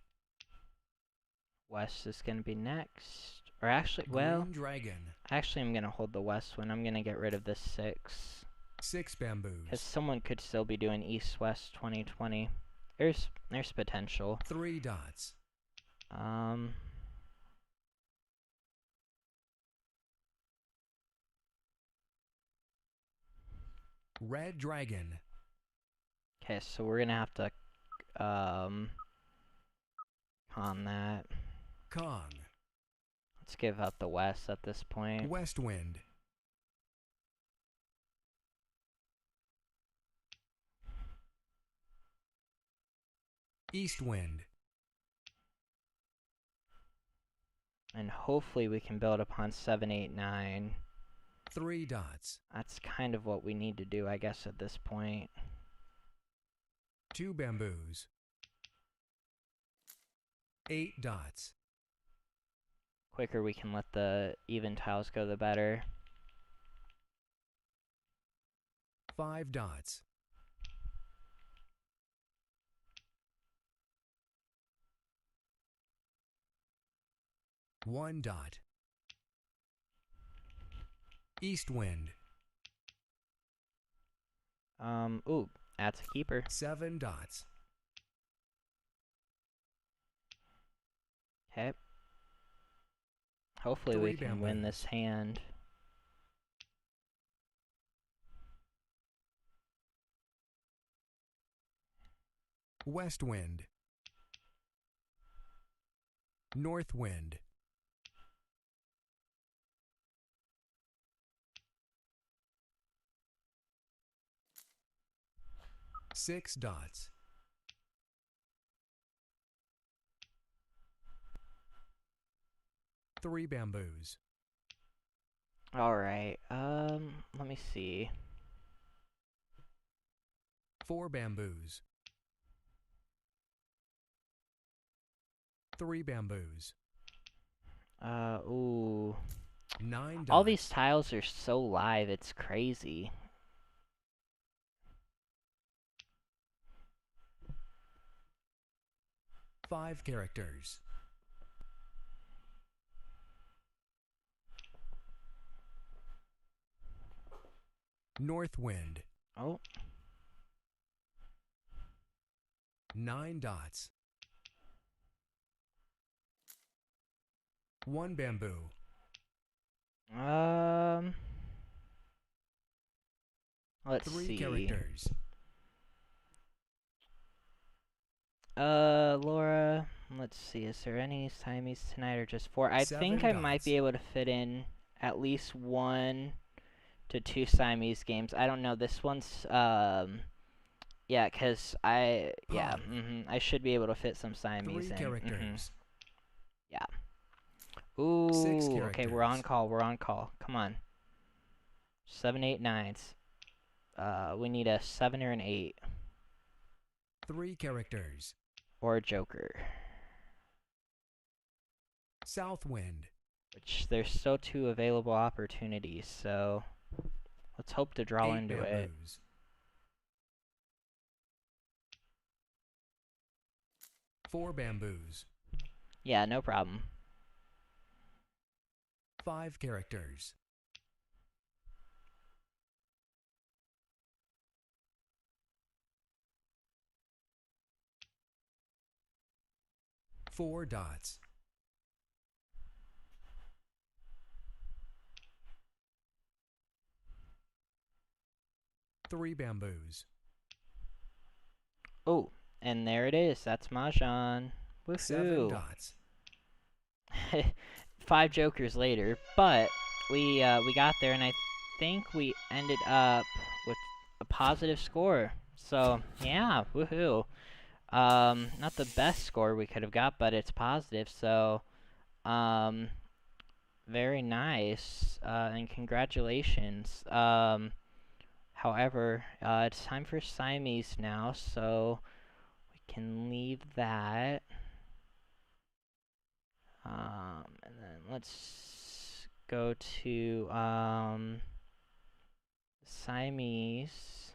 West is gonna be next. Or actually, well, Green dragon. actually I'm gonna hold the west one. I'm gonna get rid of this 6. 6 bamboos. Because someone could still be doing East-West 2020. There's potential. 3 dots. Red dragon. Okay, so we're gonna have to, on that. Kong. Let's give up the west at this point. West wind. East wind. And hopefully we can build upon 7, 8, 9. 3 dots. That's kind of what we need to do, I guess, at this point. 2 bamboos. 8 dots. Quicker we can let the even tiles go, the better. 5 dots. 1 dot. East wind. Ooh, that's a keeper. 7 dots. Okay. Hopefully we 3 can win bamboos. this hand. West wind. North wind. 6 dots. 3 bamboos. Alright, let me see. 4 bamboos. 3 bamboos. Ooh. 9 dots. All these tiles are so live, it's crazy. Five characters. North wind. Oh, 9 dots. 1 bamboo. let's 3 see. characters. Laura, let's see, is there any Siamese tonight or just 4? I 7 think I might dots. be able to fit in at least 1 to 2 Siamese games. I don't know, this one's, yeah, because Pug. I should be able to fit some 3 Siamese in. characters. Yeah. 6 Ooh, okay, we're on characters. call, come on. 7, 8, 9s. We need a 7 or an 8. 3 characters. Or a joker. South wind. Which, there's still 2 available opportunities, so let's hope to draw 8 into it. bamboos. 4 bamboos. Yeah, no problem. 5 characters. Four dots. 3 bamboos. Oh, and there it is. That's Mahjong. 7 Woohoo! dots. 5 jokers later, but we got there, and I think we ended up with a positive score. So yeah, woohoo! Not the best score we could have got, but it's positive. So very nice, and congratulations. However, it's time for Siamese now, so we can leave that. And then let's go to Siamese.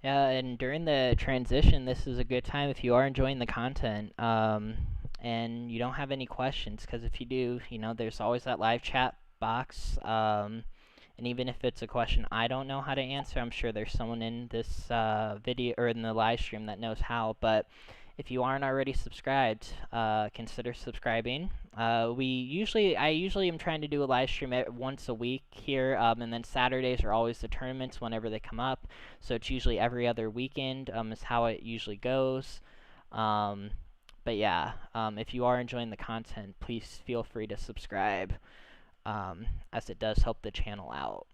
Yeah, and during the transition, this is a good time if you are enjoying the content, and you don't have any questions, because if you do, you know, there's always that live chat box, and even if it's a question I don't know how to answer, I'm sure there's someone in this video, or in the live stream, that knows how. But if you aren't already subscribed, consider subscribing. I usually am trying to do a live stream once a week here, and then Saturdays are always the tournaments whenever they come up. So it's usually every other weekend, is how it usually goes. But yeah, if you are enjoying the content, please feel free to subscribe, as it does help the channel out.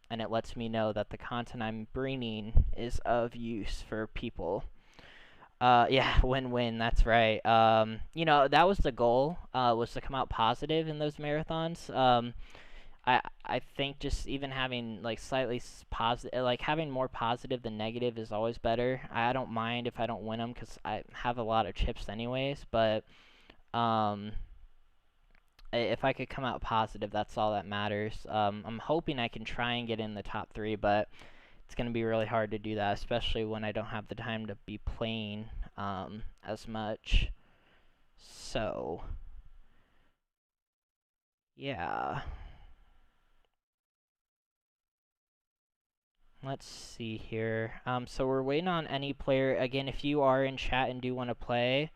And it lets me know that the content I'm bringing is of use for people. Yeah, win-win, that's right. You know, that was the goal, was to come out positive in those marathons. I think just even having, like, slightly positive, like, having more positive than negative is always better. I don't mind if I don't win them, because I have a lot of chips anyways, but, if I could come out positive, that's all that matters. I'm hoping I can try and get in the top 3, but it's going to be really hard to do that, especially when I don't have the time to be playing as much. So, yeah. Let's see here. So we're waiting on any player. Again, if you are in chat and do want to play,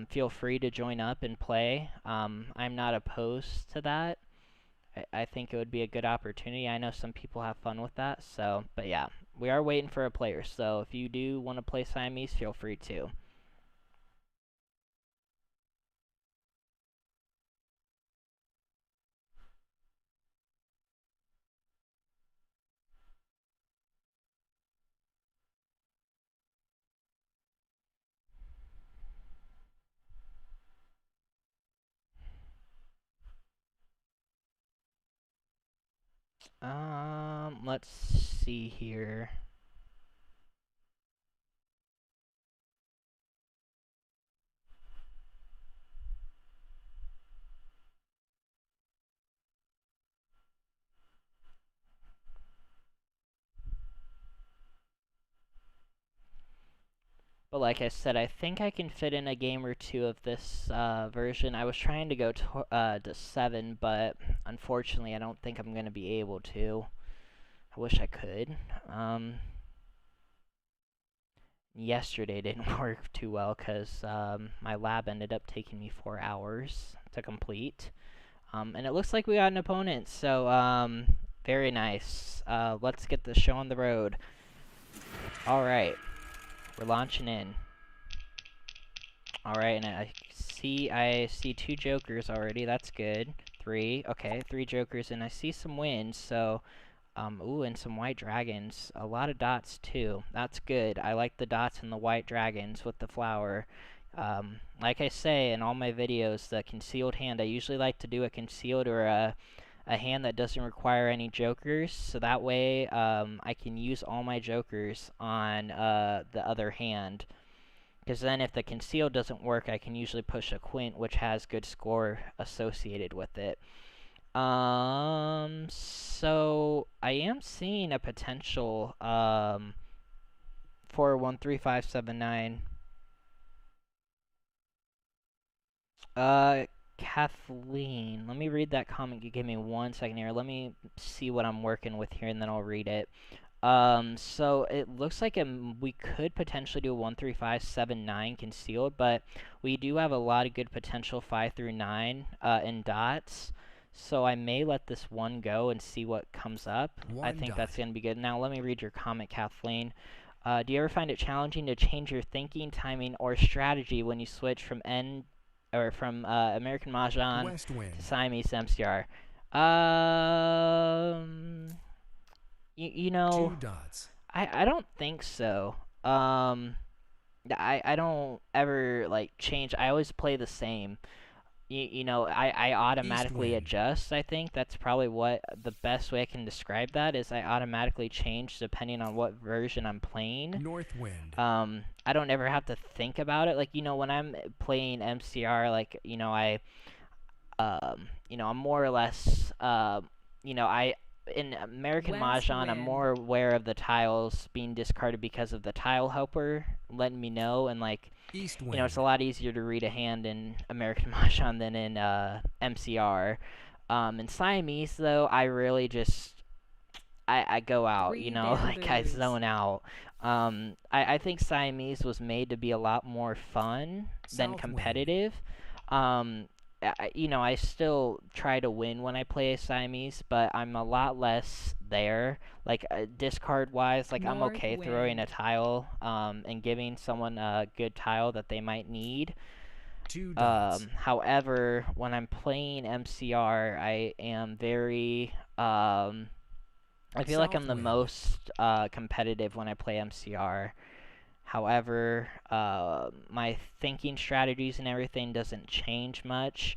feel free to join up and play. I'm not opposed to that. I think it would be a good opportunity. I know some people have fun with that. So, but yeah, we are waiting for a player. So if you do want to play Siamese, feel free to. Let's see here. But like I said, I think I can fit in a game or two of this version. I was trying to go to 7, but unfortunately I don't think I'm going to be able to. I wish I could. Yesterday didn't work too well because my lab ended up taking me 4 hours to complete. And it looks like we got an opponent, so very nice. Let's get the show on the road. Alright. We're launching in. Alright, and I see 2 jokers already. That's good. 3. Okay, 3 jokers, and I see some wins, so ooh, and some white dragons. A lot of dots too. That's good. I like the dots and the white dragons with the flower. Like I say in all my videos, the concealed hand, I usually like to do a concealed or a hand that doesn't require any jokers, so that way I can use all my jokers on the other hand. Because then if the concealed doesn't work, I can usually push a quint, which has good score associated with it. So I am seeing a potential for 13579. Kathleen, let me read that comment. You give me 1 second here. Let me see what I'm working with here, and then I'll read it. So it looks like we could potentially do a 13579 concealed, but we do have a lot of good potential 5 through 9 in dots. So I may let this one go and see what comes up. I think that's going to be good. Now let me read your comment, Kathleen. Do you ever find it challenging to change your thinking, timing, or strategy when you switch from American Mahjong to Siamese MCR? You know, 2 dots. I don't think so. I don't ever like change. I always play the same. You know, I automatically adjust. I think that's probably what the best way I can describe that is. I automatically change depending on what version I'm playing. Northwind. I don't ever have to think about it. Like, you know, when I'm playing MCR, like, you know, I'm more or less, you know, in American West Mahjong, I'm wind. more aware of the tiles being discarded because of the tile helper letting me know, and like, East you wind. know, it's a lot easier to read a hand in American Mahjong than in MCR. In Siamese, though, I really just I go out, you 3 know, like I bamboos. zone out. I think Siamese was made to be a lot more fun than South competitive. You know, I still try to win when I play a Siamese, but I'm a lot less there. Like discard-wise, like I'm North okay throwing a wind. tile and giving someone a good tile that they might need. 2 dots. However, when I'm playing MCR, I am very I feel like I'm the Southwind. most competitive when I play MCR. However, my thinking strategies and everything doesn't change much.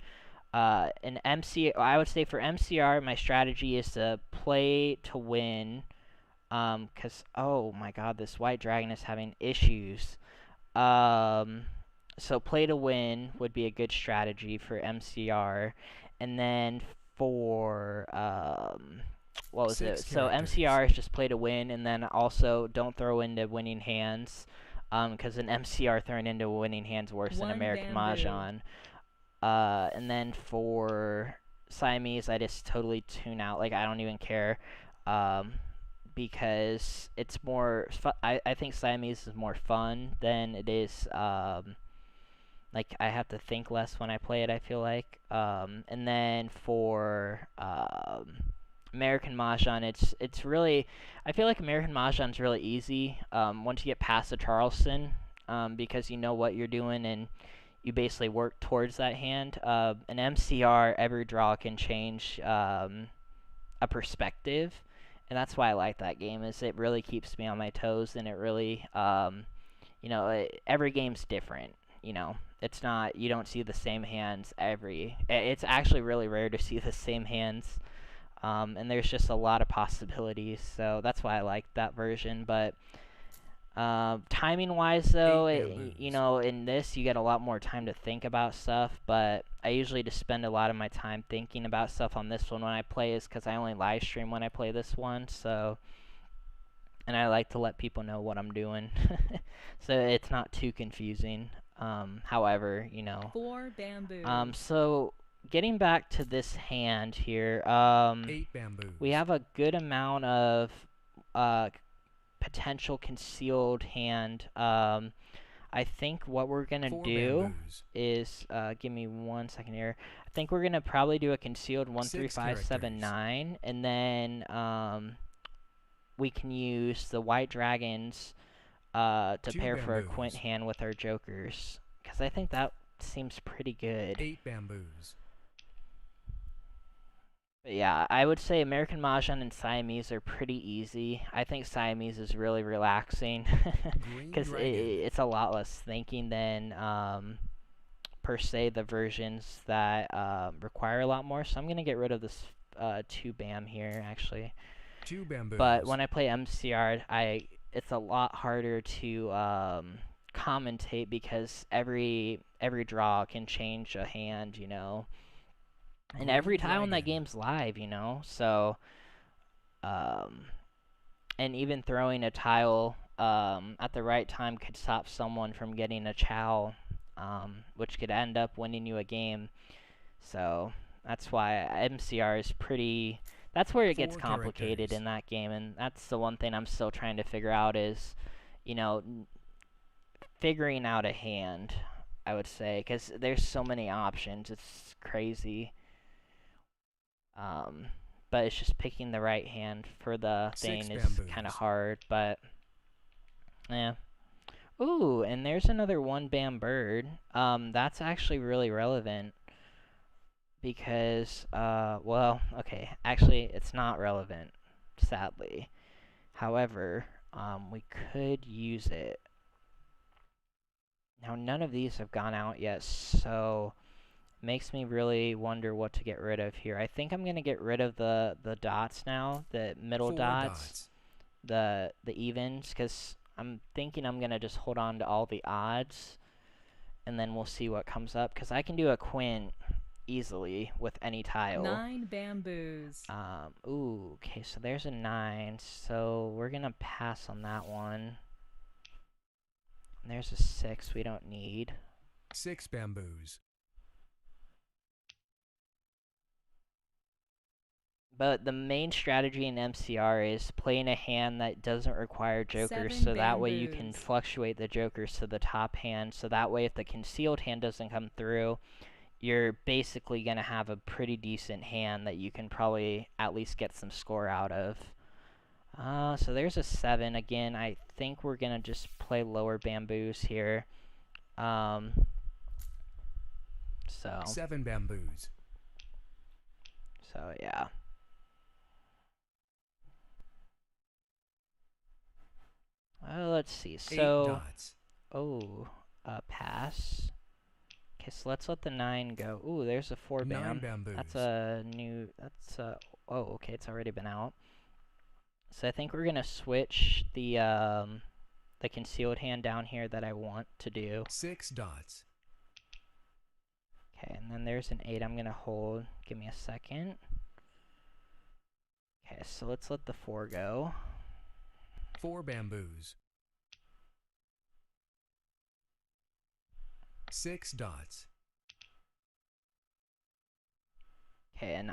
I would say for MCR, my strategy is to play to win. Oh my god, this white dragon is having issues. Um, So play to win would be a good strategy for MCR, and then for what was it? Six So characters. MCR is just play to win, and then also don't throw into winning hands, because an MCR thrown into winning hands worse than One American bamboo. Mahjong. And then for Siamese, I just totally tune out. Like, I don't even care, because it's more. I think Siamese is more fun than it is. Like, I have to think less when I play it, I feel like. And then for American Mahjong, it's really, I feel like American Mahjong's really easy once you get past the Charleston, because you know what you're doing and you basically work towards that hand. An MCR, every draw can change a perspective, and that's why I like that game, is it really keeps me on my toes, and it really, every game's different, It's not, you don't see the same hands it's actually really rare to see the same hands, and there's just a lot of possibilities, so that's why I like that version, but timing-wise, though, in this, you get a lot more time to think about stuff, but I usually just spend a lot of my time thinking about stuff on this one when I play, is because I only live stream when I play this one, so, and I like to let people know what I'm doing, so it's not too confusing, however, 4 bamboos. so, getting back to this hand here, 8 bamboos. we have a good amount of, potential concealed hand. I think what we're gonna 4 do bamboos. is, give me 1 second here. I think we're gonna probably do a concealed 1, 3, 6 5, 7, characters. 9, and then we can use the white dragons to 2 pair for a bamboos. quint hand with our jokers, because I think that seems pretty good. 8 bamboos. But yeah, I would say American Mahjong and Siamese are pretty easy. I think Siamese is really relaxing Green because dragon. it's a lot less thinking than per se the versions that require a lot more. So I'm gonna get rid of this 2 bam here actually. 2 bamboos. But when I play MCR, it's a lot harder to commentate because every draw can change a hand, And every Green time when that dragon. game's live, so, and even throwing a tile at the right time could stop someone from getting a chow, which could end up winning you a game. So that's why MCR is pretty. That's where it gets 4 complicated characters. in that game, and that's the one thing I'm still trying to figure out is, figuring out a hand. I would say because there's so many options, it's crazy. But it's just picking the right hand for the 6 thing is bamboos. kind of hard, but yeah. Ooh, and there's another 1 bam bird. That's actually really relevant because, well, okay, actually it's not relevant, sadly. However, we could use it. Now, none of these have gone out yet, so makes me really wonder what to get rid of here. I think I'm going to get rid of the dots now, the middle 4 dots, the evens, because I'm thinking I'm going to just hold on to all the odds, and then we'll see what comes up, because I can do a quint easily with any tile. 9 bamboos. Ooh, okay, so there's a 9, so we're going to pass on that one. And there's a 6 we don't need. 6 bamboos. But the main strategy in MCR is playing a hand that doesn't require jokers, 7 so that way you can bamboos. fluctuate the jokers to the top hand, so that way if the concealed hand doesn't come through, you're basically going to have a pretty decent hand that you can probably at least get some score out of. So there's a 7. Again, I think we're going to just play lower bamboos here. So 7 bamboos. So yeah. Let's see. 8 So, dots. pass. Okay, so let's let the 9 go. Ooh, there's a 4 9 bam. bamboos. That's a new. That's a. Oh, okay, it's already been out. So I think we're gonna switch the the concealed hand down here that I want to do. 6 dots. Okay, and then there's an 8 I'm gonna hold. Give me a second. Okay, so let's let the 4 go. 4 bamboos. 6 dots. Okay, and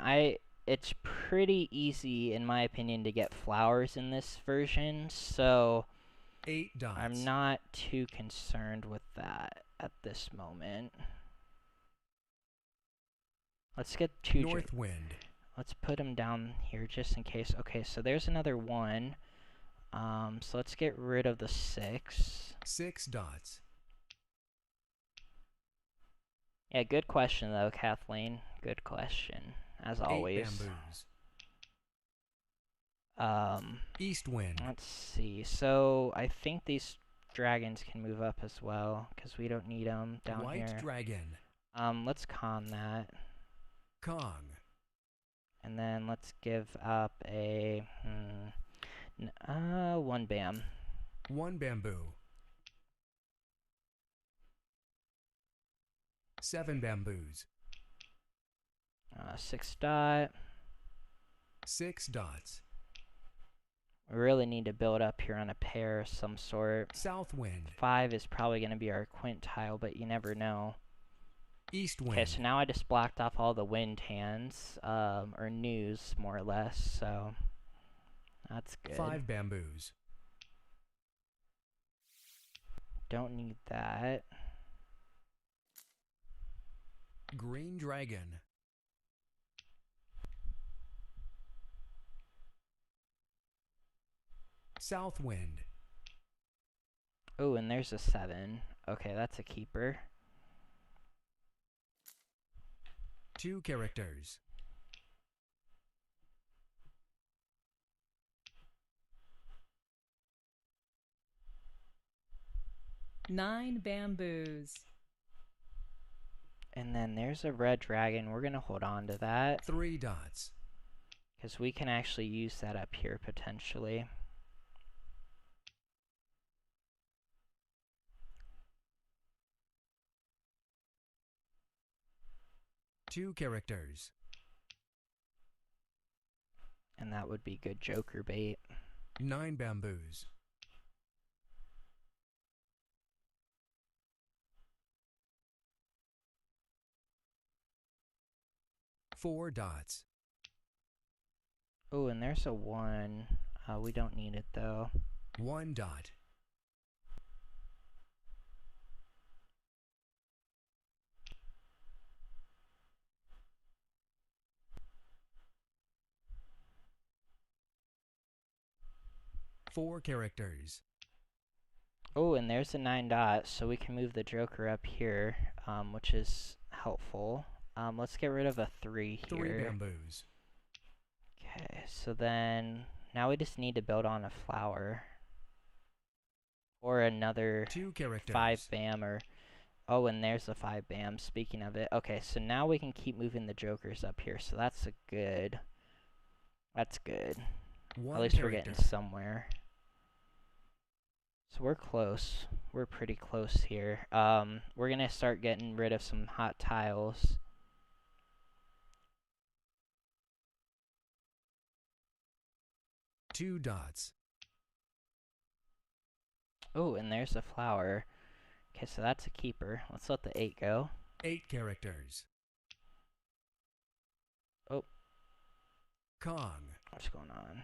it's pretty easy, in my opinion, to get flowers in this version, so 8 dots. I'm not too concerned with that at this moment. Let's get 2 North wind. Let's put them down here just in case. Okay, so there's another 1. So let's get rid of the 6. 6 dots. Yeah, good question though, Kathleen. Good question, as 8 always. bamboos. East wind. Let's see. So I think these dragons can move up as well because we don't need them down White here. dragon. Let's con that, Kong. and then let's give up a 1 bam. 1 bamboo. 7 bamboos. 6 dot. 6 dots. We really need to build up here on a pair of some sort. South wind. 5 is probably going to be our quintile, but you never know. East wind. Okay, so now I just blocked off all the wind hands, or news, more or less, so that's good. 5 bamboos. Don't need that. Green dragon. South wind. Oh, and there's a 7. Okay, that's a keeper. 2 characters. Nine bamboos. And then there's a red dragon. We're going to hold on to that 3 dots. because we can actually use that up here potentially. Two characters. And that would be good joker bait. 9 bamboos. 4 dots. Oh, and there's a 1. We don't need it though. 1 dot. Four characters. Oh, and there's a 9 dot, so we can move the joker up here, which is helpful. Let's get rid of a 3 here. 3 bamboos. Okay, so then now we just need to build on a flower. Or another 2 characters. 5 bam or... Oh, and there's the 5 bam, speaking of it. Okay, so now we can keep moving the jokers up here, so that's a good... That's good. One At least character. we're getting somewhere. So we're close. We're pretty close here. We're gonna start getting rid of some hot tiles. Two dots. Oh, and there's a flower. Okay, so that's a keeper. Let's let the 8 go. 8 characters. Oh. Kong. What's going on?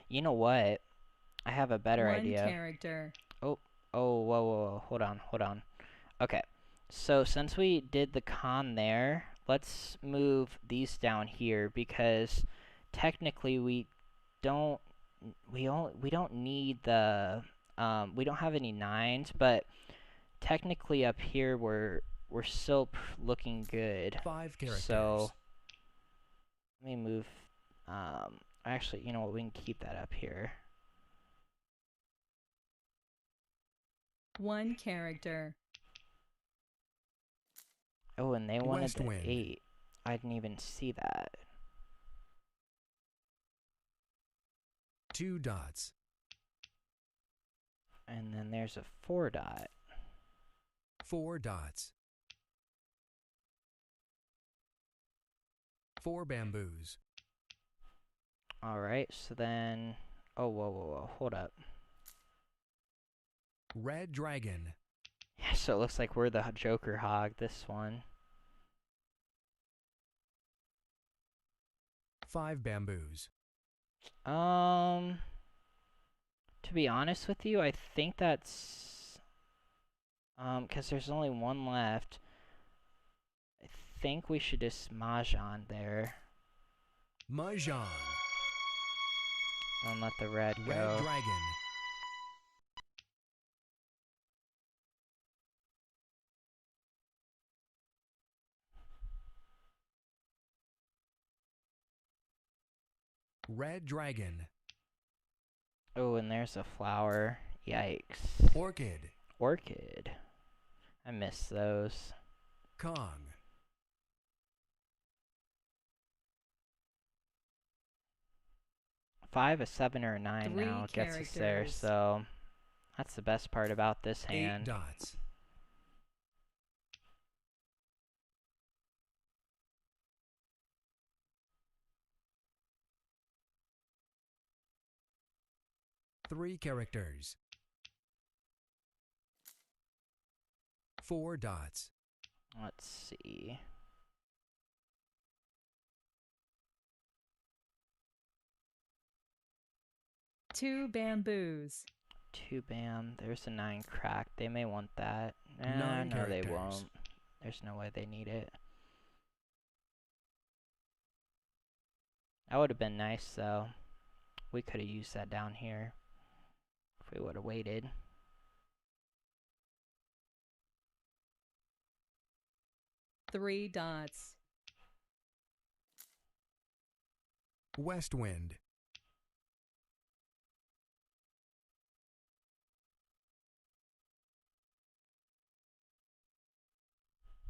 You know what? I have a better idea. One character. Oh, whoa, whoa, whoa. Hold on. Okay, so since we did the con there, let's move these down here because technically we don't need the we don't have any 9s, but technically up here we're still looking good. 5 characters. So let me move. Actually, you know what? We can keep that up here. One character. Oh, and they wanted West the wind. 8. I didn't even see that. 2 dots. And then there's a 4 dot. 4 dots. 4 bamboos. Alright, so then... Oh, whoa, whoa, whoa. Hold up. Red dragon. Yeah, so it looks like we're the Joker hog, this one. 5 bamboos. To be honest with you, I think that's... because there's only one left. I think we should just Mahjong there. Mahjong. And let the red Red go. dragon. Red dragon. Oh, and there's a flower. Yikes. Orchid. Orchid. I miss those. Kong. 5, a 7, or a 9 3 now gets us there, characters. so that's the best part about this 8 hand. dots. Three characters. 4 dots. Let's see. Two bamboos. 2 bam. There's a 9 crack. They may want that. 9 no, they characters. won't. There's no way they need it. That would have been nice, though. We could have used that down here if we would have waited. Three dots. West wind.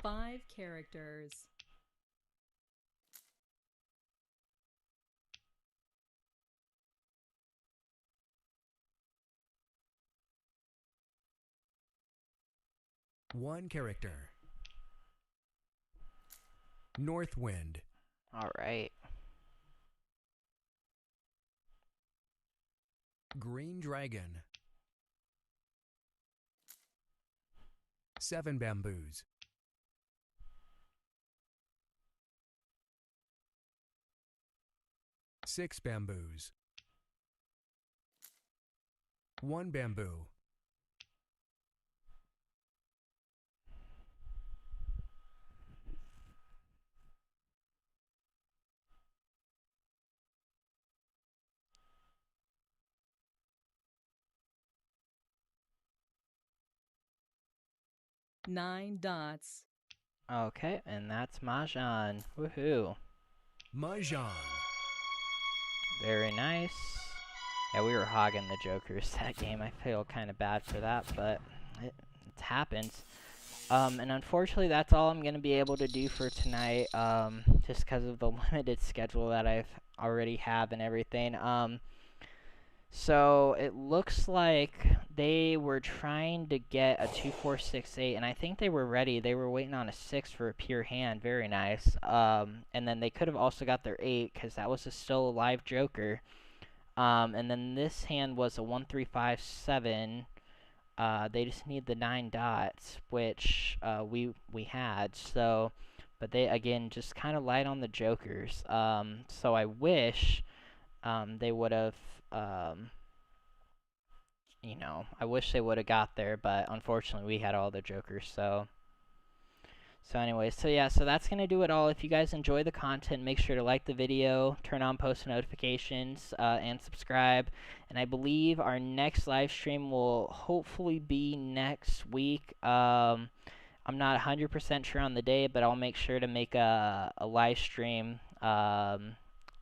Five characters. One character. North wind. Alright. Green dragon. 7 bamboos. Six bamboos. 1 bamboo. Nine dots. Okay, and that's Mahjong. Woohoo. Mahjong. Very nice. Yeah, we were hogging the Jokers that game. I feel kind of bad for that, but it happens. And unfortunately, that's all I'm going to be able to do for tonight, just because of the limited schedule that I've already have and everything. So it looks like they were trying to get a 2-4-6-8, and I think they were ready. They were waiting on a 6 for a pure hand. Very nice. And then they could have also got their 8, because that was still a live Joker. And then this hand was a 1-3-5-7. They just need the 9 dots, which we had. So, but they again just kind of light on the Jokers. So I wish they would have. You know, I wish they would have got there, but unfortunately we had all the Jokers. So anyways, so yeah, so that's gonna do it all. If you guys enjoy the content, make sure to like the video, turn on post notifications, and subscribe. And I believe our next live stream will hopefully be next week. I'm not 100% sure on the day, but I'll make sure to make a live stream.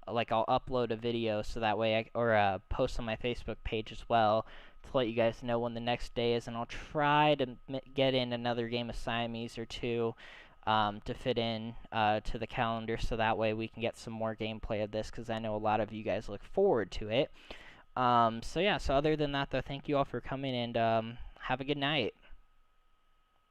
Like I'll upload a video so that way or post on my Facebook page as well to let you guys know when the next day is, and I'll try to get in another game of Siamese or two to fit in to the calendar, so that way we can get some more gameplay of this, because I know a lot of you guys look forward to it. So yeah, so other than that, though, thank you all for coming, and have a good night.